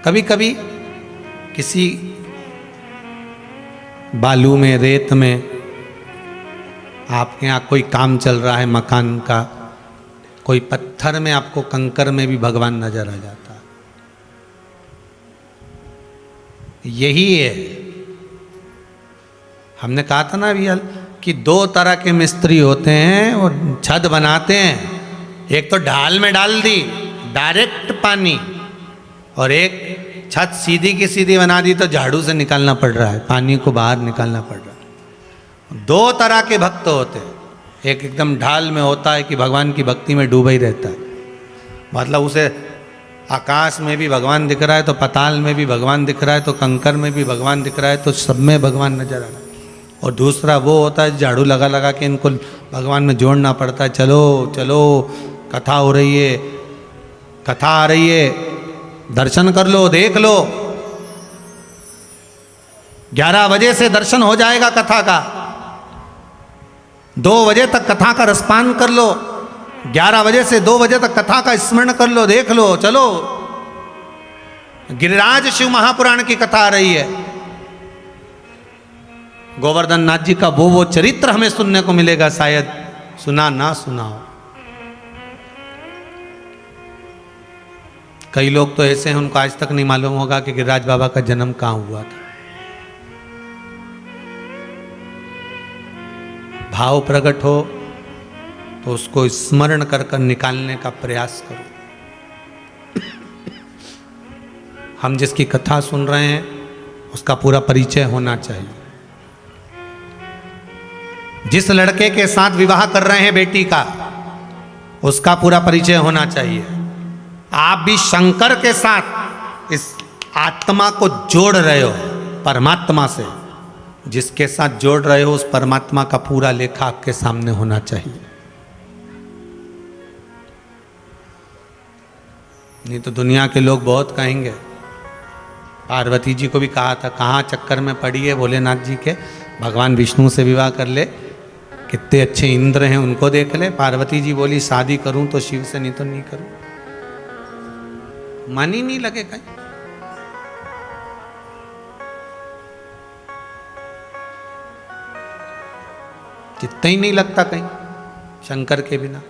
कभी कभी किसी बालू में, रेत में आपके यहाँ कोई काम चल रहा है मकान का, कोई पत्थर में आपको, कंकर में भी भगवान नजर आ जाता है। यही है, हमने कहा था ना अभी कि दो तरह के मिस्त्री होते हैं और छत बनाते हैं। एक तो ढाल में डाल दी डायरेक्ट पानी, और एक छत सीधी की सीधी बना दी तो झाड़ू से निकालना पड़ रहा है, पानी को बाहर निकालना पड़ रहा है। दो तरह के भक्त होते हैं। एक एकदम ढाल में होता है कि भगवान की भक्ति में डूबा ही रहता है, मतलब उसे आकाश में भी भगवान दिख रहा है तो पाताल में भी भगवान दिख रहा है, तो कंकर में भी भगवान दिख रहा है, तो सब में भगवान नजर आ रहा है। और दूसरा वो होता है झाड़ू लगा लगा के इनको भगवान में जोड़ना पड़ता है। चलो चलो, कथा हो रही है, कथा आ रही है, दर्शन कर लो, देख लो। 11 बजे से दर्शन हो जाएगा कथा का, 2 बजे तक कथा का रसपान कर लो, 11 बजे से 2 बजे तक कथा का स्मरण कर लो, देख लो, चलो। गिरिराज शिव महापुराण की कथा आ रही है। गोवर्धन नाथ जी का वो चरित्र हमें सुनने को मिलेगा, शायद सुना ना सुना हो। कई लोग तो ऐसे हैं उनको आज तक नहीं मालूम होगा कि गिरिराज बाबा का जन्म कहाँ हुआ था। भाव प्रकट हो तो उसको स्मरण कर कर निकालने का प्रयास करो। हम जिसकी कथा सुन रहे हैं उसका पूरा परिचय होना चाहिए। जिस लड़के के साथ विवाह कर रहे हैं बेटी का, उसका पूरा परिचय होना चाहिए। आप भी शंकर के साथ इस आत्मा को जोड़ रहे हो परमात्मा से, जिसके साथ जोड़ रहे हो उस परमात्मा का पूरा लेखा आपके सामने होना चाहिए। नहीं तो दुनिया के लोग बहुत कहेंगे। पार्वती जी को भी कहा था, कहाँ चक्कर में पड़ी है भोलेनाथ जी के, भगवान विष्णु से विवाह कर ले, कितने अच्छे इंद्र हैं उनको देख ले। पार्वती जी बोली शादी करूं तो शिव से, नहीं तो नहीं करूं। मन ही नहीं लगे कहीं। चित्त ही नहीं लगता कहीं शंकर के बिना।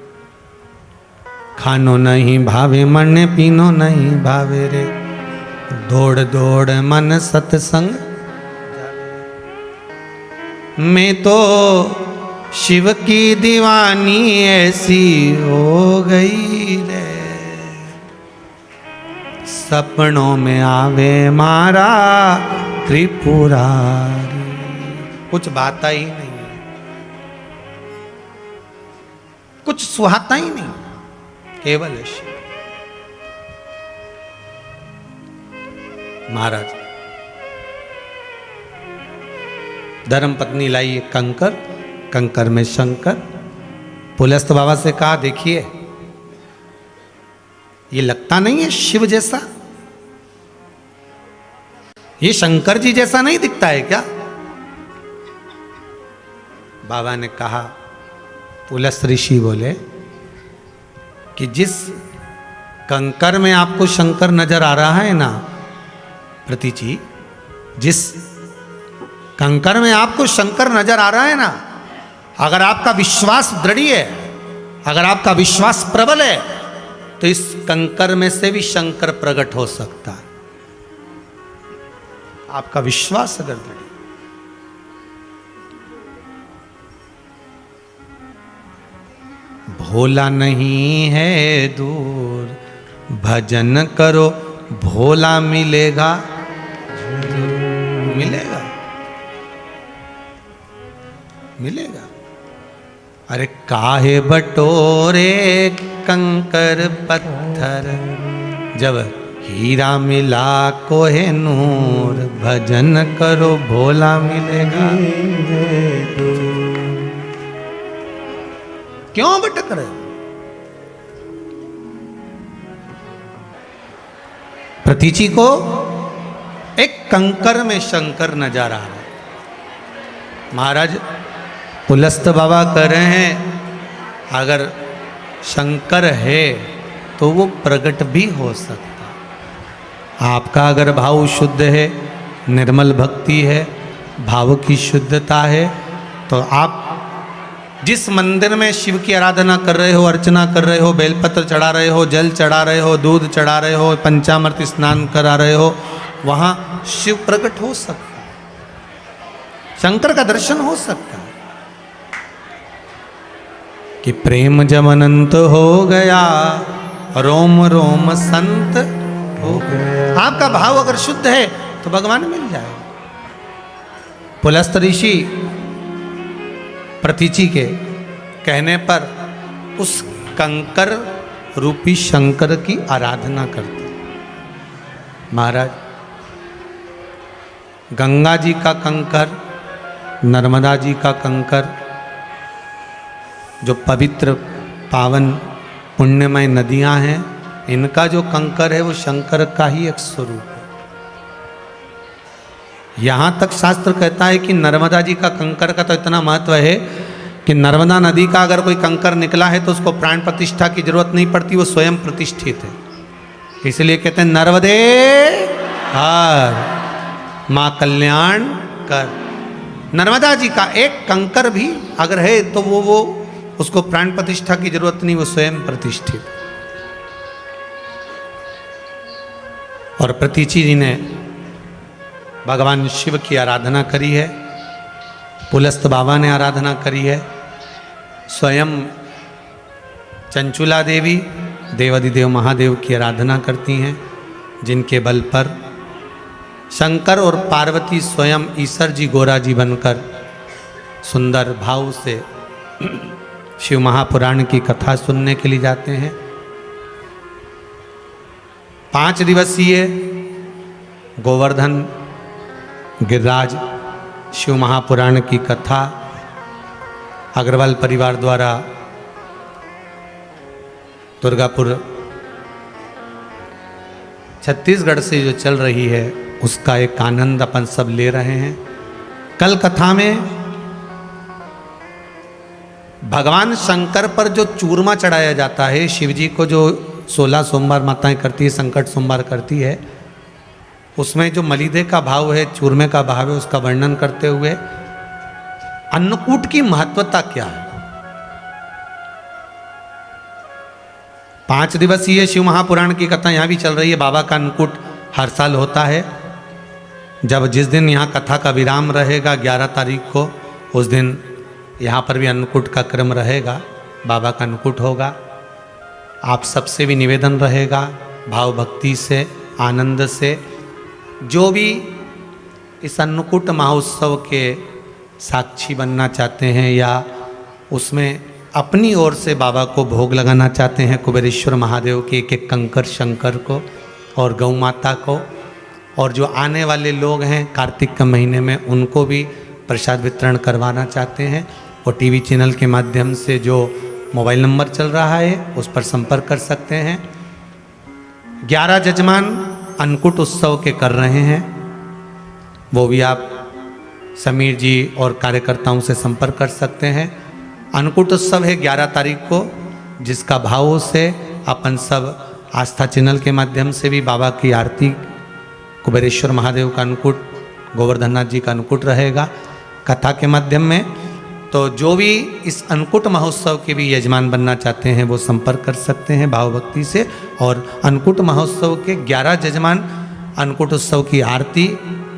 खानो नहीं भावे मन, पीनो नहीं भावे रे, दौड़ दौड़ मन सत्संग। मैं तो शिव की दीवानी ऐसी हो गई रे, सपनों में आवे मारा त्रिपुरारी। कुछ बात ही नहीं, कुछ सुहाता ही नहीं, केवल है शिव। महाराज धर्म पत्नी लाई एक कंकर, कंकर में शंकर। पुलस्त बाबा से कहा देखिए ये लगता नहीं है शिव जैसा, ये शंकर जी जैसा नहीं दिखता है क्या? बाबा ने कहा, पुलस्त ऋषि बोले कि जिस कंकर में आपको शंकर नजर आ रहा है ना प्रति जी, जिस कंकर में आपको शंकर नजर आ रहा है ना, अगर आपका विश्वास दृढ़ है, अगर आपका विश्वास प्रबल है, तो इस कंकर में से भी शंकर प्रकट हो सकता है। आपका विश्वास अगर दृढ़, भोला नहीं है दूर, भजन करो भोला मिलेगा, मिलेगा, मिलेगा। अरे काहे बटोरे कंकर पत्थर, जब हीरा मिला कोहिनूर, भजन करो भोला मिलेगा। क्यों भटक रहे? प्रतीचि को एक कंकर में शंकर नजर आ रहा है। महाराज पुलस्त बाबा कह रहे हैं अगर शंकर है तो वो प्रकट भी हो सकता है। आपका अगर भाव शुद्ध है, निर्मल भक्ति है, भाव की शुद्धता है, तो आप जिस मंदिर में शिव की आराधना कर रहे हो, अर्चना कर रहे हो, बेलपत्र चढ़ा रहे हो, जल चढ़ा रहे हो, दूध चढ़ा रहे हो, पंचामृत स्नान करा रहे हो, वहाँ शिव प्रकट हो सकता है, शंकर का दर्शन हो सकता है। कि प्रेम जब अनंत हो गया, रोम रोम संत हो गया। आपका भाव अगर शुद्ध है तो भगवान मिल जाए। पुलस्त ऋषि प्रतीचि के कहने पर उस कंकर रूपी शंकर की आराधना करते। महाराज गंगा जी का कंकर, नर्मदा जी का कंकर, जो पवित्र पावन पुण्यमय नदियां हैं, इनका जो कंकर है वो शंकर का ही एक स्वरूप है। यहाँ तक शास्त्र कहता है कि नर्मदा जी का कंकर का तो इतना महत्व है कि नर्मदा नदी का अगर कोई कंकर निकला है तो उसको प्राण प्रतिष्ठा की जरूरत नहीं पड़ती, वो स्वयं प्रतिष्ठित है। इसलिए कहते हैं नर्मदे हर माँ कल्याण कर। नर्मदा जी का एक कंकर भी अगर है तो वो उसको प्राण प्रतिष्ठा की जरूरत नहीं, वो स्वयं प्रतिष्ठित। और प्रतीचि जी ने भगवान शिव की आराधना करी है, पुलस्त बाबा ने आराधना करी है, स्वयं चंचुला देवी देवादिदेव महादेव की आराधना करती हैं, जिनके बल पर शंकर और पार्वती स्वयं ईश्वर जी गोरा जी बनकर सुंदर भाव से शिव महापुराण की कथा सुनने के लिए जाते हैं। 5 दिवसीय गोवर्धन गिरिराज शिव महापुराण की कथा अग्रवाल परिवार द्वारा दुर्गापुर छत्तीसगढ़ से जो चल रही है, उसका एक आनंद अपन सब ले रहे हैं। कल कथा में भगवान शंकर पर जो चूरमा चढ़ाया जाता है, शिव जी को जो 16 सोमवार माताएं करती है, संकट सोमवार करती है, उसमें जो मलिदे का भाव है, चूरमे का भाव है, उसका वर्णन करते हुए अन्नकूट की महत्वता क्या है। 5 दिवसीय शिव महापुराण की कथा यहाँ भी चल रही है। बाबा का अन्नकूट हर साल होता है। जब जिस दिन यहाँ कथा का विराम रहेगा 11 तारीख को, उस दिन यहाँ पर भी अन्नकूट का क्रम रहेगा, बाबा का अन्नकूट होगा। आप सबसे भी निवेदन रहेगा भाव भक्ति से, आनंद से, जो भी इस अन्नकूट महोत्सव के साक्षी बनना चाहते हैं या उसमें अपनी ओर से बाबा को भोग लगाना चाहते हैं, कुबेरेश्वर महादेव के एक एक कंकर शंकर को और गौ माता को, और जो आने वाले लोग हैं कार्तिक के महीने में उनको भी प्रसाद वितरण करवाना चाहते हैं, वो टीवी चैनल के माध्यम से जो मोबाइल नंबर चल रहा है उस पर संपर्क कर सकते हैं। 11 जजमान अन्नकूट उत्सव के कर रहे हैं, वो भी आप समीर जी और कार्यकर्ताओं से संपर्क कर सकते हैं। अन्नकूट उत्सव है 11 तारीख को, जिसका भाव से अपन सब आस्था चैनल के माध्यम से भी बाबा की आरती, कुबेरेश्वर महादेव का अन्नकूट, गोवर्धन नाथ जी का अन्नकूट रहेगा कथा के माध्यम में। तो जो भी इस अन्नकूट महोत्सव के भी यजमान बनना चाहते हैं वो संपर्क कर सकते हैं भाव भक्ति से। और अन्नकूट महोत्सव के 11 जजमान अन्नकूट उत्सव की आरती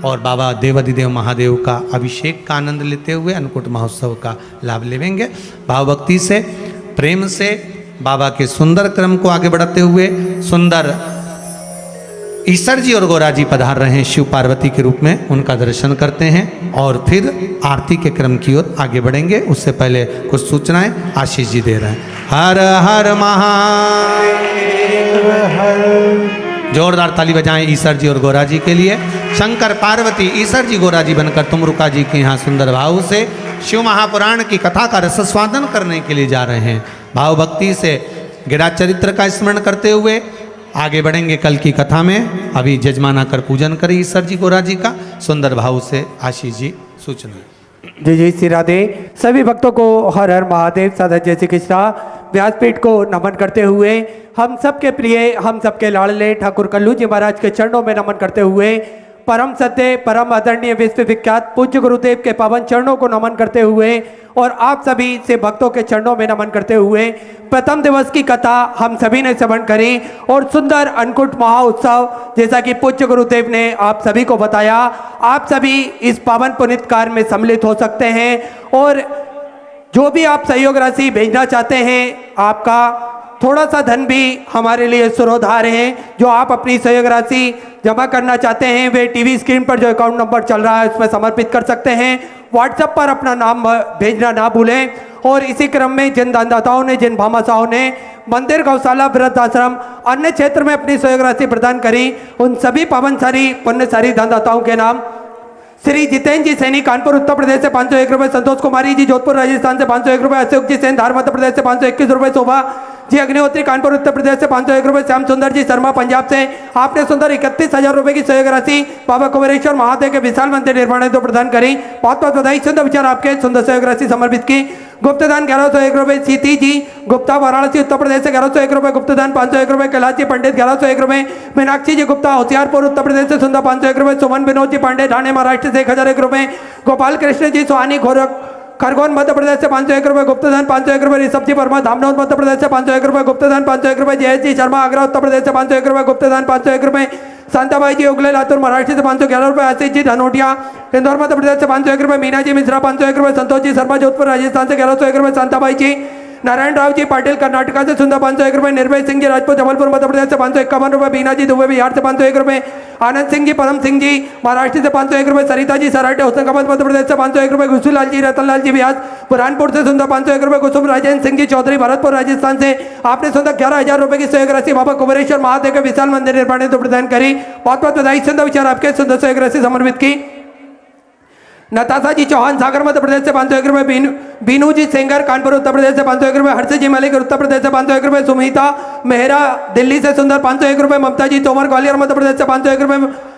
और बाबा देवादिदेव महादेव का अभिषेक का आनंद लेते हुए अन्नकूट महोत्सव का लाभ लेंगे। भाव भक्ति से, प्रेम से बाबा के सुंदर क्रम को आगे बढ़ाते हुए सुंदर ईसर जी और गौरा जी पधार रहे हैं शिव पार्वती के रूप में, उनका दर्शन करते हैं और फिर आरती के क्रम की ओर आगे बढ़ेंगे। उससे पहले कुछ सूचनाएं आशीष जी दे रहे हैं। हर हर महादेव, जोरदार ताली बजाएं ईसर जी और गौरा जी के लिए। शंकर पार्वती ईसर जी गौरा जी बनकर तुमरुका जी के यहाँ सुंदर भाव से शिव महापुराण की कथा का रसस्वादन करने के लिए जा रहे हैं। भाव भक्ति से गिरिराज चरित्र का स्मरण करते हुए आगे बढ़ेंगे कल की कथा में। अभी जजमाना कर पूजन करें ईसर जी गौरा जी का। सुंदर भाव से आशीष जी सूचना। जय जय श्री राधे। सभी भक्तों को हर हर महादेव, साधा जय श्री कृष्णा। व्यासपीठ को नमन करते हुए हम सबके प्रिय, हम सबके लाडले ठाकुर कल्लू जी महाराज के चरणों में नमन करते हुए परम सत्य, परम आदरणीय, विश्व विख्यात पूज्य गुरुदेव के पावन चरणों को नमन करते हुए और आप सभी से भक्तों के चरणों में नमन करते हुए प्रथम दिवस की कथा हम सभी ने श्रवण करी और सुंदर अन्नकूट महोत्सव जैसा कि पूज्य गुरुदेव ने आप सभी को बताया, आप सभी इस पावन पुनीत कार्य में सम्मिलित हो सकते हैं और जो भी आप सहयोग राशि भेजना चाहते हैं, आपका थोड़ा सा धन भी हमारे लिए सुरोधार है। जो आप अपनी सहयोग राशि जमा करना चाहते हैं वे टीवी स्क्रीन पर जो अकाउंट नंबर चल रहा है उसमें समर्पित कर सकते हैं। व्हाट्सएप पर अपना नाम भेजना ना भूलें। और इसी क्रम में जिन दानदाताओं ने, जिन भामाशाहों ने मंदिर, गौशाला, वृद्धाश्रम, अन्य क्षेत्र में अपनी सहयोग राशि प्रदान करी, उन सभी पावनशाली पुण्यशाली दानदाताओं के नाम श्री जितेंद्र जी सैनी कानपुर उत्तर प्रदेश से 501 रुपये, संतोष कुमारी जी जोधपुर राजस्थान से 501 रुपये, अशोक जी सेन धार मध्य प्रदेश से 521 रुपये, शोभा जी अग्निहोत्री कानपुर उत्तर प्रदेश से 501 रुपये, श्याम सुंदर जी शर्मा पंजाब से आपने सुंदर 31,000 रुपये की सहयोग राशि बाबा कुबेरेश्वर महादेव के विशाल मंदिर निर्माण हेतु प्रदान करी। बहुत बहुत बधाई। सुंदर विचार आपके सुंदर सहयोग राशि समर्पित की। गुप्तदान 1101 रुपये, सीती जी गुप्ता वाराणसी उत्तर प्रदेश से 1101 रुपये, गुप्तदान 501 रुपये, कैलाश जी पंडित 1101 रुपये, मीनाक्षी जी गुप्ता होशियारपुर उत्तर प्रदेश से सुंदर 501 रुपये, सुमन विनोद जी पांडे ठाणे महाराष्ट्र से 1001 रुपये, गोपाल कृष्ण जी सोहानी खरगोन मध्य प्रदेश से 501 रुपये, गुप्तदान 501 रुपये, ऋषभ जी वर्मा धामनौद मध्य प्रदेश से 501 रुपये, गुप्तदान 501 रुपये, जयेश जी शर्मा आगरा उत्तर प्रदेश से 501 रुपये, गुप्तदान 501 रुपये, शांताबाई जी उगले लातूर महाराष्ट्र से 511 रुपये, आशीष जी धनोटिया इंदौर मध्य प्रदेश से 501 रुपये, मीना जी मिश्रा 501 रुपये, संतोष जी शर्मा जोधपुर राजस्थान से 1101 रुपये, शांताबाई जी नारायण राव जी पाटिल कर्नाटका से सुंदर 501 रुपये, निर्भय सिंह जी राजपूत जबलपुर मध्य प्रदेश से 551 रुपये, बीना जी दुबे बिहार से 501 रुपये, आनंद सिंह जी परम सिंह जी महाराष्ट्र से 501 रुपये, सरिता जी सराटे होशंगाबाद मध्य प्रदेश से 501 रुपये, घुसूलाल जी रतनलाल जी व्यास बुरहानपुर से सुंदर 501 रुपये, कुसुम राजेंद्र सिंह जी चौधरी भरतपुर राजस्थान से आपने सुंदर 11,000 रुपये की सहयोग राशि बाबा कुबेरेश्वर महादेव के विशाल मंदिर निर्माण हेतु प्रदान करी। बहुत बहुत बधाई। सुंदर विचार आपके सुंदर सहयोग राशि समर्पित की। नताशा जी चौहान सागर मध्य प्रदेश से 501 रुपये, बीनू जी सेंगर कानपुर उत्तर प्रदेश से 501 रुपये, हर्ष जी मलिक उत्तर प्रदेश से 501 रुपये, सुमिता मेहरा दिल्ली से सुंदर 501 रुपये, ममता जी तोमर ग्वालियर मध्य प्रदेश से 501 रुपये,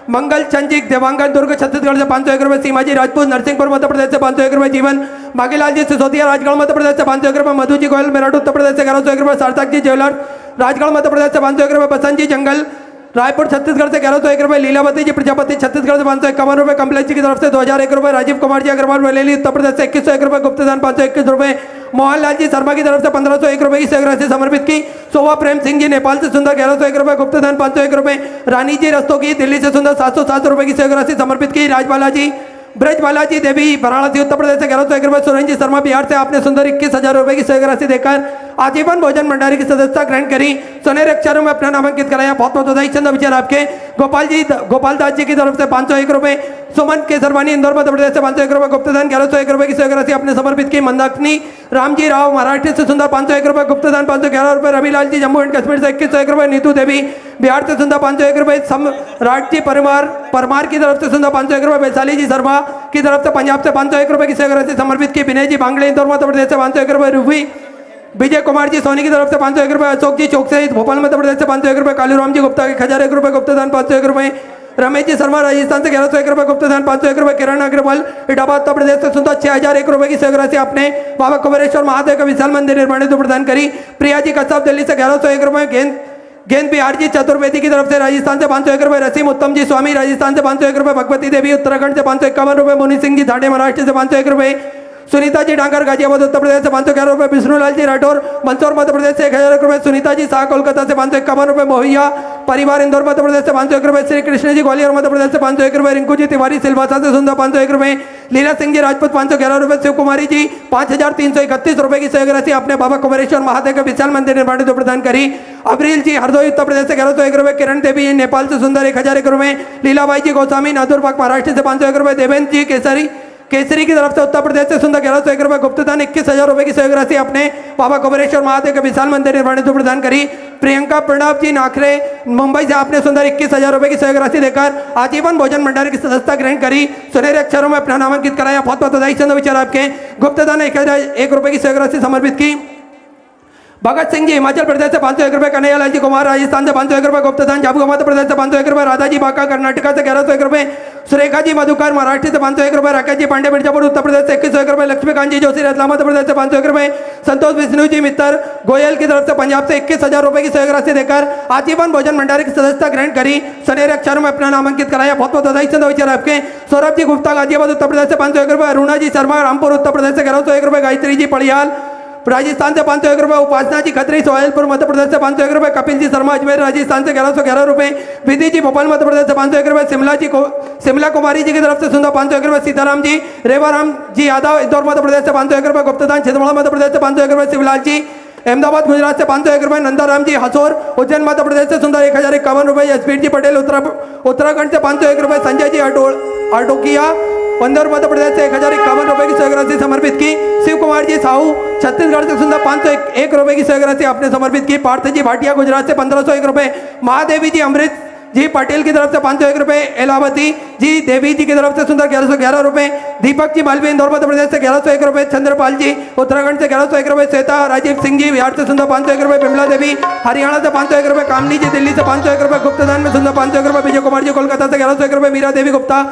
मंगल चंद जी देवांगन दुर्ग छत्तीसगढ़ से 501 रुपये, सीमा जी राजपूत नरसिंहपुर मध्य प्रदेश से 501 रुपये, जीवन बागीलाल जी सिसोदिया राजगढ़ मध्य प्रदेश से 501 रुपये, मधु जी गोयल मेरठ उत्तर प्रदेश से 1101 रुपये, सार्थक जी ज्वेलर राजगढ़ मध्य प्रदेश से 501 रुपये, बसंत जी जंगल रायपुर छत्तीसगढ़ से 1101 रुपये, लीलावती जी प्रजापति छत्तीसगढ़ से 551 रुपये, कमलेश जी की तरफ से 2001 रुपये, राजीव कुमार जी अग्रवाल बरेली उत्तर प्रदेश से 2101 रुपये, गुप्तदान 521 रुपये, मोहनलाल जी शर्मा की तरफ से 1501 रुपये की सहयोग राशि समर्पित की। शोभा प्रेम सिंह जी नेपाल से सुंदर 1101 रुपये, गुप्तदान 501 रुपये, रानी जी रस्तोगी दिल्ली से सुंदर 707 रुपये की सहयोग राशि समर्पित की। राजबाला जी ब्रजबाला जी देवी वाराणसी उत्तर प्रदेश से 1101 रुपये, सुरेंद्र जी शर्मा बिहार से आपने सुंदर 21,000 रुपये की सहयोग राशि देकर आजीवन भोजन भंडारी की सदस्यता ग्रहण करी, सुनहरे अक्षरों में अपना नामांकित कराया। बहुत बहुत बधाई। चंद विचार आपके। गोपाल दास जी की तरफ से 501 रुपये, सुमन केसरवानी इंदौर मध्य प्रदेश से 501 रुपये, गुप्तदान 1101 रुपये की सहयोग राशि आपने समर्पित की। मंदाकिनी रामजी राव महाराष्ट्र से सुंदर 501 रुपये, गुप्तदान 511 रुपये, रविलाल जी जम्मू एंड कश्मीर से 2101 रुपये, नीतू देवी बिहार से सुंदर 501 रुपये, सम्राट जी परमार की तरफ से सुंदर 501 रुपये, वैशाली जी शर्मा की तरफ से पंजाब से 501 रुपये की सहयोग राशि समर्पित की। विनय जी बांगड़े इंदौर मध्य प्रदेश से 501 रुपये, रूबी विजय कुमार जी सोनी की तरफ से 501 रुपये, अशोक जी चौक से भोपाल मध्य प्रदेश से 501 रुपये, कालूराम जी गुप्ता के 1001 रुपये, गुप्तदान 501 रुपये, रमेश जी शर्मा राजस्थान से 1101 रुपये, गुप्तदान 501 रुपये, किरण अग्रवाल इटाबाद उत्तर प्रदेश से सुंदर 6001 रुपये की सहयोग राशि आपने बाबा कुबेरेश्वर महादेव का विशाल मंदिर निर्माण हेतु प्रदान करी। प्रिया जी कश्यप दिल्ली से 1101 रुपये, गेंद बिहार जी चतुर्वेदी की तरफ से राजस्थान से 501 रुपये, रसीम उत्तम जी स्वामी राजस्थान से 501 रुपये, भगवती देवी उत्तराखंड से 551 रुपये, मुनि सिंह जी ठाणे महाराष्ट्र से 501 रुपये, सुनीता जी डांगर गाजियाबाद उत्तर प्रदेश से 511 रुपये, विष्णुलाल जी राठौर मंदसौर मध्य प्रदेश से 1001 रुपये, सुनीता जी शाह कोलकाता से 551 रुपये, मोहिया परिवार इंदौर मध्य प्रदेश से 501 रुपये, श्री कृष्ण जी ग्वालियर मध्य प्रदेश से 501 रुपये, रिंकू जी तिवारी सिलवासा से सुंदर 501 रुपये, लीला सिंह जी राजपूत 511 रुपये, शिव कुमारी जी 5331 रुपये की सहयोग राशि अपने बाबा कुमारेश्वर महादेव के विशाल मंदिर निर्माण हेतु प्रदान करी। अब्रिल जी हरदोई उत्तर प्रदेश से 1101 रुपये, किरण देवी जी नेपाल से सुंदर 1001 रुपये, लीलाबाई जी गोस्वामी नादुरबाग महाराष्ट्र से 501 रुपये, देवेंद्र जी केसरी की तरफ से उत्तर प्रदेश से सुंदर 1101 रुपये, गुप्तदान 21,000 रुपये की सहयोग राशि अपने बाबा कुमारेश्वर महादेव के विशाल मंदिर निर्माण हेतु प्रदान करी। प्रियंका प्रणव जी नाखरे मुंबई से आपने सुंदर 21,000 रुपये की सहयोग राशि देकर आजीवन भोजन भंडार की सदस्यता ग्रहण करी, सुनहरे अक्षरों में अपना नामांकित कराया। बहुत बहुत बधाई चंद विचार आपके। गुप्तदान 1,001 रुपये की सहयोग राशि समर्पित की। भगत सिंह जी हिमाचल प्रदेश से 501 रुपये, कन्हैयालाल जी कुमार राजस्थान से 501 रुपये, गुप्तदान झाबुआ मध्य प्रदेश से 501 रुपये, राधा जी बांका कर्नाटक से 1101 रुपये, सुरेखा जी मधुकर महाराष्ट्र से 501 रुपये, राकेश जी पांडे मिर्जापुर उत्तर प्रदेश से 2101 रुपये, लक्ष्मीकांत जी जोशी रतलाम मध्य प्रदेश से 501 रुपये, संतोष विष्णु जी मित्तर गोयल की तरफ से पंजाब से 21,000 रुपये की सहयोग राशि देकर आजीवन भोजन भंडार की सदस्यता ग्रहण करी, सुनहरे अक्षरों में अपना नामांकित कराया। बहुत बहुत बधाई चंद विचार आपके। सौरभ जी गुप्ता गाजियाबाद उत्तर प्रदेश से 501 रुपये, अरुणा जी शर्मा रामपुर उत्तर प्रदेश से 1101 रुपये, गायत्री जी पड़ियाल राजस्थान से 501 रुपये, उपासना जी खत्री सोहेलपुर मध्य प्रदेश से 501 रुपये, कपिल जी शर्मा अजमेर राजस्थान से 1111 रुपये, विधि जी भोपाल मध्य प्रदेश से 501 रुपये, शिमला कुमारी जी की तरफ से सुंदर 501 रुपये, सीताराम जी रेवाराम जी यादव इंदौर मध्य प्रदेश से 501 रुपये, गुप्तदान छिंदवाड़ा मध्य प्रदेश से 501 रुपये, शिवलाल जी अहमदाबाद गुजरात से 501 रुपये, नंदाराम जी हसोर उज्जैन मध्य प्रदेश से सुंदर 1051 रुपये, यशवीर जी पटेल उत्तराखंड से 501 रुपये, संजय जी अटोकिया पंदर मध्य प्रदेश से 1051 रुपये की सहयोग राशि समर्पित की। शिव कुमार जी साहू छत्तीसगढ़ से सुंदर 501 रुपये की सहयोग राशि आपने समर्पित की। पार्थ जी भाटिया गुजरात से 1501 रुपये, महादेवी जी अमृत जी पटेल की तरफ से 501 रुपये, एलावती जी देवी जी की तरफ से सुंदर 1111 रुपये, दीपक जी मालवी इंदौर मध्य प्रदेश से 1101 रुपये, चंद्रपाल जी उत्तराखंड से 1101 रुपये, श्वेता राजीव सिंह जी बिहार से सुंदर 501 रुपये, बिमला देवी हरियाणा से 501 रुपये, कामनी जी दिल्ली से 501 रुपये, गुप्तदान में सुंदर 501 रुपये, विजय कुमार जी कोलकाता से 1101 रुपये, मीरा देवी गुप्ता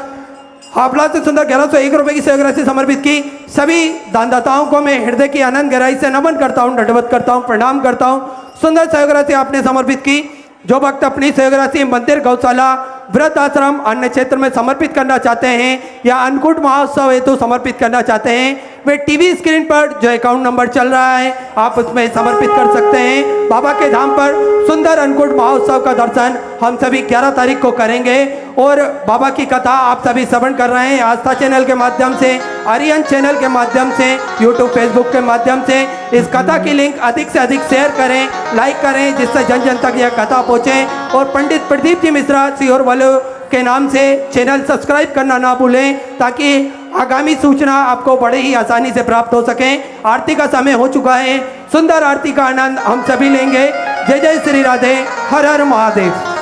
हावड़ा से सुंदर 1101 रुपये की सहयोग राशि समर्पित की। सभी दानदाताओं को मैं हृदय की आनंद गहराई से नमन करता हूँ, दंडवत करता हूँ, प्रणाम करता हूँ। सुंदर सहयोग राशि आपने समर्पित की। जो भक्त अपनी सहयोग राशि मंदिर, गौशाला, वृद्ध आश्रम, अन्य क्षेत्र में समर्पित करना चाहते हैं या अन्नकूट महोत्सव हेतु समर्पित करना चाहते हैं, वे टीवी स्क्रीन पर जो अकाउंट नंबर चल रहा है आप उसमें समर्पित कर सकते हैं। बाबा के धाम पर सुंदर अन्नकूट महोत्सव का दर्शन हम सभी 11 तारीख को करेंगे और बाबा की कथा आप सभी श्रवण कर रहे हैं आस्था चैनल के माध्यम से, आर्यन चैनल के माध्यम से, यूट्यूब फेसबुक के माध्यम से। इस कथा की लिंक अधिक से अधिक शेयर करें, लाइक करें, जिससे जन जन तक यह कथा पहुँचे। और पंडित प्रदीप जी मिश्रा सीहोर वालों के नाम से चैनल सब्सक्राइब करना ना भूलें, ताकि आगामी सूचना आपको बड़े ही आसानी से प्राप्त हो सके। आरती का समय हो चुका है, सुंदर आरती का आनंद हम सभी लेंगे। जय जय श्री राधे, हर हर महादेव।